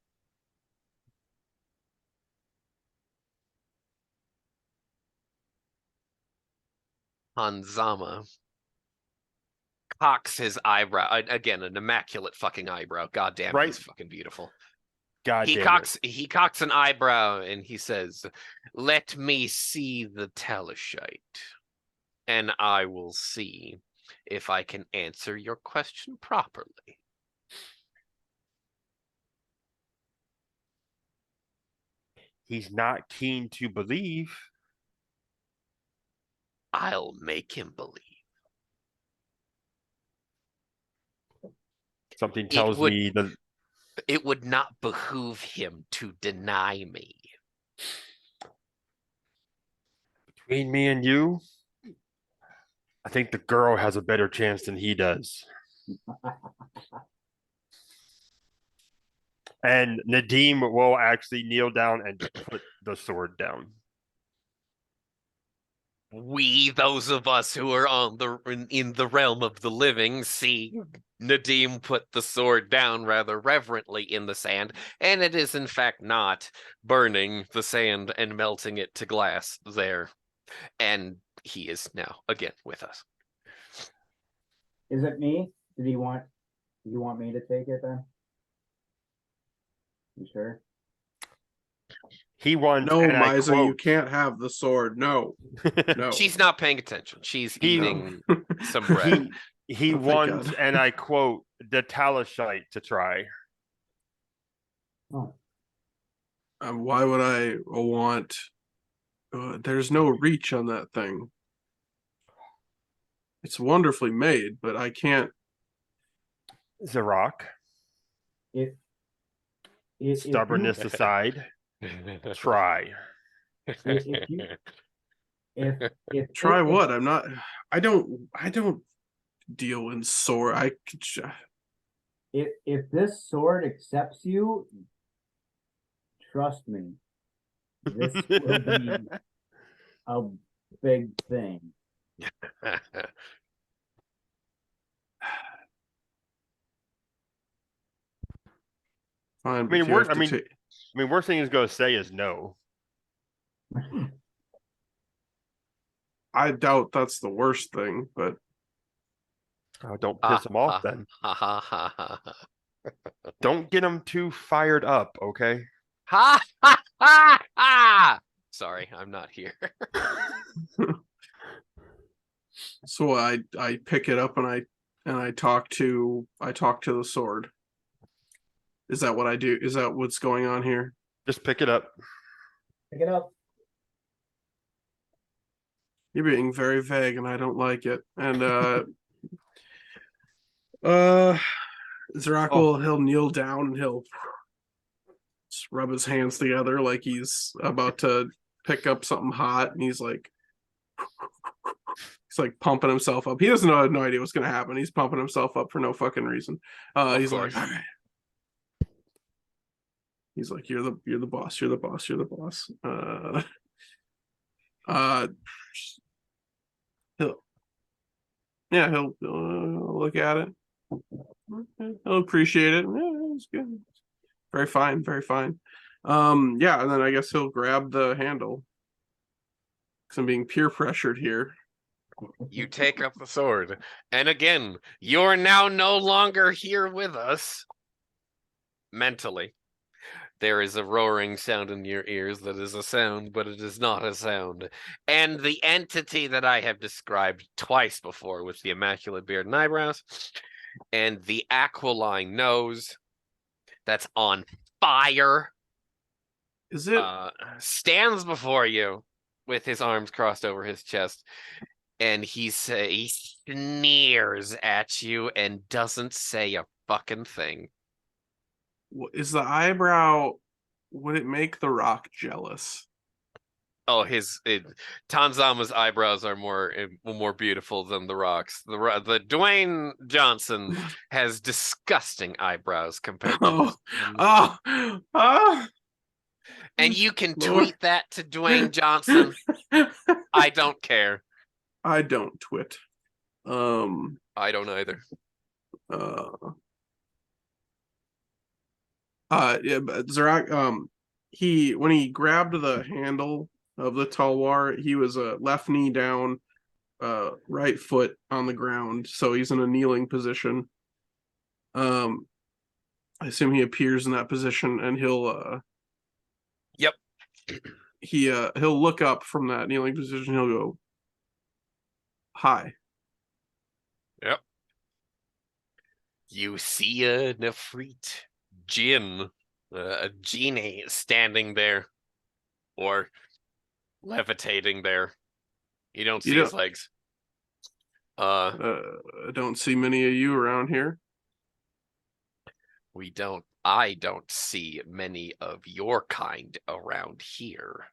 Hanzama cocks his eyebrow. Again, an immaculate fucking eyebrow. God damn, Right. he's fucking beautiful. God He damn he cocks an eyebrow and he says, "Let me see the talishite, and I will see if I can answer your question properly." He's not keen to believe. I'll make him believe. Something tells me that it would not behoove him to deny me. between me and you, I think the girl has a better chance than he does. And Nadim will actually kneel down and put the sword down. We, those of us who are in the realm of the living, see Nadim put the sword down rather reverently in the sand, and it is in fact not burning the sand and melting it to glass there. And he is now again with us. Is it me? Do you want me to take it then? You sure? He wants, No, and I Miza, you quote, can't have the sword. No, no. She's not paying attention. She's eating some he, bread. he Oh, thank wants, God. and I quote, the talishite to try. Oh, Why would I want? There's no reach on that thing. It's wonderfully made, but I can't. Zarok, if stubbornness you, aside, try. if Try it- what? I'm not. I don't deal in sword. I could. if this sword accepts you, trust me, this will be a big thing. Fine, I but mean, you have to take. worst thing he's going to say is no. I doubt that's the worst thing, but Oh, don't piss him off then. Don't get him too fired up, okay? Ha ha ha ha! Sorry, I'm not here. so I pick it up and I talk to the sword. Is that what I do? Is that what's going on here? Just pick it up. Pick it up. You're being very vague and I don't like it. And Zirak will he'll kneel down and he'll just rub his hands together like he's about to pick up something hot, and he's like pumping himself up. He doesn't know, no idea what's gonna happen. He's pumping himself up for no fucking reason. He's course. like, all right. He's like, you're the boss, you're the boss, you're the boss. He'll look at it. He'll appreciate it. Yeah, it's good. Very fine, very fine. Yeah, and then I guess he'll grab the handle. Because I'm being peer pressured here. You take up the sword. And again, you're now no longer here with us. Mentally. There is a roaring sound in your ears that is a sound, but it is not a sound. And the entity that I have described twice before with the immaculate beard and eyebrows, and the aquiline nose that's on fire, Is it? stands before you with his arms crossed over his chest, and he sneers at you and doesn't say a fucking thing. Is the eyebrow? Would it make the Rock jealous? Oh, Tanzama's eyebrows are more beautiful than the Rock's. The Dwayne Johnson has disgusting eyebrows compared to. And you can tweet that to Dwayne Johnson. I don't care. I don't twit. I don't either. Yeah, but Zarak, when he grabbed the handle of the talwar, he was left knee down, right foot on the ground, so he's in a kneeling position. I assume he appears in that position, and he'll Yep. he'll look up from that kneeling position. He'll go, "Hi." Yep. You see a Nefrit Jinn, a genie standing there, or levitating there. You don't You see his don't- legs. I don't see many of you around here. I don't see many of your kind around here.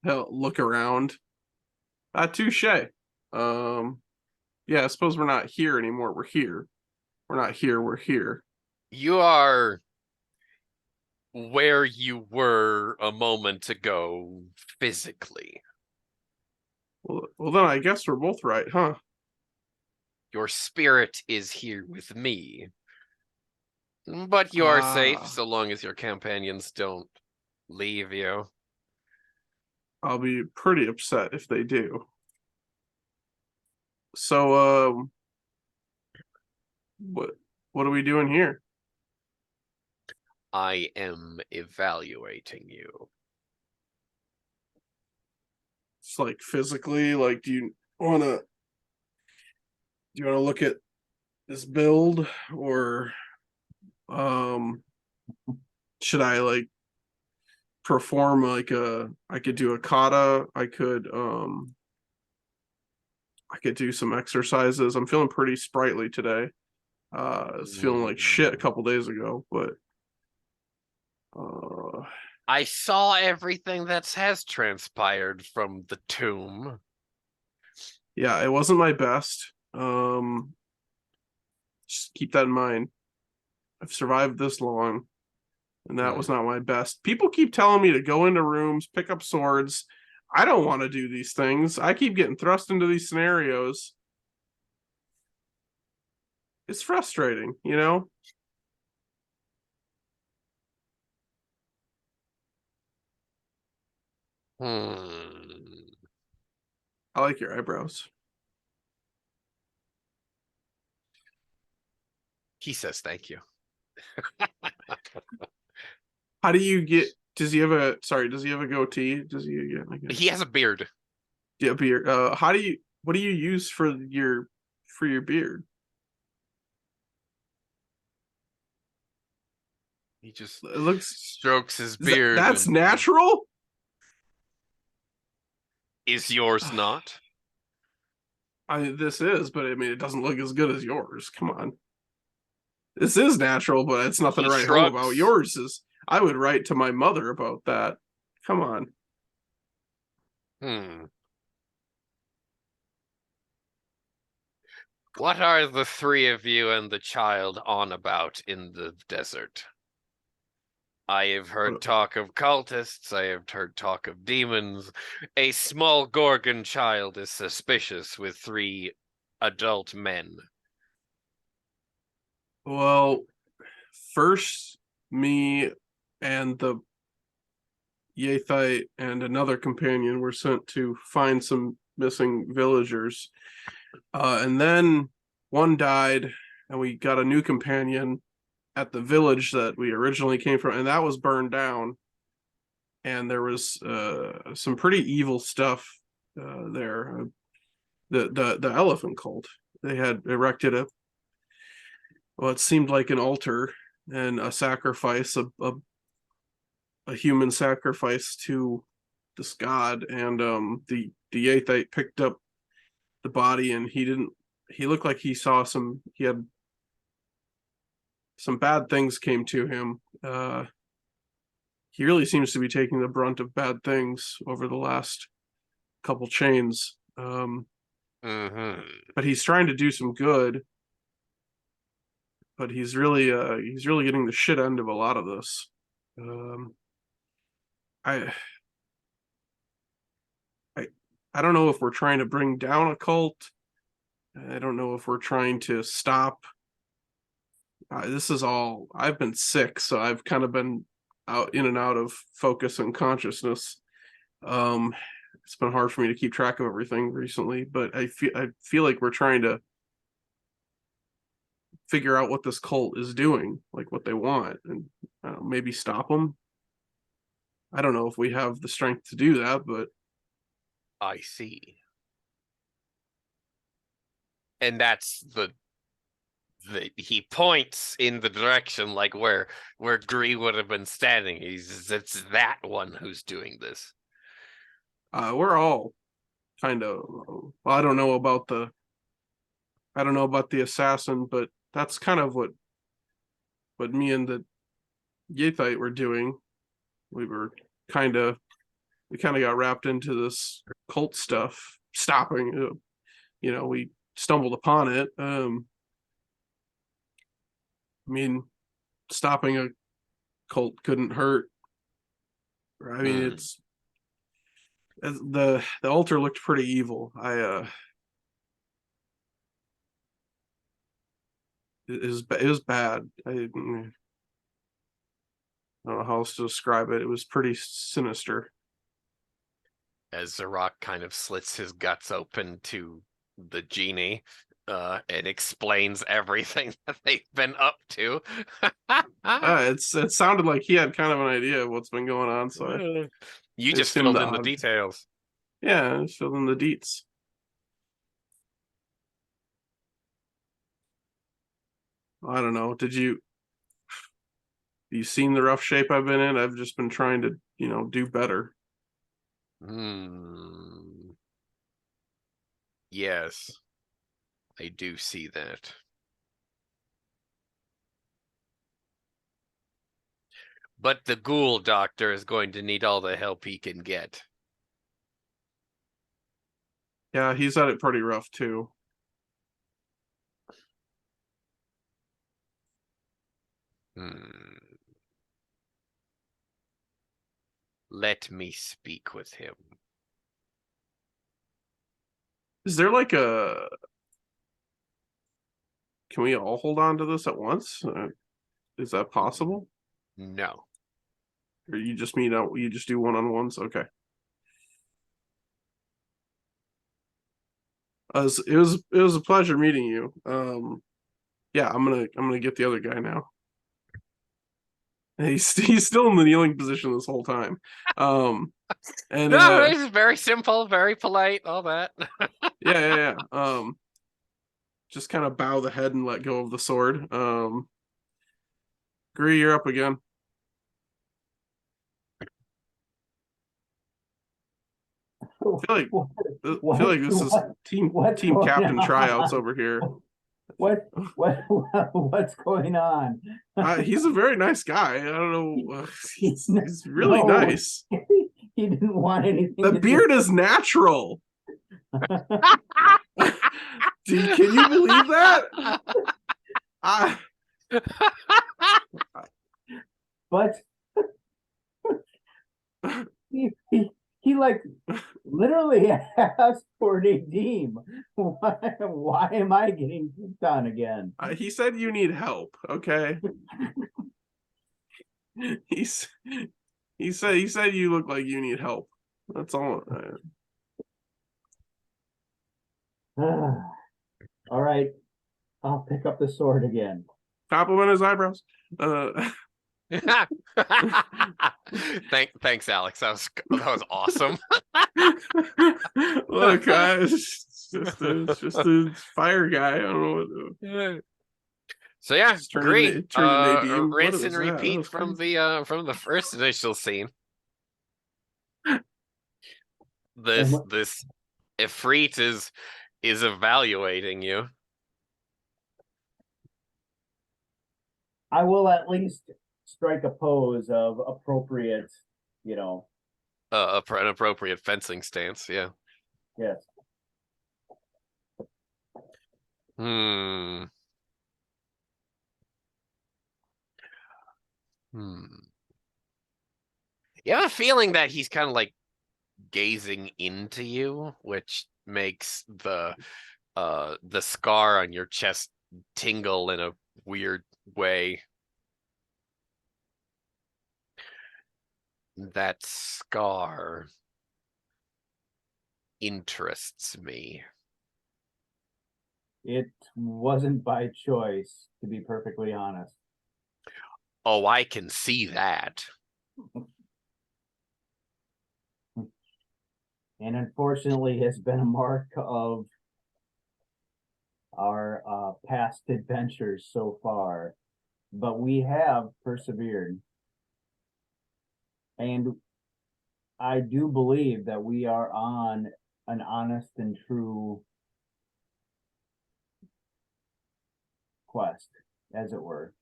He'll look around. Touche. Yeah, I suppose we're not here anymore. We're here. We're not here. We're here. You are where you were a moment ago physically. Well, then I guess we're both right, huh? Your spirit is here with me. But you are safe so long as your companions don't leave you. I'll be pretty upset if they do. So, what are we doing here? I am evaluating you. It's like physically, like, do you wanna look at this build, or should I like perform like I could do a kata, I could do some exercises. I'm feeling pretty sprightly today. I was feeling like shit a couple days ago, but I saw everything that has transpired from the tomb. yeah, it wasn't my best. Just keep that in mind. I've survived this long, and that was not my best. People keep telling me to go into rooms, pick up swords. I don't want to do these things. I keep getting thrust into these scenarios. It's frustrating, you know? I like your eyebrows. He says thank you. How do you get? Does he have a goatee? Does he get like He has a beard. a beard? What do you use for your beard? He just It looks strokes his beard. That's and natural. Is yours not? This is, but I mean, it doesn't look as good as yours. Come on. This is natural, but it's nothing He to write home about. Yours is. I would write to my mother about that. Come on. What are the three of you and the child on about in the desert? I have heard talk of cultists. I have heard talk of demons. A small Gorgon child is suspicious with 3 adult men. Well, first, me and the Yathite and another companion were sent to find some missing villagers. And then one died, and we got a new companion at the village that we originally came from, and that was burned down. And there was some pretty evil stuff there. The elephant cult. They had erected it seemed like an altar and a sacrifice, a human sacrifice to this god. And the Yathite picked up the body, and he looked like he had some bad things came to him. He really seems to be taking the brunt of bad things over the last couple chains. But he's trying to do some good. But he's really getting the shit end of a lot of this. I don't know if we're trying to bring down a cult. I don't know if we're trying to stop. This is all, I've been sick, so I've kind of been out in and out of focus and consciousness. It's been hard for me to keep track of everything recently, but I feel like we're trying to figure out what this cult is doing, like what they want, and maybe stop them. I don't know if we have the strength to do that, but I see. And that's the he points in the direction like where Gree would have been standing. It's that one who's doing this. we're all kind of. Well, I don't know about the assassin, but that's kind of what me and the Yathite were doing. We kind of got wrapped into this cult stuff, stopping. We stumbled upon it. I mean, stopping a cult couldn't hurt. I mean, it's the altar looked pretty evil. It was bad. I don't know how else to describe it. It was pretty sinister. As Zarok kind of slits his guts open to the genie, and explains everything that they've been up to. It sounded like he had kind of an idea of what's been going on. So you just filled in the odds. details. Yeah, I filled in the deets. I don't know. You seen the rough shape I've been in? I've just been trying to, do better. Yes, I do see that. But the ghoul doctor is going to need all the help he can get. Yeah, he's had it pretty rough too. Let me speak with him. Is there like a... Can we all hold on to this at once? Is that possible? No. Or you just meet out, you just do one-on-ones? Okay. It was a pleasure meeting you. Yeah, I'm gonna get the other guy now. He's still in the kneeling position this whole time. And no, it's very simple, very polite, all that. yeah. Just kind of bow the head and let go of the sword. Gree, you're up again. I feel like this is team captain tryouts over here. What's going on? He's a very nice guy. I don't know. He's really nice. He didn't want anything. The beard is natural. Can you believe that? But he like literally asked for Nadim. Why am I getting picked on again? He said you need help. Okay. he said you look like you need help. That's all. All right, I'll pick up the sword again. Compliment his eyebrows. Thanks, Alex. That was awesome. Look, it's just a fire guy. I don't know what. So yeah, great. Rinse and that? repeat from the first initial scene. This Ifrit is evaluating you. I will at least strike a pose of appropriate, an appropriate fencing stance. Yeah. Yes. You have a feeling that he's kind of like gazing into you, which makes the scar on your chest tingle in a weird way. That scar interests me. It wasn't by choice, to be perfectly honest. Oh, I can see that. And unfortunately has been a mark of our past adventures so far. But we have persevered. And I do believe that we are on an honest and true quest, as it were.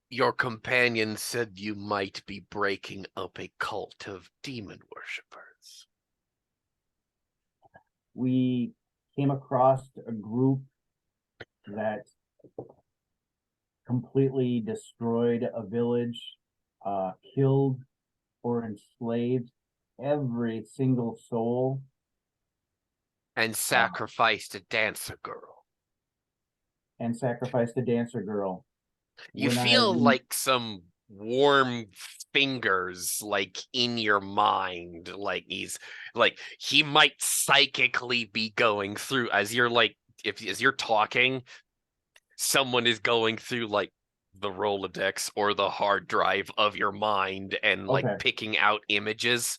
Your companion said you might be breaking up a cult of demon worshippers. We came across a group that completely destroyed a village, killed or enslaved every single soul, And sacrificed a dancer girl. and sacrificed a dancer girl. You When feel like some warm fingers like in your mind, like he might psychically be going through as you're like as you're talking, someone is going through like the Rolodex or the hard drive of your mind and like Okay. picking out images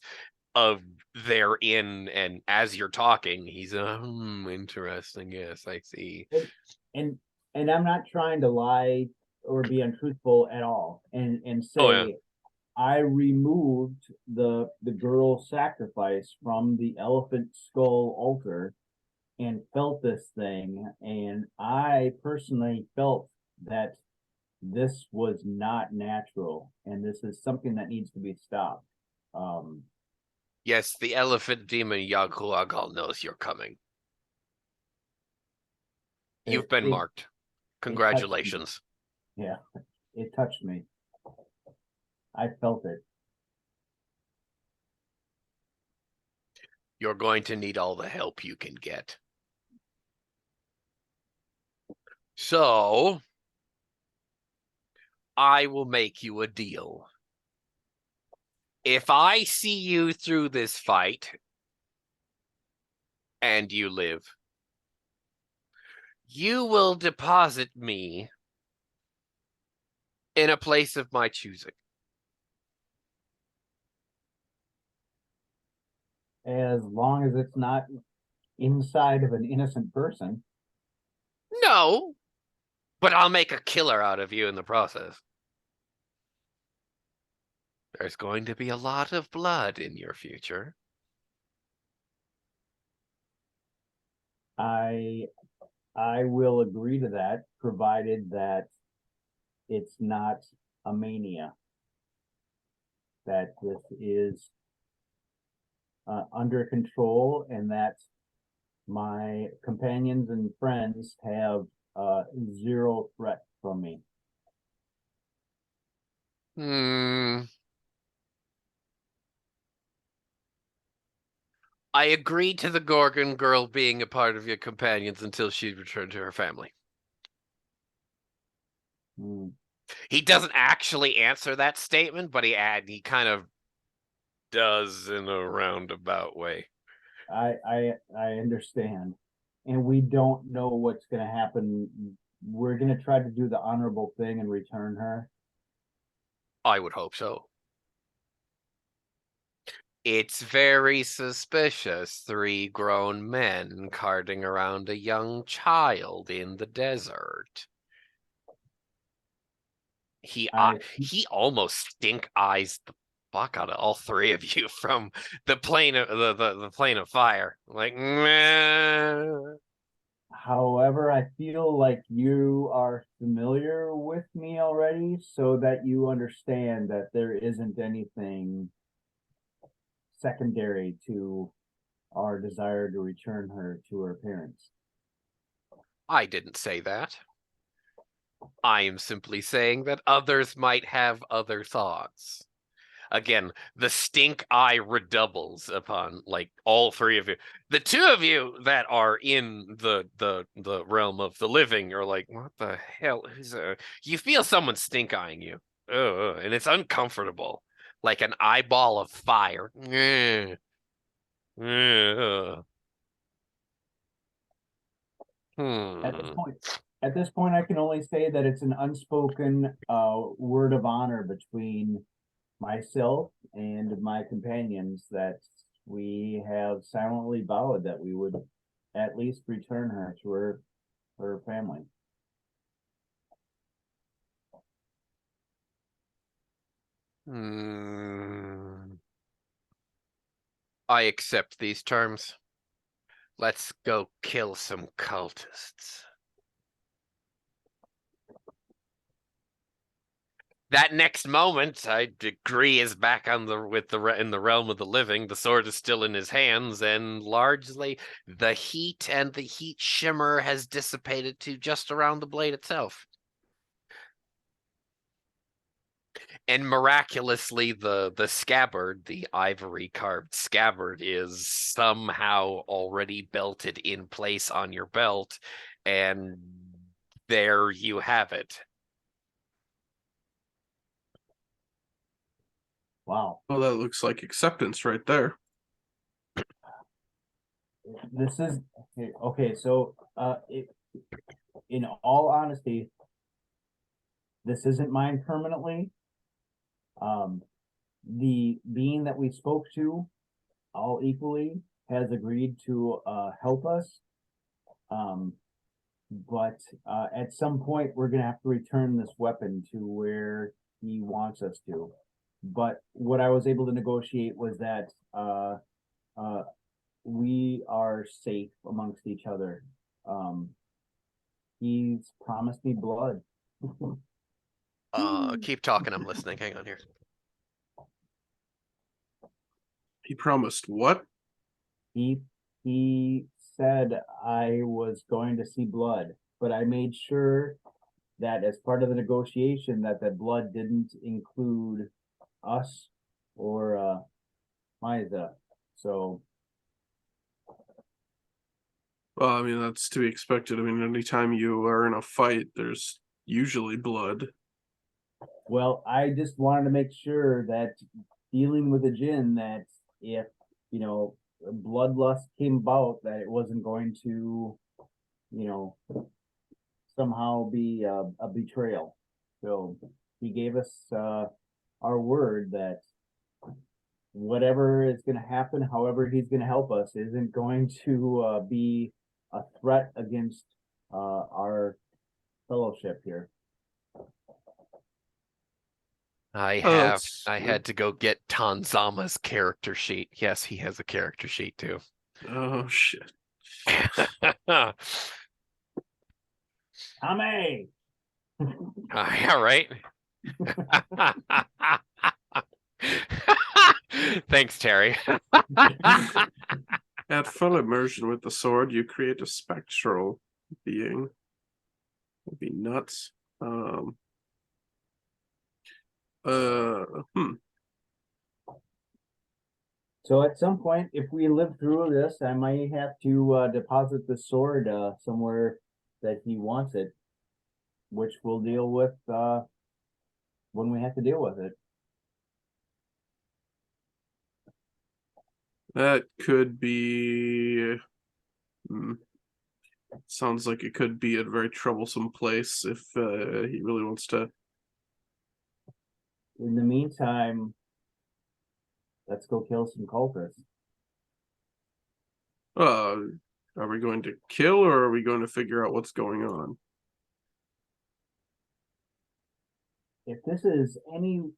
of therein, and as you're talking he's interesting, yes, I see. and I'm not trying to lie or be untruthful at all, and say, Oh, yeah. I removed the girl sacrifice from the elephant skull altar and felt this thing, and I personally felt that this was not natural, and this is something that needs to be stopped. Yes, the elephant demon Yaghuagal knows you're coming. You've been it marked. Congratulations. Yeah, it touched me. I felt it. You're going to need all the help you can get. So, I will make you a deal. If I see you through this fight and you live, you will deposit me in a place of my choosing. As long as it's not inside of an innocent person. No, but I'll make a killer out of you in the process. There's going to be a lot of blood in your future. I will agree to that, provided that it's not a mania. That this is under control, and that my companions and friends have zero threat from me. I agreed to the Gorgon girl being a part of your companions until she returned to her family. He doesn't actually answer that statement, but he kind of does in a roundabout way. I understand, and we don't know what's going to happen. We're going to try to do the honorable thing and return her. I would hope so. It's very suspicious. 3 grown men carting around a young child in the desert. He almost stink eyes the fuck out of all 3 of you from the plane of the plane of fire. Like, meh. However, I feel like you are familiar with me already, so that you understand that there isn't anything secondary to our desire to return her to her parents. I didn't say that. I am simply saying that others might have other thoughts. Again, the stink eye redoubles upon like all three of you. The two of you that are in the realm of the living are like, what the hell is you feel someone stink eyeing you. And it's uncomfortable. Like an eyeball of fire. At this Hmm. point, I can only say that it's an unspoken word of honor between myself and my companions that we have silently vowed that we would at least return her to her family. I accept these terms. Let's go kill some cultists. That next moment, I agree, is back on in the realm of the living. The sword is still in his hands, and largely the heat and the heat shimmer has dissipated to just around the blade itself. And miraculously, the scabbard, the ivory carved scabbard, is somehow already belted in place on your belt, and there you have it. Wow. Oh, that looks like acceptance right there. This is okay. So, in all honesty, this isn't mine permanently. The being that we spoke to all equally has agreed to help us. But at some point we're gonna have to return this weapon to where he wants us to. But what I was able to negotiate was that we are safe amongst each other. He's promised me blood. Keep talking, I'm listening. Hang on here. He promised what? He said I was going to see blood, but I made sure that as part of the negotiation that the blood didn't include us or Maiza. So Well, I mean, that's to be expected. I mean, anytime you are in a fight, there's usually blood. well, I just wanted to make sure that dealing with a Jinn, that if bloodlust came about, that it wasn't going to, you know, somehow be a betrayal. So he gave us our word that whatever is going to happen, however he's going to help us, isn't going to be a threat against our fellowship here. I Oh, had to go get Tanzama's character sheet. Yes, he has a character sheet too. oh shit. Tommy! Yeah, right. Thanks, Terry. At full immersion with the sword, you create a spectral being. Would be nuts. Hmm. So at some point, if we live through this, I might have to deposit the sword somewhere that he wants it, which we'll deal with when we have to deal with it. That could be. Sounds like it could be a very troublesome place if he really wants to. In the meantime, let's go kill some cultists. Are we going to kill or are we going to figure out what's going on? If this is any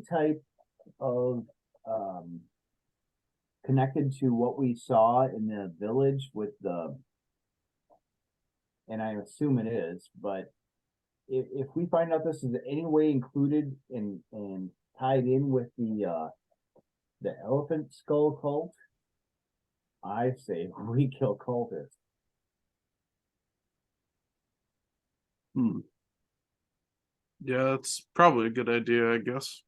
type of connected to what we saw in the village with and I assume it is, but if we find out this is any way included and tied in with the elephant skull cult, I say we kill cultists. Yeah, that's probably a good idea, I guess.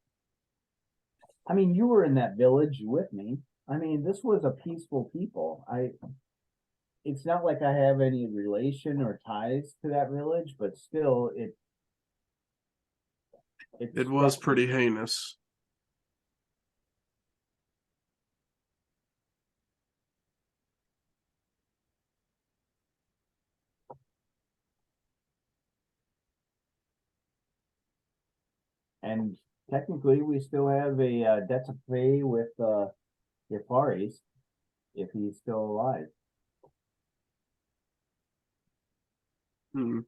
I mean, you were in that village with me. I mean, this was a peaceful people. It's not like I have any relation or ties to that village, but still, It was pretty heinous. And technically, we still have a debt to pay with Yafaris if he's still alive. Hmm.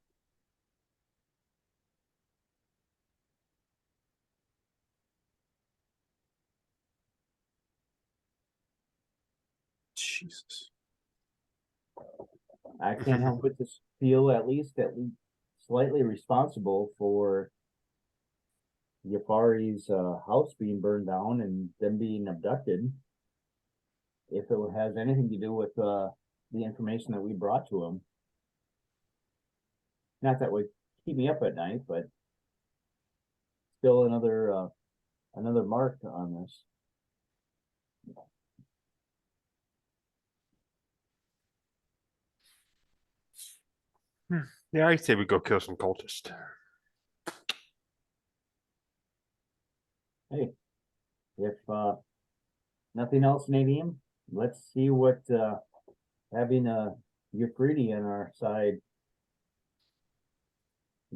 Jesus. I can't help but to feel at least slightly responsible for Yafari's house being burned down and them being abducted. If it has anything to do with the information that we brought to him. Not that would keep me up at night, but still another mark on this. Yeah, I say we go kill some cultists. Hey, if nothing else, Nadim, let's see what having a Euphrates on our side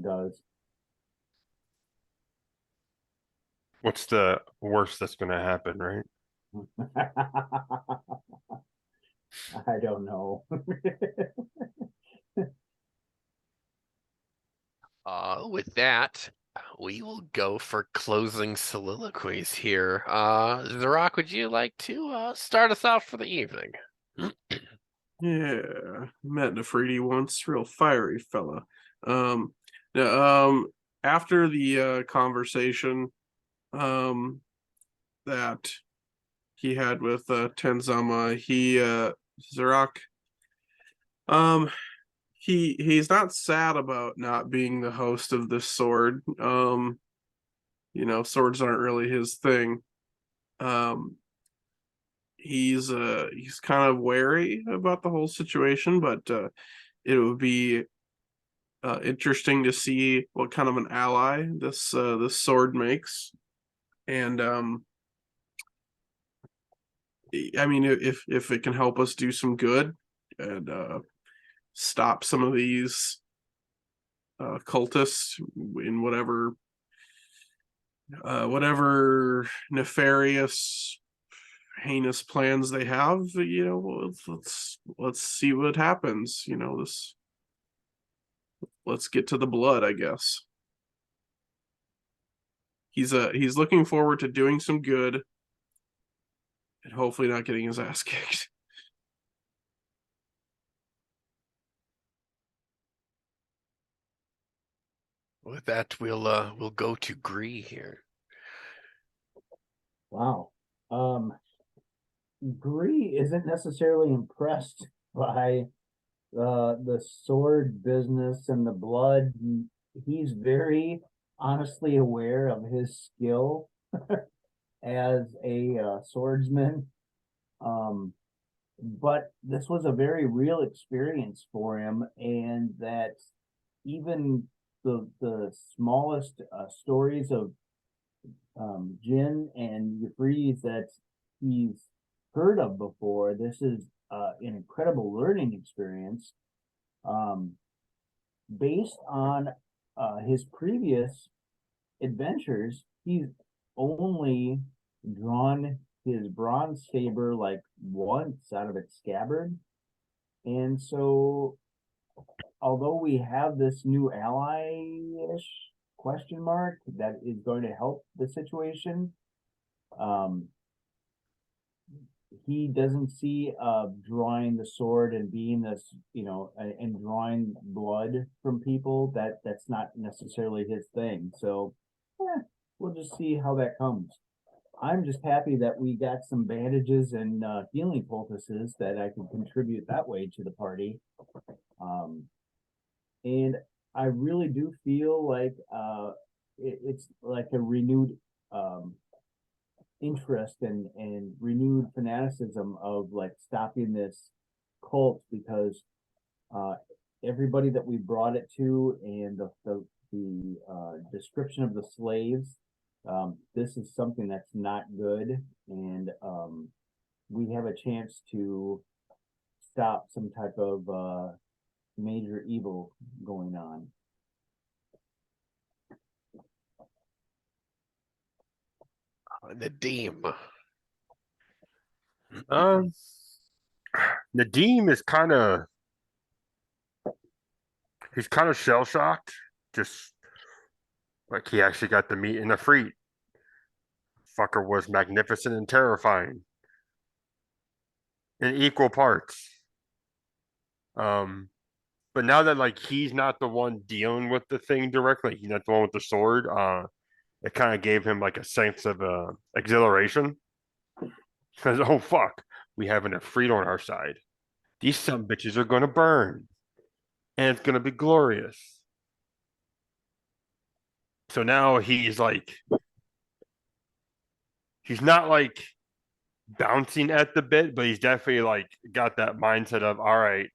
does. What's the worst that's going to happen, right? I don't know. With that, we will go for closing soliloquies here. Zarok, would you like to start us off for the evening? Yeah, met Nefriti once, real fiery fella. Yeah, after the conversation that he had with Tenzama, Zarok, he's not sad about not being the host of this sword. Swords aren't really his thing. He's kind of wary about the whole situation, but it would be interesting to see what kind of an ally this sword makes. And I mean, if it can help us do some good and stop some of these cultists in whatever nefarious, heinous plans they have, let's see what happens. Let's get to the blood, I guess. He's looking forward to doing some good and hopefully not getting his ass kicked. With that, we'll go to Gree here. Wow. Gree isn't necessarily impressed by the sword business and the blood. He's very honestly aware of his skill as a swordsman. But this was a very real experience for him, and that even the smallest stories of Jin and Euphrates that he's heard of before, this is an incredible learning experience. Based on his previous adventures, he's only drawn his bronze saber like once out of its scabbard. And so, although we have this new ally-ish question mark that is going to help the situation, he doesn't see drawing the sword and being this, and drawing blood from people, that's not necessarily his thing. So we'll just see how that comes. I'm just happy that we got some bandages and healing poultices that I can contribute that way to the party. And I really do feel like it's like a renewed interest and renewed fanaticism of like stopping this cult, because everybody that we brought it to and the description of the slaves, this is something that's not good, and we have a chance to stop some type of major evil going on. Nadim. Nadim is he's kind of shell shocked, just like he actually got to meet in the Freet. Fucker was magnificent and terrifying in equal parts. But now that like he's not the one dealing with the thing directly, he's not the one with the sword. It kind of gave him like a sense of exhilaration. Because oh fuck, we have an Efreet on our side. These some bitches are gonna burn, and it's gonna be glorious. So now he's not like bouncing at the bit, but he's definitely like got that mindset of, all right,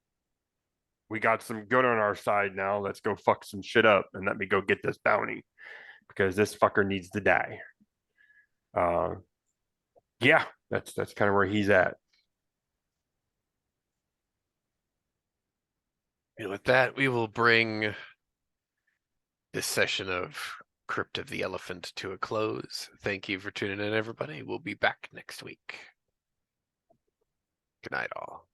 we got some good on our side now. Let's go fuck some shit up and let me go get this bounty because this fucker needs to die. Yeah, that's kind of where he's at. And with that, we will bring this session of Crypt of the Elephant to a close. Thank you for tuning in, everybody. We'll be back next week. Good night, all.